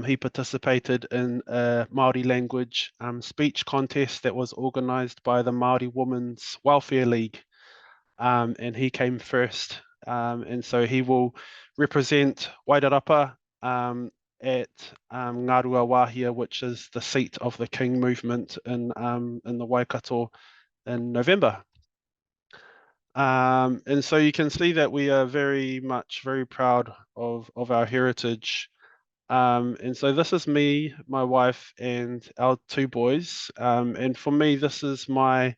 He participated in a Māori language speech contest that was organised by the Māori Women's Welfare League, and he came first. And so he will represent Wairarapa at Ngārua Wāhia, which is the seat of the King movement in the Waikato in November. And so you can see that we are very proud of our heritage. And so this is me, my wife, and our 2 boys. And for me, this is my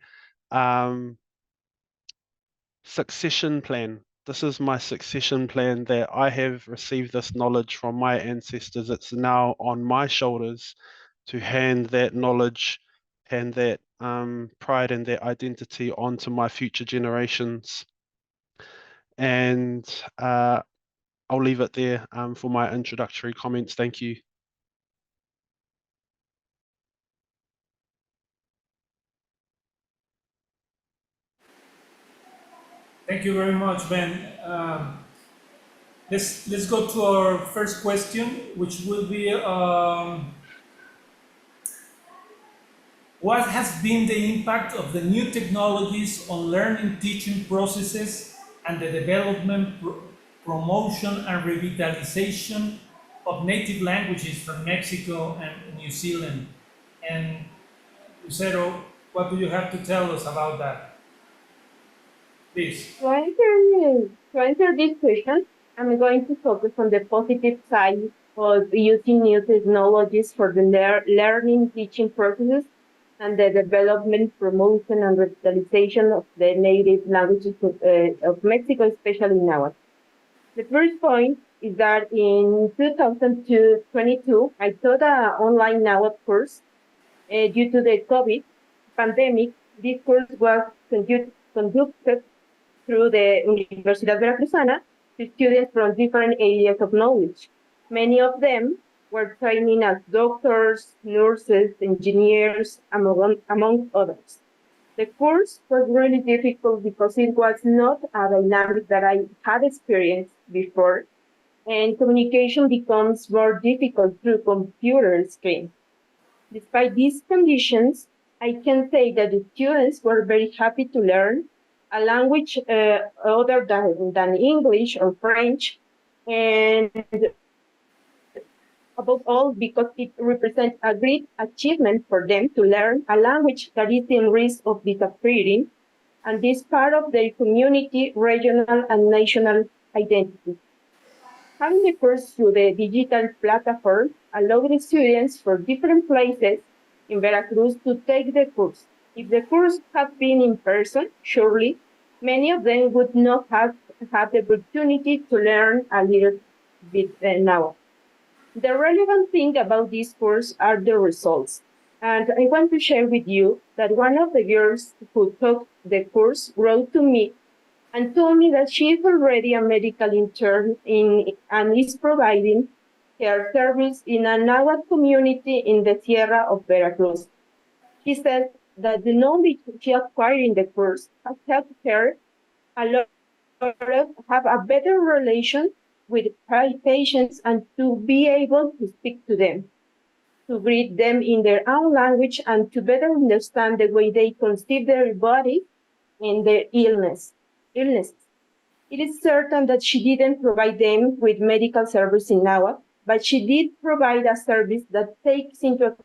succession plan. This is my succession plan, that I have received this knowledge from my ancestors. It's now on my shoulders to hand that knowledge and that pride and that identity onto my future generations. And I'll leave it there for my introductory comments. Thank you. Thank you very much, Ben. Let's go to our first question, which will be what has been the impact of the new technologies on learning teaching processes and the development, promotion and revitalization of native languages from Mexico and New Zealand? And Lucero, what do you have to tell us about that? Please. To answer this question, I'm going to focus on the positive side of using new technologies for the learning teaching processes and the development, promotion, and revitalization of the native languages of Mexico, especially now. The first point is that in 2022, I taught an online NAWAT course. Due to the COVID pandemic, this course was conducted through the Universidad Veracruzana to students from different areas of knowledge. Many of them were training as doctors, nurses, engineers, among others. The course was really difficult because it was not a dynamic that I had experienced before, and communication becomes more difficult through computer screens. Despite these conditions, I can say that the students were very happy to learn a language other than English or French, and above all, because it represents a great achievement for them to learn a language that is in risk of disappearing, and is part of their community, regional, and national identity. Having the course through the digital platform allowed the students from different places in Veracruz to take the course, If the course had been in person, surely many of them would not have had the opportunity to learn a little bit now. The relevant thing about this course are the results. And I want to share with you that one of the girls who took the course wrote to me and told me that she is already a medical intern and is providing her service in a Nahuatl community in the Sierra of Veracruz. She says that the knowledge she acquired in the course has helped her a lot have a better relation with patients and to be able to speak to them, to greet them in their own language and to better understand the way they conceive their body and their illnesses. It is certain that she didn't provide them with medical service in Nahuatl, but she did provide a service that takes into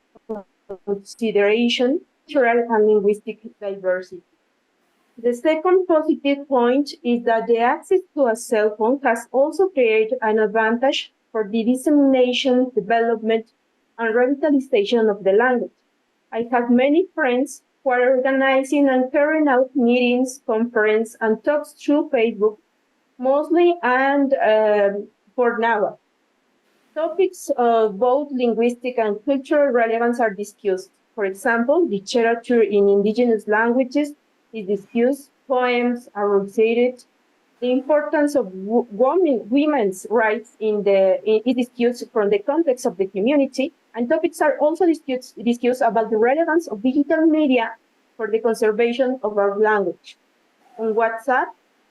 consideration cultural and linguistic diversity. The second positive point is that the access to a cell phone has also created an advantage for the dissemination, development, and revitalization of the language. I have many friends who are organizing and carrying out meetings, conferences, and talks through Facebook, mostly and for Nahuatl. Topics of both linguistic and cultural relevance are discussed. For example, literature in indigenous languages is discussed, poems are recited, the importance of women's rights is discussed from the context of the community, and topics are also discussed about the relevance of digital media for the conservation of our language. On WhatsApp,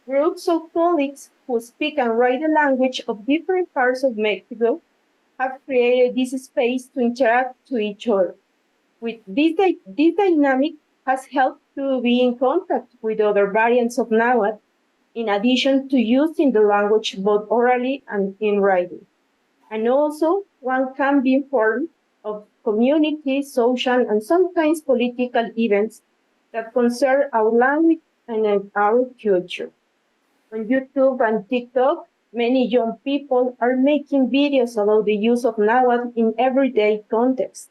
groups of colleagues who speak and write the language of different parts of Mexico have created this space to interact to each other. With this dynamic has helped to be in contact with other variants of Nahuatl, in addition to using the language both orally and in writing. And also, one can be informed of community, social, and sometimes political events that concern our language and our culture. On YouTube and TikTok, many young people are making videos about the use of Nahuatl in everyday context.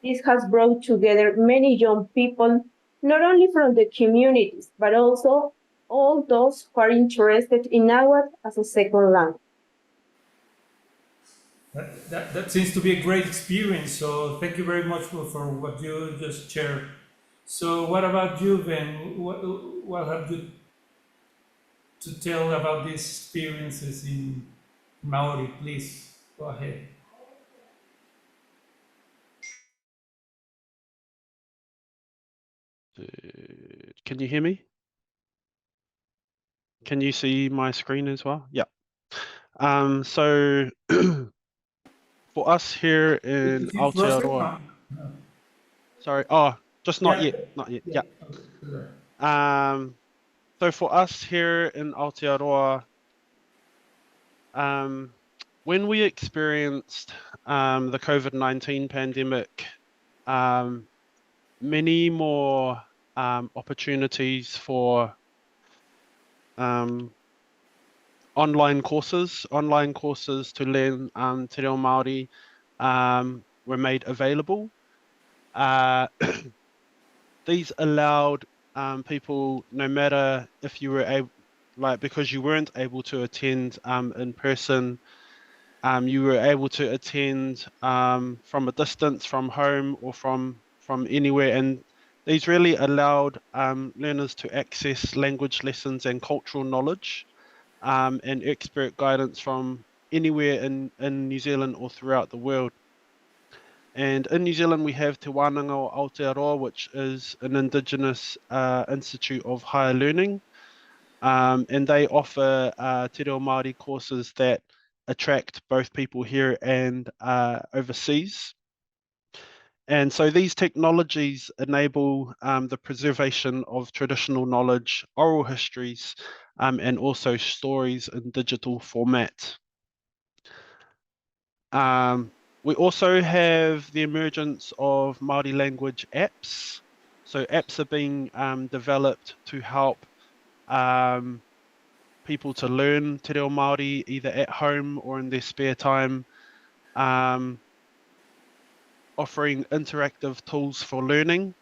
This has brought together many young people, not only from the communities, but also all those who are interested in Nahuatl as a second language. That seems to be a great experience. So thank you very much for what you just shared. So what about you, Ben? What have you to tell about these experiences in Maori? Please go ahead. Can you hear me? Can you see my screen as well? Yeah. So for us here in Aotearoa, sorry, just not yet. Yeah. So for us here in Aotearoa, when we experienced the COVID-19 pandemic, many more opportunities for online courses to learn Te Reo Māori were made available. These allowed people, no matter if you were able, because you weren't able to attend in person, you were able to attend from a distance, from home or from anywhere, and these really allowed learners to access language lessons and cultural knowledge and expert guidance from anywhere in New Zealand or throughout the world. And in New Zealand, we have Te Wānanga o Aotearoa, which is an Indigenous Institute of Higher Learning. And they offer Te Reo Māori courses that attract both people here and overseas. And so these technologies enable the preservation of traditional knowledge, oral histories, and also stories in digital format. We also have the emergence of Māori language apps. So apps are being developed to help people to learn Te Reo Māori either at home or in their spare time, offering interactive tools for learning.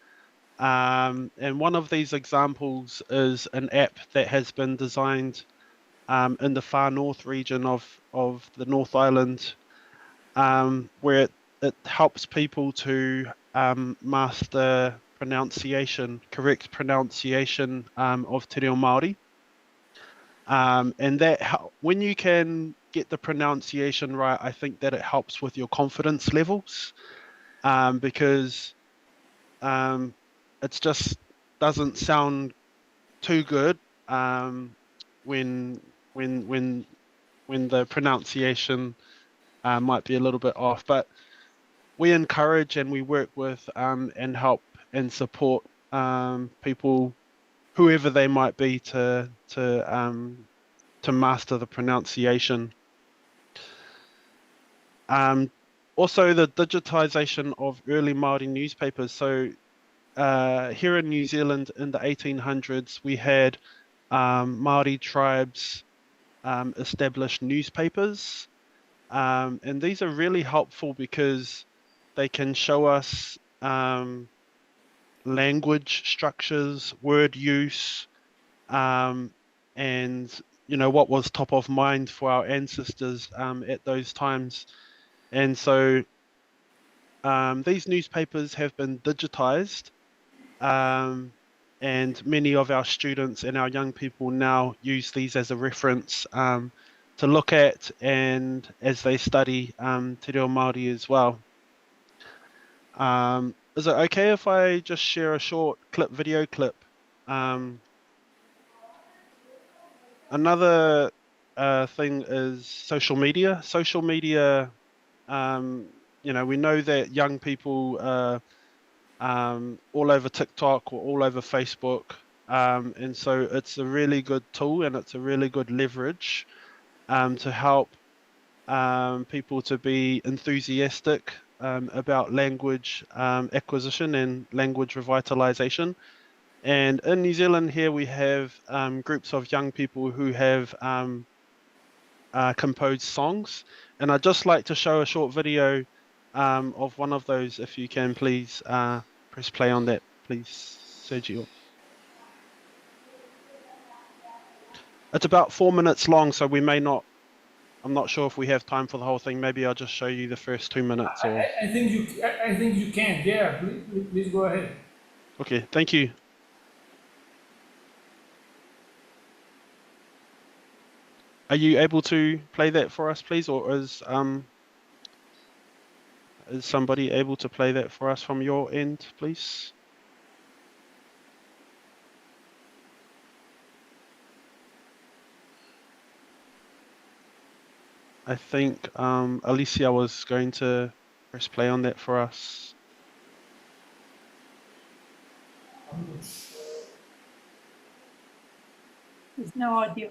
And one of these examples is an app that has been designed in the far north region of the North Island, where it helps people to master correct pronunciation of Te Reo Māori. And that when you can get the pronunciation right, I think that it helps with your confidence levels, because it just doesn't sound too good when the pronunciation might be a little bit off. But we encourage and we work with and help and support people, whoever they might be, to master the pronunciation. Also, the digitization of early Māori newspapers. So here in New Zealand in the 1800s, we had Māori tribes established newspapers. And these are really helpful because they can show us language structures, word use, and what was top of mind for our ancestors at those times. And so these newspapers have been digitized, and many of our students and our young people now use these as a reference to look at, and as they study Te Reo Māori as well. Is it okay if I just share a short video clip? Another thing is social media. Social media, we know that young people are all over TikTok or all over Facebook, and so it's a really good tool and it's a really good leverage to help people to be enthusiastic about language acquisition and language revitalization. And in New Zealand here we have groups of young people who have composed songs, and I'd just like to show a short video of one of those. If you can please press play on that, please, Sergio. It's about 4 minutes long, so I'm not sure if we have time for the whole thing. Maybe I'll just show you the first 2 minutes. Or... I think you can. Yeah, please go ahead. Okay, thank you. Are you able to play that for us, please, or is somebody able to play that for us from your end, please? I think Alicia was going to press play on that for us. There's no audio.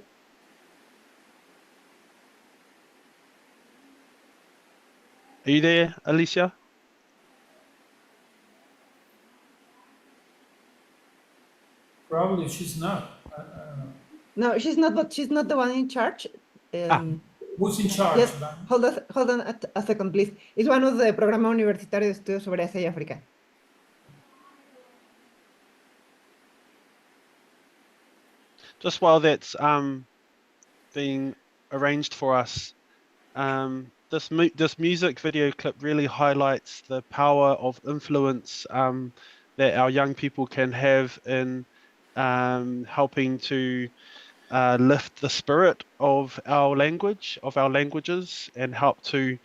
Are you there, Alicia? Probably she's not. No, she's not, but she's not the one in charge. Who's in charge? Yes, hold on a second, please. It's one of the Programa Universitario de Estudios sobre Asia y África. Just while that's being arranged for us, this music video clip really highlights the power of influence that our young people can have in helping to lift the spirit of our language, of our languages, and help to,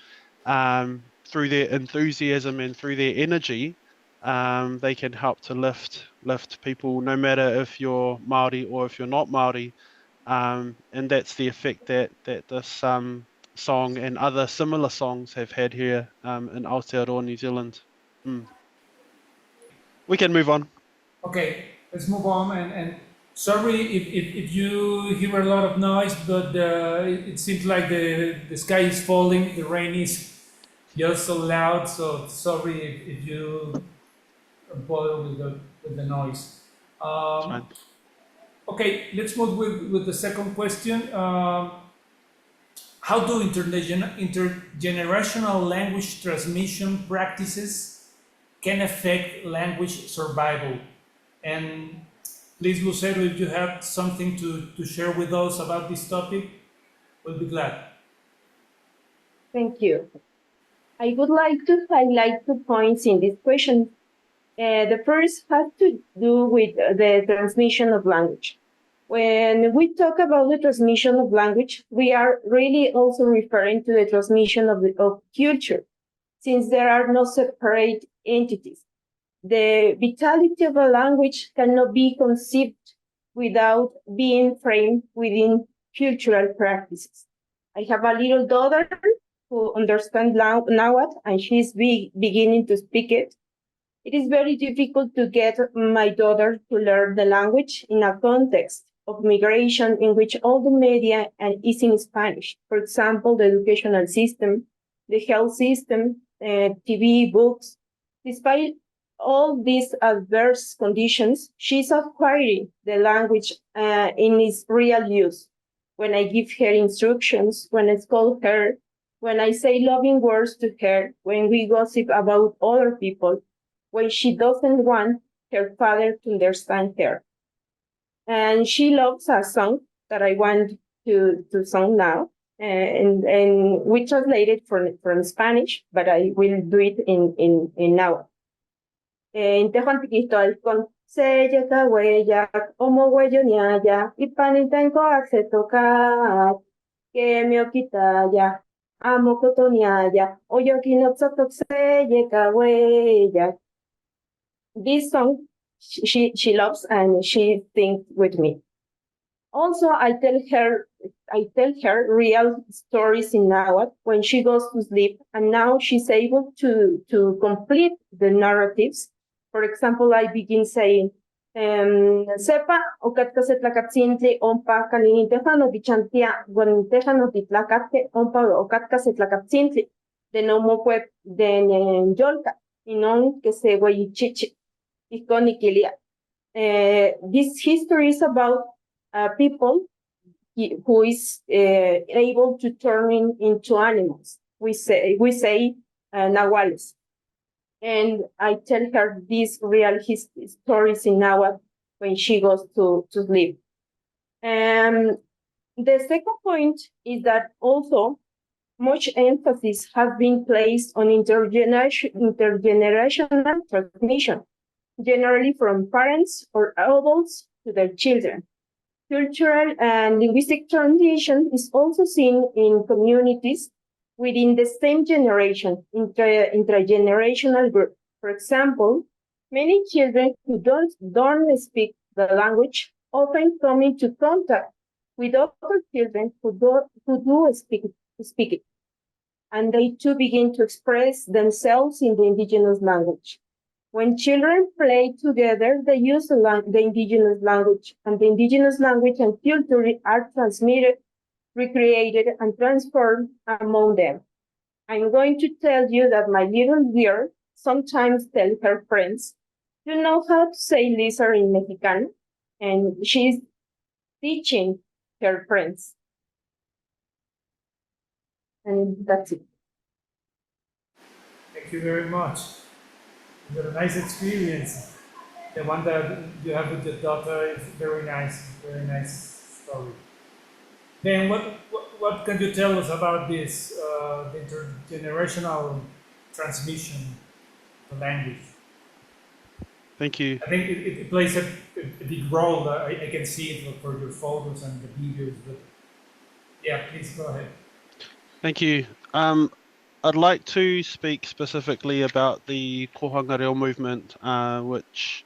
through their enthusiasm and through their energy, they can help to lift people, no matter if you're Māori or if you're not Māori, and that's the effect that this song and other similar songs have had here in Aotearoa, New Zealand. We can move on. Okay, let's move on. And sorry if you hear a lot of noise, but it seems like the sky is falling. The rain is just so loud. So sorry if you bother with the noise. Okay, let's move with the second question. How do intergenerational language transmission practices can affect language survival? And please, Lucero, if you have something to share with us about this topic, we'll be glad. Thank you. I would like to highlight 2 points in this question. The first has to do with the transmission of language. When we talk about the transmission of language, we are really also referring to the transmission of culture, since there are no separate entities. The vitality of a language cannot be conceived without being framed within cultural practices. I have a little daughter who understands Nahuatl, and she's beginning to speak it. It is very difficult to get my daughter to learn the language in a context of migration in which all the media is in Spanish. For example, the educational system, the health system, TV, books. Despite all these adverse conditions, she's acquiring the language in its real use. When I give her instructions, when I scold her, when I say loving words to her, when we gossip about other people, when she doesn't want her father to understand her. And she loves a song that I want to sing now. And we translated from Spanish, but I will do it in Nahuatl. In Tehuantiquistol con Seye Kaweya, Omo Hueyo Niaya, Ipanitenko Axetoka, Kemio Kitaya, Amo Kotoniaya, Oyokinoxotok Seye Kaweya. This song she loves and she sings with me. Also, I tell her real stories in Nahuatl when she goes to sleep, and now she's able to complete the narratives. For example, I begin saying, sepa okatka setlacatzintli ompa kaninintejano dichantia guanintejano titlacate ompa okatka setlacatzintli de nomopue de yolka inon que se guayichichi ikonikilia. This history is about people who is able to turn into animals. We say nahuales. And I tell her these real stories in Nahuatl when she goes to sleep. The second point is that also much emphasis has been placed on intergenerational transmission, generally from parents or adults to their children. Cultural and linguistic transition is also seen in communities within the same generation, intragenerational group. For example, many children who don't speak the language often come into contact with other children who do speak it, and they too begin to express themselves in the indigenous language. When children play together, they use the indigenous language, and the indigenous language and culture are transmitted, recreated, and transformed among them. I'm going to tell you that my little girl sometimes tells her friends, "You know how to say lizard in Mexicano?" And she's teaching her friends. And that's it. Thank you very much. You had a nice experience. The one that you have with your daughter is very nice story. Then what can you tell us about this, the intergenerational transmission of language? Thank you. I think it plays a big role. I can see it for your photos and the videos, but yeah, please go ahead. Thank you. I'd like to speak specifically about the Kohanga Reo movement, which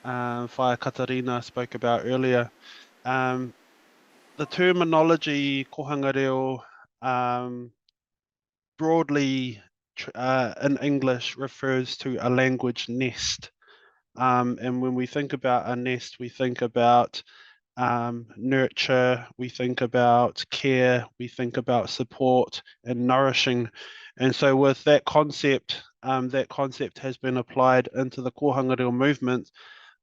Whare Katarina spoke about earlier. The terminology Kohanga Reo broadly in English refers to a language nest. And when we think about a nest, we think about nurture, we think about care, we think about support and nourishing. And so with that concept has been applied into the Kohanga Reo movement,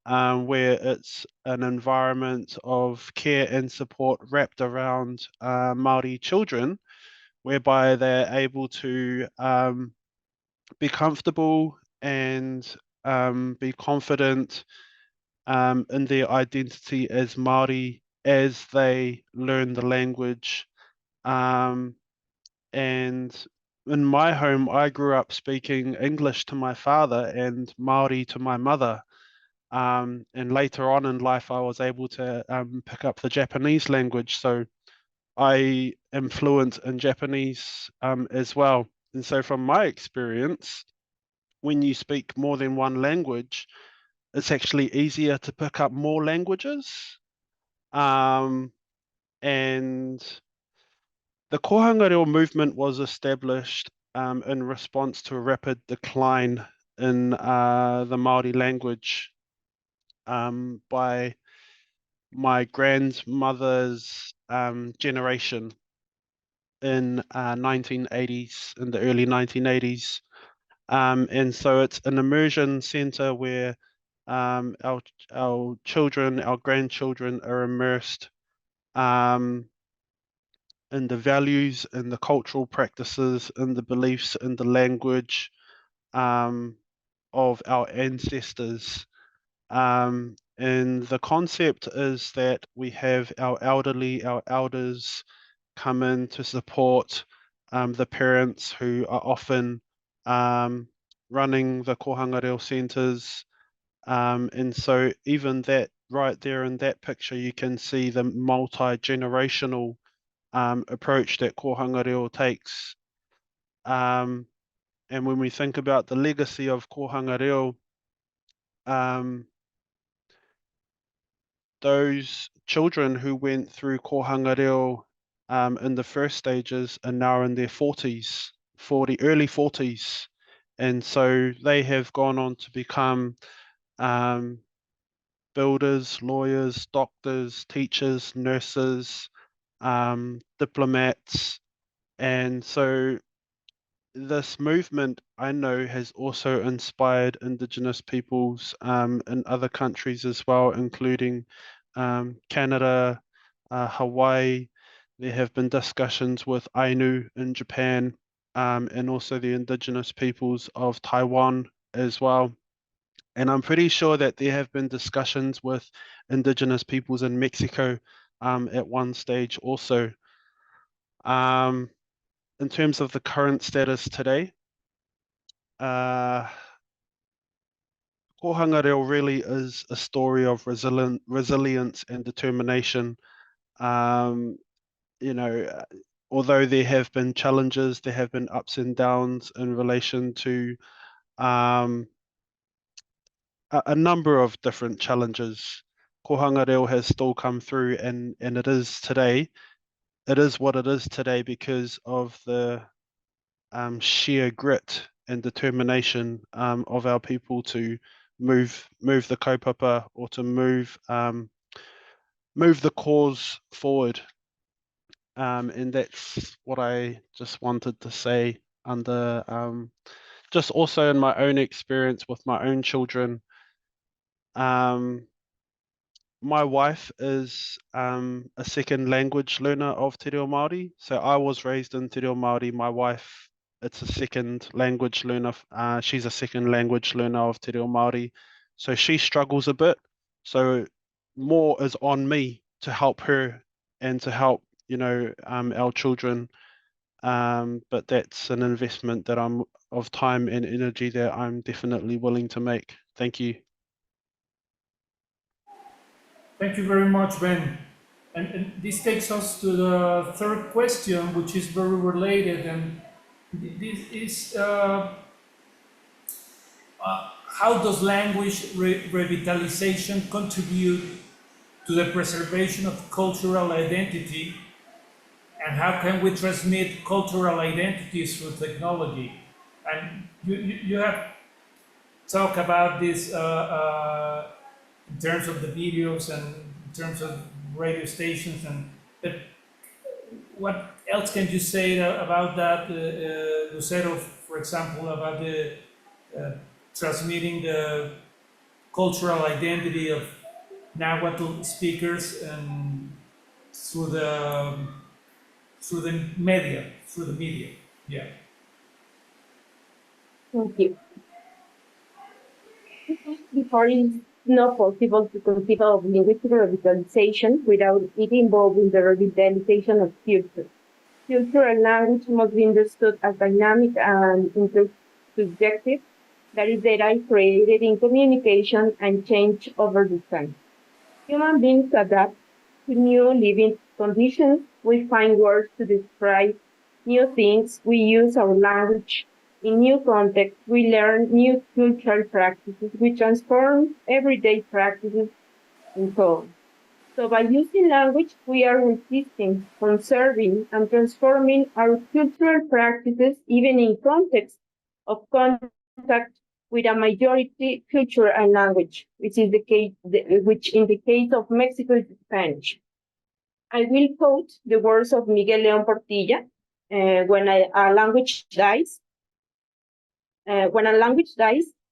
where it's an environment of care and support wrapped around Māori children, whereby they're able to be comfortable and be confident in their identity as Māori as they learn the language. And in my home, I grew up speaking English to my father and Māori to my mother. And later on in life, I was able to pick up the Japanese language. So I am fluent in Japanese as well. And so from my experience, when you speak more than one language, it's actually easier to pick up more languages. And the Kohanga Reo movement was established in response to a rapid decline in the Māori language by my grandmother's generation in 1980s, in the early 1980s. And so it's an immersion center where our children, our grandchildren are immersed in the values, in the cultural practices, in the beliefs, in the language of our ancestors. And the concept is that we have our elderly, our elders come in to support the parents who are often running the Kohanga Reo centers. And so even that right there in that picture, you can see the multi-generational approach that Kohanga Reo takes. And when we think about the legacy of Kohanga Reo, those children who went through Kohanga Reo in the first stages are now in their 40s, early 40s. And so they have gone on to become builders, lawyers, doctors, teachers, nurses, diplomats. And so this movement, I know, has also inspired Indigenous peoples in other countries as well, including Canada, Hawaii. There have been discussions with Ainu in Japan and also the Indigenous peoples of Taiwan as well. And I'm pretty sure that there have been discussions with Indigenous peoples in Mexico at one stage also. In terms of the current status today, Kohanga Reo really is a story of resilience and determination. You know, although there have been challenges, there have been ups and downs in relation to a number of different challenges. Kohanga Reo has still come through, and it is today. It is what it is today because of the sheer grit and determination of our people to move the kaupapa or to move the cause forward. And that's what I just wanted to say under just also in my own experience with my own children. My wife is a second language learner of Te Reo Māori. So I was raised in Te Reo Māori. My wife, it's a second language learner. She's a second language learner of Te Reo Māori. So she struggles a bit. So more is on me to help her and to help, you know, our children. But that's an investment that of time and energy that I'm definitely willing to make. Thank you. Thank you very much, Ben. And this takes us to the third question, which is very related. And this is how does language revitalization contribute to the preservation of cultural identity? And how can we transmit cultural identities through technology? And you have talked about this in terms of the videos and in terms of radio stations, but what else can you say about that, Lucero, for example, about the transmitting the cultural identity of Nahuatl speakers and through the media, yeah. Thank you. Before not possible to conceive of linguistic revitalization without it involving the revitalization of culture. Cultural language must be understood as dynamic and intersubjective, that is, data created in communication and change over the time. Human beings adapt to new living conditions. We find words to describe new things. We use our language in new contexts. We learn new cultural practices. We transform everyday practices and so on. So by using language, we are resisting, conserving, and transforming our cultural practices, even in context of contact with a majority culture and language, which is the case, which in the case of Mexico is Spanish. I will quote the words of Miguel León Portilla. When a language dies,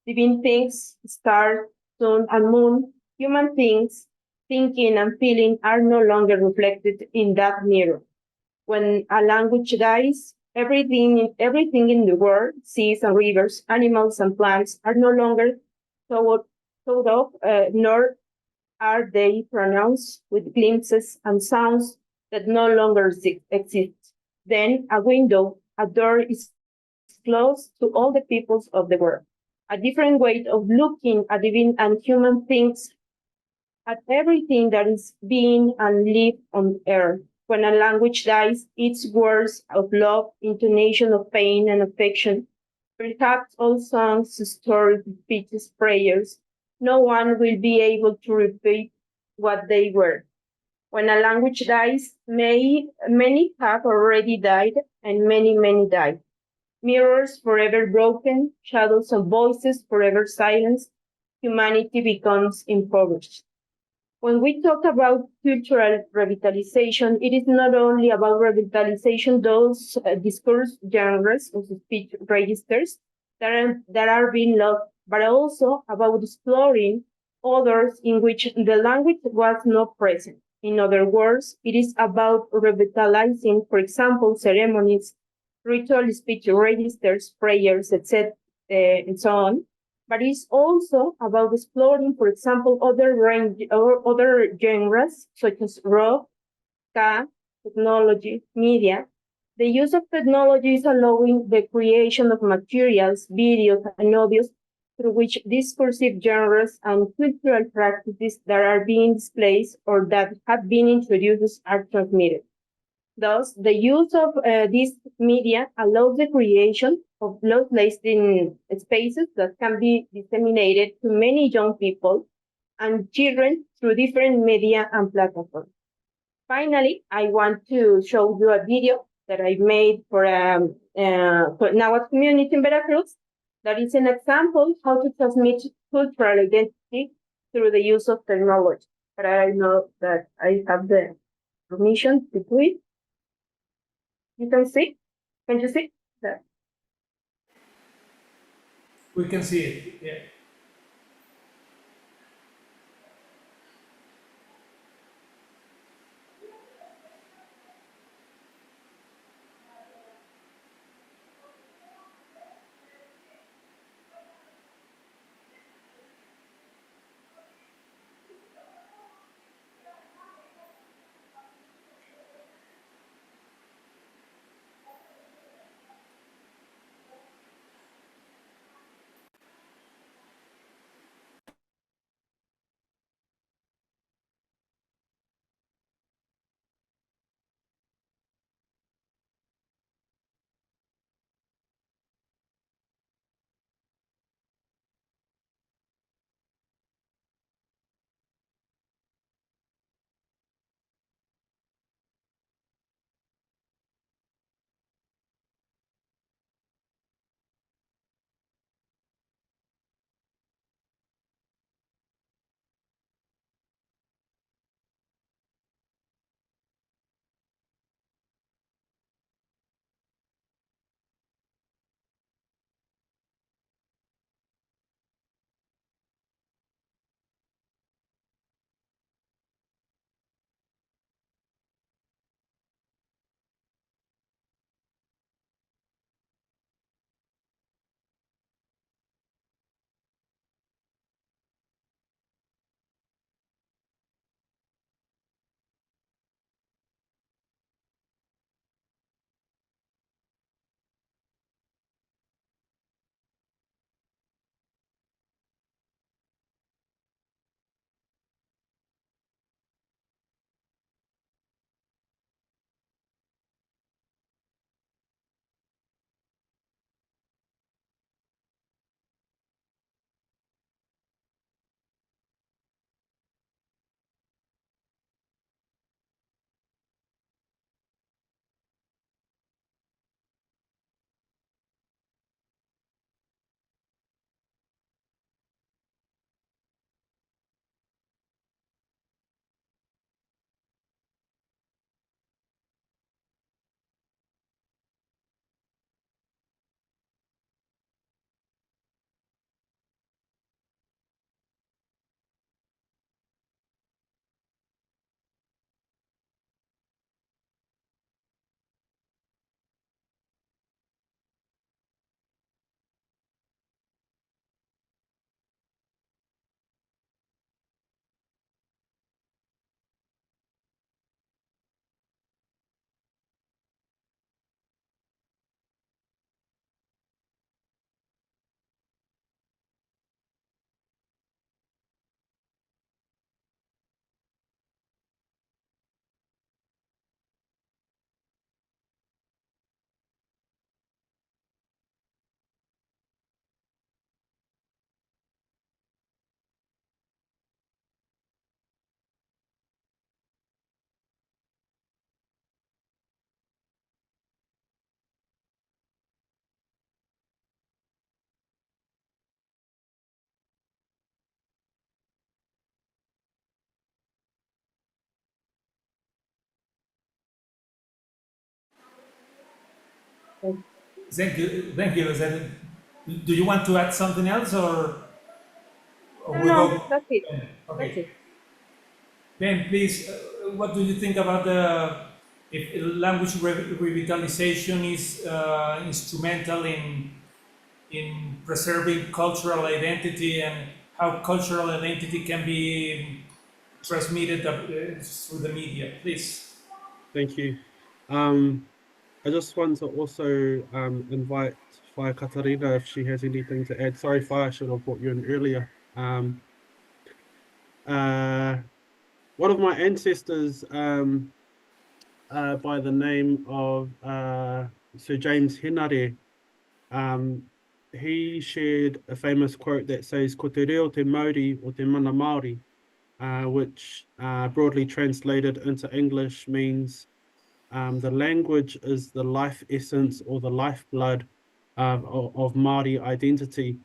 living things, stars, sun, and moon, human things, thinking and feeling are no longer reflected in that mirror. When a language dies, everything in the world, seas and rivers, animals and plants, are no longer thought of, nor are they pronounced with glimpses and sounds that no longer exist. Then a window, a door is closed to all the peoples of the world. A different way of looking at living and human things, at everything that is being and lived on earth. When a language dies, its words of love, intonation of pain and affection, perhaps all songs, stories, speeches, prayers, no one will be able to repeat what they were. When a language dies, many have already died, and many died. Mirrors forever broken, shadows of voices forever silenced, humanity becomes impoverished. When we talk about cultural revitalization, it is not only about revitalization those discourse genres or speech registers that are being lost, but also about exploring others in which the language was not present. In other words, it is about revitalizing, for example, ceremonies, ritual speech registers, prayers, etc., and so on. But it's also about exploring, for example, other genres such as rock, ska, technology, media. The use of technology is allowing the creation of materials, videos, and audios through which discursive genres and cultural practices that are being displayed or that have been introduced are transmitted. Thus, the use of this media allows the creation of low-lasting spaces that can be disseminated to many young people and children through different media and platforms. Finally, I want to show you a video that I made for Nahuatl community in Veracruz. That is an example how to transmit cultural identity through the use of technology. But I know that I have the permission to do it. You can see? Can you see that? We can see it, yeah. Thank you, Lucero. Do you want to add something else, or we No, go? that's it. Okay. That's it. Ben, please, what do you think about the if language revitalization is instrumental in preserving cultural identity, and how cultural identity can be transmitted through the media, please? Thank you. I just want to also invite Whare Katarina if she has anything to add. Sorry, Whare, I should have brought you in earlier. One of my ancestors by the name of Sir James Henare, he shared a famous quote that says, "Ko te reo te Māori o te mana Māori," which broadly translated into English means the language is the life essence or the lifeblood of Māori identity.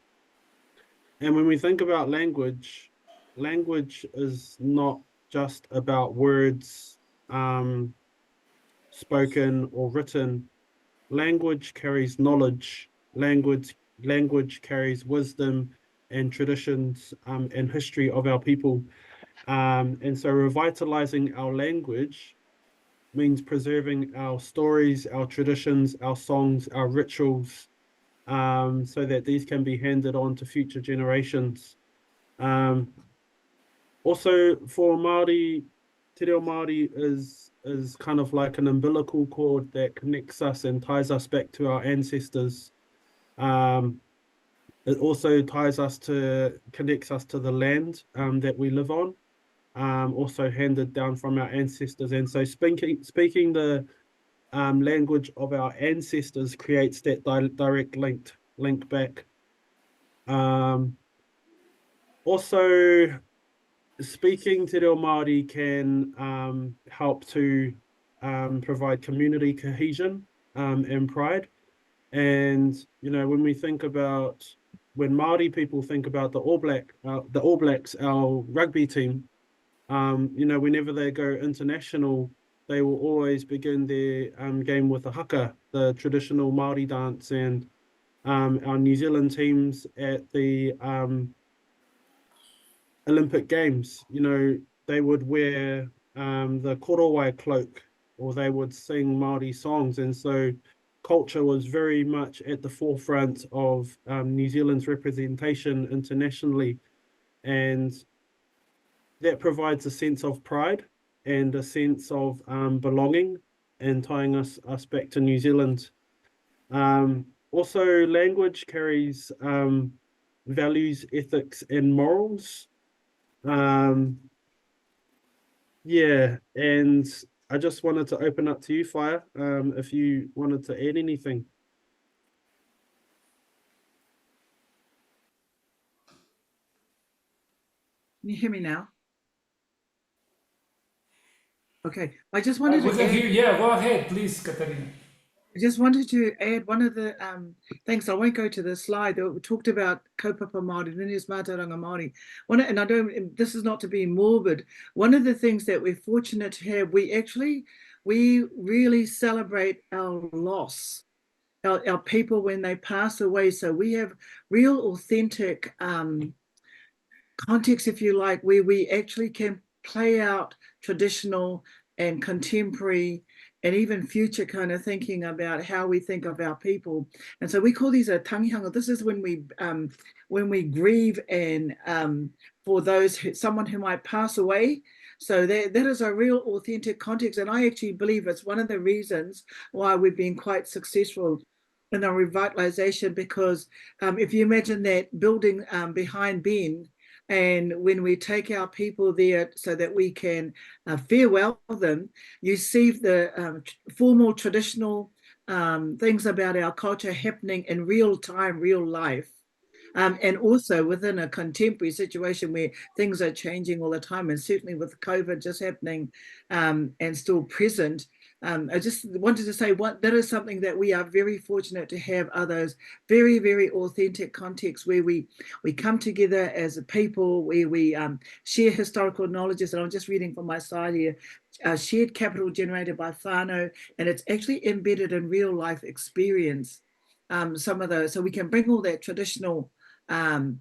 And when we think about language, language is not just about words spoken or written. Language carries knowledge. Language carries wisdom and traditions and history of our people. And so revitalizing our language means preserving our stories, our traditions, our songs, our rituals, so that these can be handed on to future generations. Also, for Māori, te reo Māori is kind of like an umbilical cord that connects us and ties us back to our ancestors. It also connects us to the land that we live on, also handed down from our ancestors. And so speaking the language of our ancestors creates that direct link back. Also, speaking te reo Māori can help to provide community cohesion and pride. And when we think about when Māori people think about the All Blacks, our rugby team, whenever they go international, they will always begin their game with a haka, the traditional Māori dance, and our New Zealand teams at the Olympic Games, they would wear the korowai cloak, or they would sing Māori songs. And so culture was very much at the forefront of New Zealand's representation internationally. And that provides a sense of pride and a sense of belonging and tying us back to New Zealand. Also, language carries values, ethics, and morals. Yeah, and I just wanted to open up to you, Whare, if you wanted to add anything. Can you hear me now? Okay, I just wanted to add, Yeah, go ahead, please, Katarina. I just wanted to add one of the things. I won't go to the slide that we talked about kaupapa Māori, then there's mātauranga Māori. And I don't, this is not to be morbid. One of the things that we're fortunate to have, we really celebrate our loss, our people when they pass away. So we have real authentic context, if you like, where we actually can play out traditional and contemporary and even future kind of thinking about how we think of our people. And so we call these a tangihanga. This is when we grieve and for someone who might pass away. So that is a real authentic context. And I actually believe it's one of the reasons why we've been quite successful in our revitalization, because if you imagine that building behind Ben, and when we take our people there so that we can farewell them, you see the formal traditional things about our culture happening in real time, real life. And also within a contemporary situation where things are changing all the time, and certainly with COVID just happening and still present, I just wanted to say that is something that we are very fortunate to have, are those very, very authentic contexts where we come together as a people, where we share historical knowledges. And I'm just reading from my side here, shared capital generated by whānau, and it's actually embedded in real life experience. Some of those, so we can bring all that traditional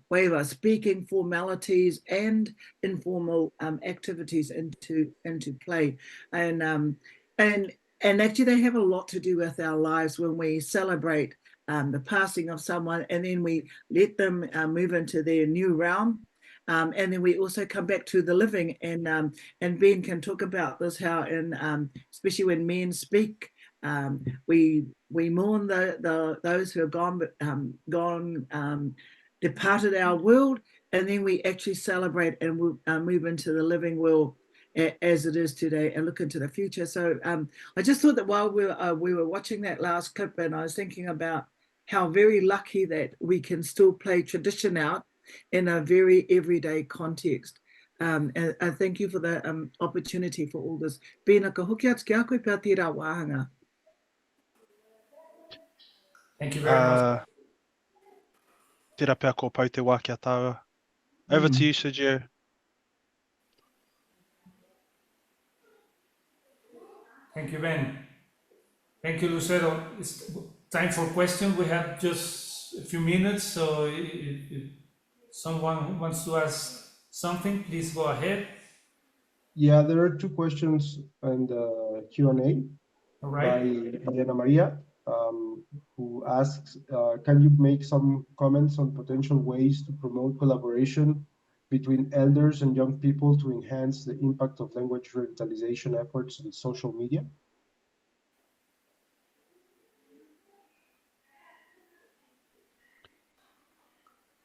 way of speaking, formalities, and informal activities into play, and actually they have a lot to do with our lives when we celebrate the passing of someone, and then we let them move into their new realm. And then we also come back to the living, and Ben can talk about this, how especially when men speak, we mourn those who have departed our world, and then we actually celebrate and move into the living world as it is today and look into the future. So I just thought that while we were watching that last clip, and I was thinking about how very lucky that we can still play tradition out in a very everyday context. And I thank you for the opportunity for all this. Pēnā ka hoki atu ki a koe pēr tērā wāhanga. Thank you very much. Tērā pēr ko pau te wā kia tāua. Over to you, Sergio. Thank you, Ben. Thank you, Lucero. It's time for questions. We have just a few minutes, so if someone wants to ask something, please go ahead. Yeah, there are two questions in the Q&A. All right. By Elena Maria, who asks, can you make some comments on potential ways to promote collaboration between elders and young people to enhance the impact of language revitalization efforts on social media?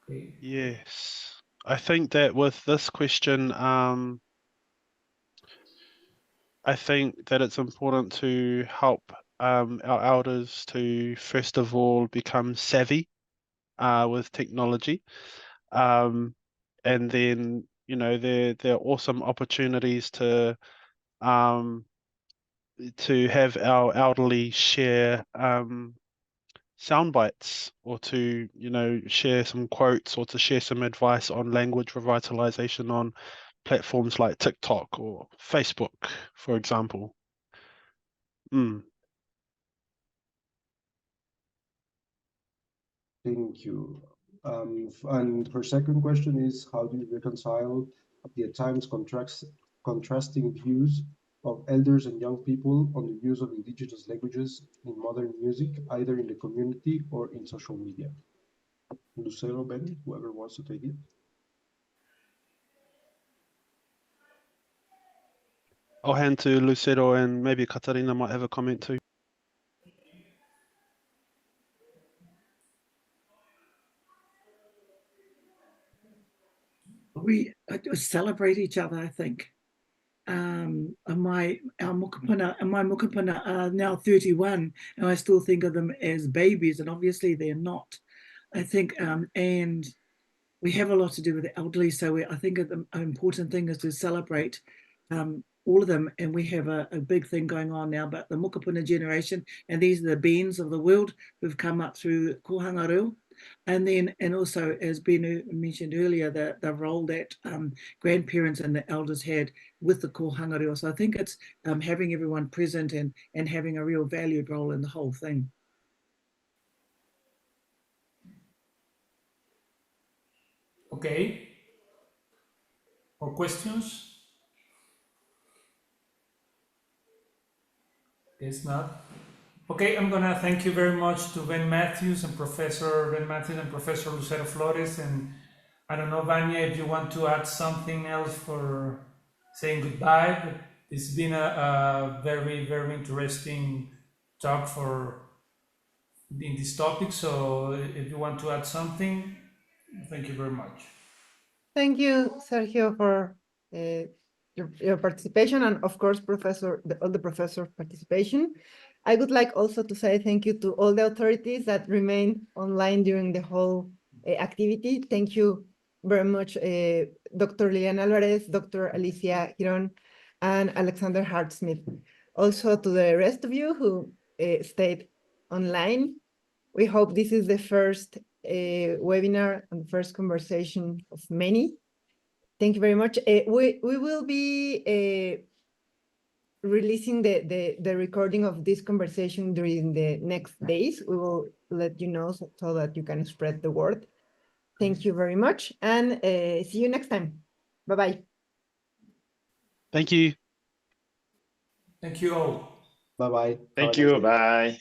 Okay. Yes, I think that with this question, I think that it's important to help our elders to first of all become savvy with technology, and then there are awesome opportunities to have our elderly share sound bites, or to share some quotes, or to share some advice on language revitalization on platforms like TikTok or Facebook, for example. Thank you. And her second question is, how do you reconcile the at times contrasting views of elders and young people on the use of indigenous languages in modern music, either in the community or in social media? Lucero, Ben, whoever wants to take it. I'll hand to Lucero, and maybe Katarina might have a comment too. We celebrate each other, I think. My mokopuna are now 31, and I still think of them as babies, and obviously they're not. I think, and we have a lot to do with the elderly, so I think the important thing is to celebrate all of them, and we have a big thing going on now about the mokopuna generation, and these are the beans of the world who've come up through kohanga reo. And also, as Ben mentioned earlier, the role that grandparents and the elders had with the kohanga reo. So I think it's having everyone present and having a real valued role in the whole thing. Okay. More questions? Guess not. Okay, I'm gonna thank you very much to Ben Matthews and Professor Lucero Flores. And I don't know, Vanya, if you want to add something else for saying goodbye, but it's been a very, very interesting talk in this topic. So if you want to add something, thank you very much. Thank you, Sergio, for your participation, and of course, all the professor participation. I would like also to say thank you to all the authorities that remained online during the whole activity. Thank you very much, Dr. Lilián Álvarez, Dr. Alicia Girón, and Alexander Hart-Smith. Also to the rest of you who stayed online. We hope this is the first webinar and first conversation of many. Thank you very much. We will be releasing the recording of this conversation during the next days. We will let you know so that you can spread the word. Thank you very much, and see you next time. Bye-bye. Thank you. Thank you all. Bye-bye. Thank you. Bye.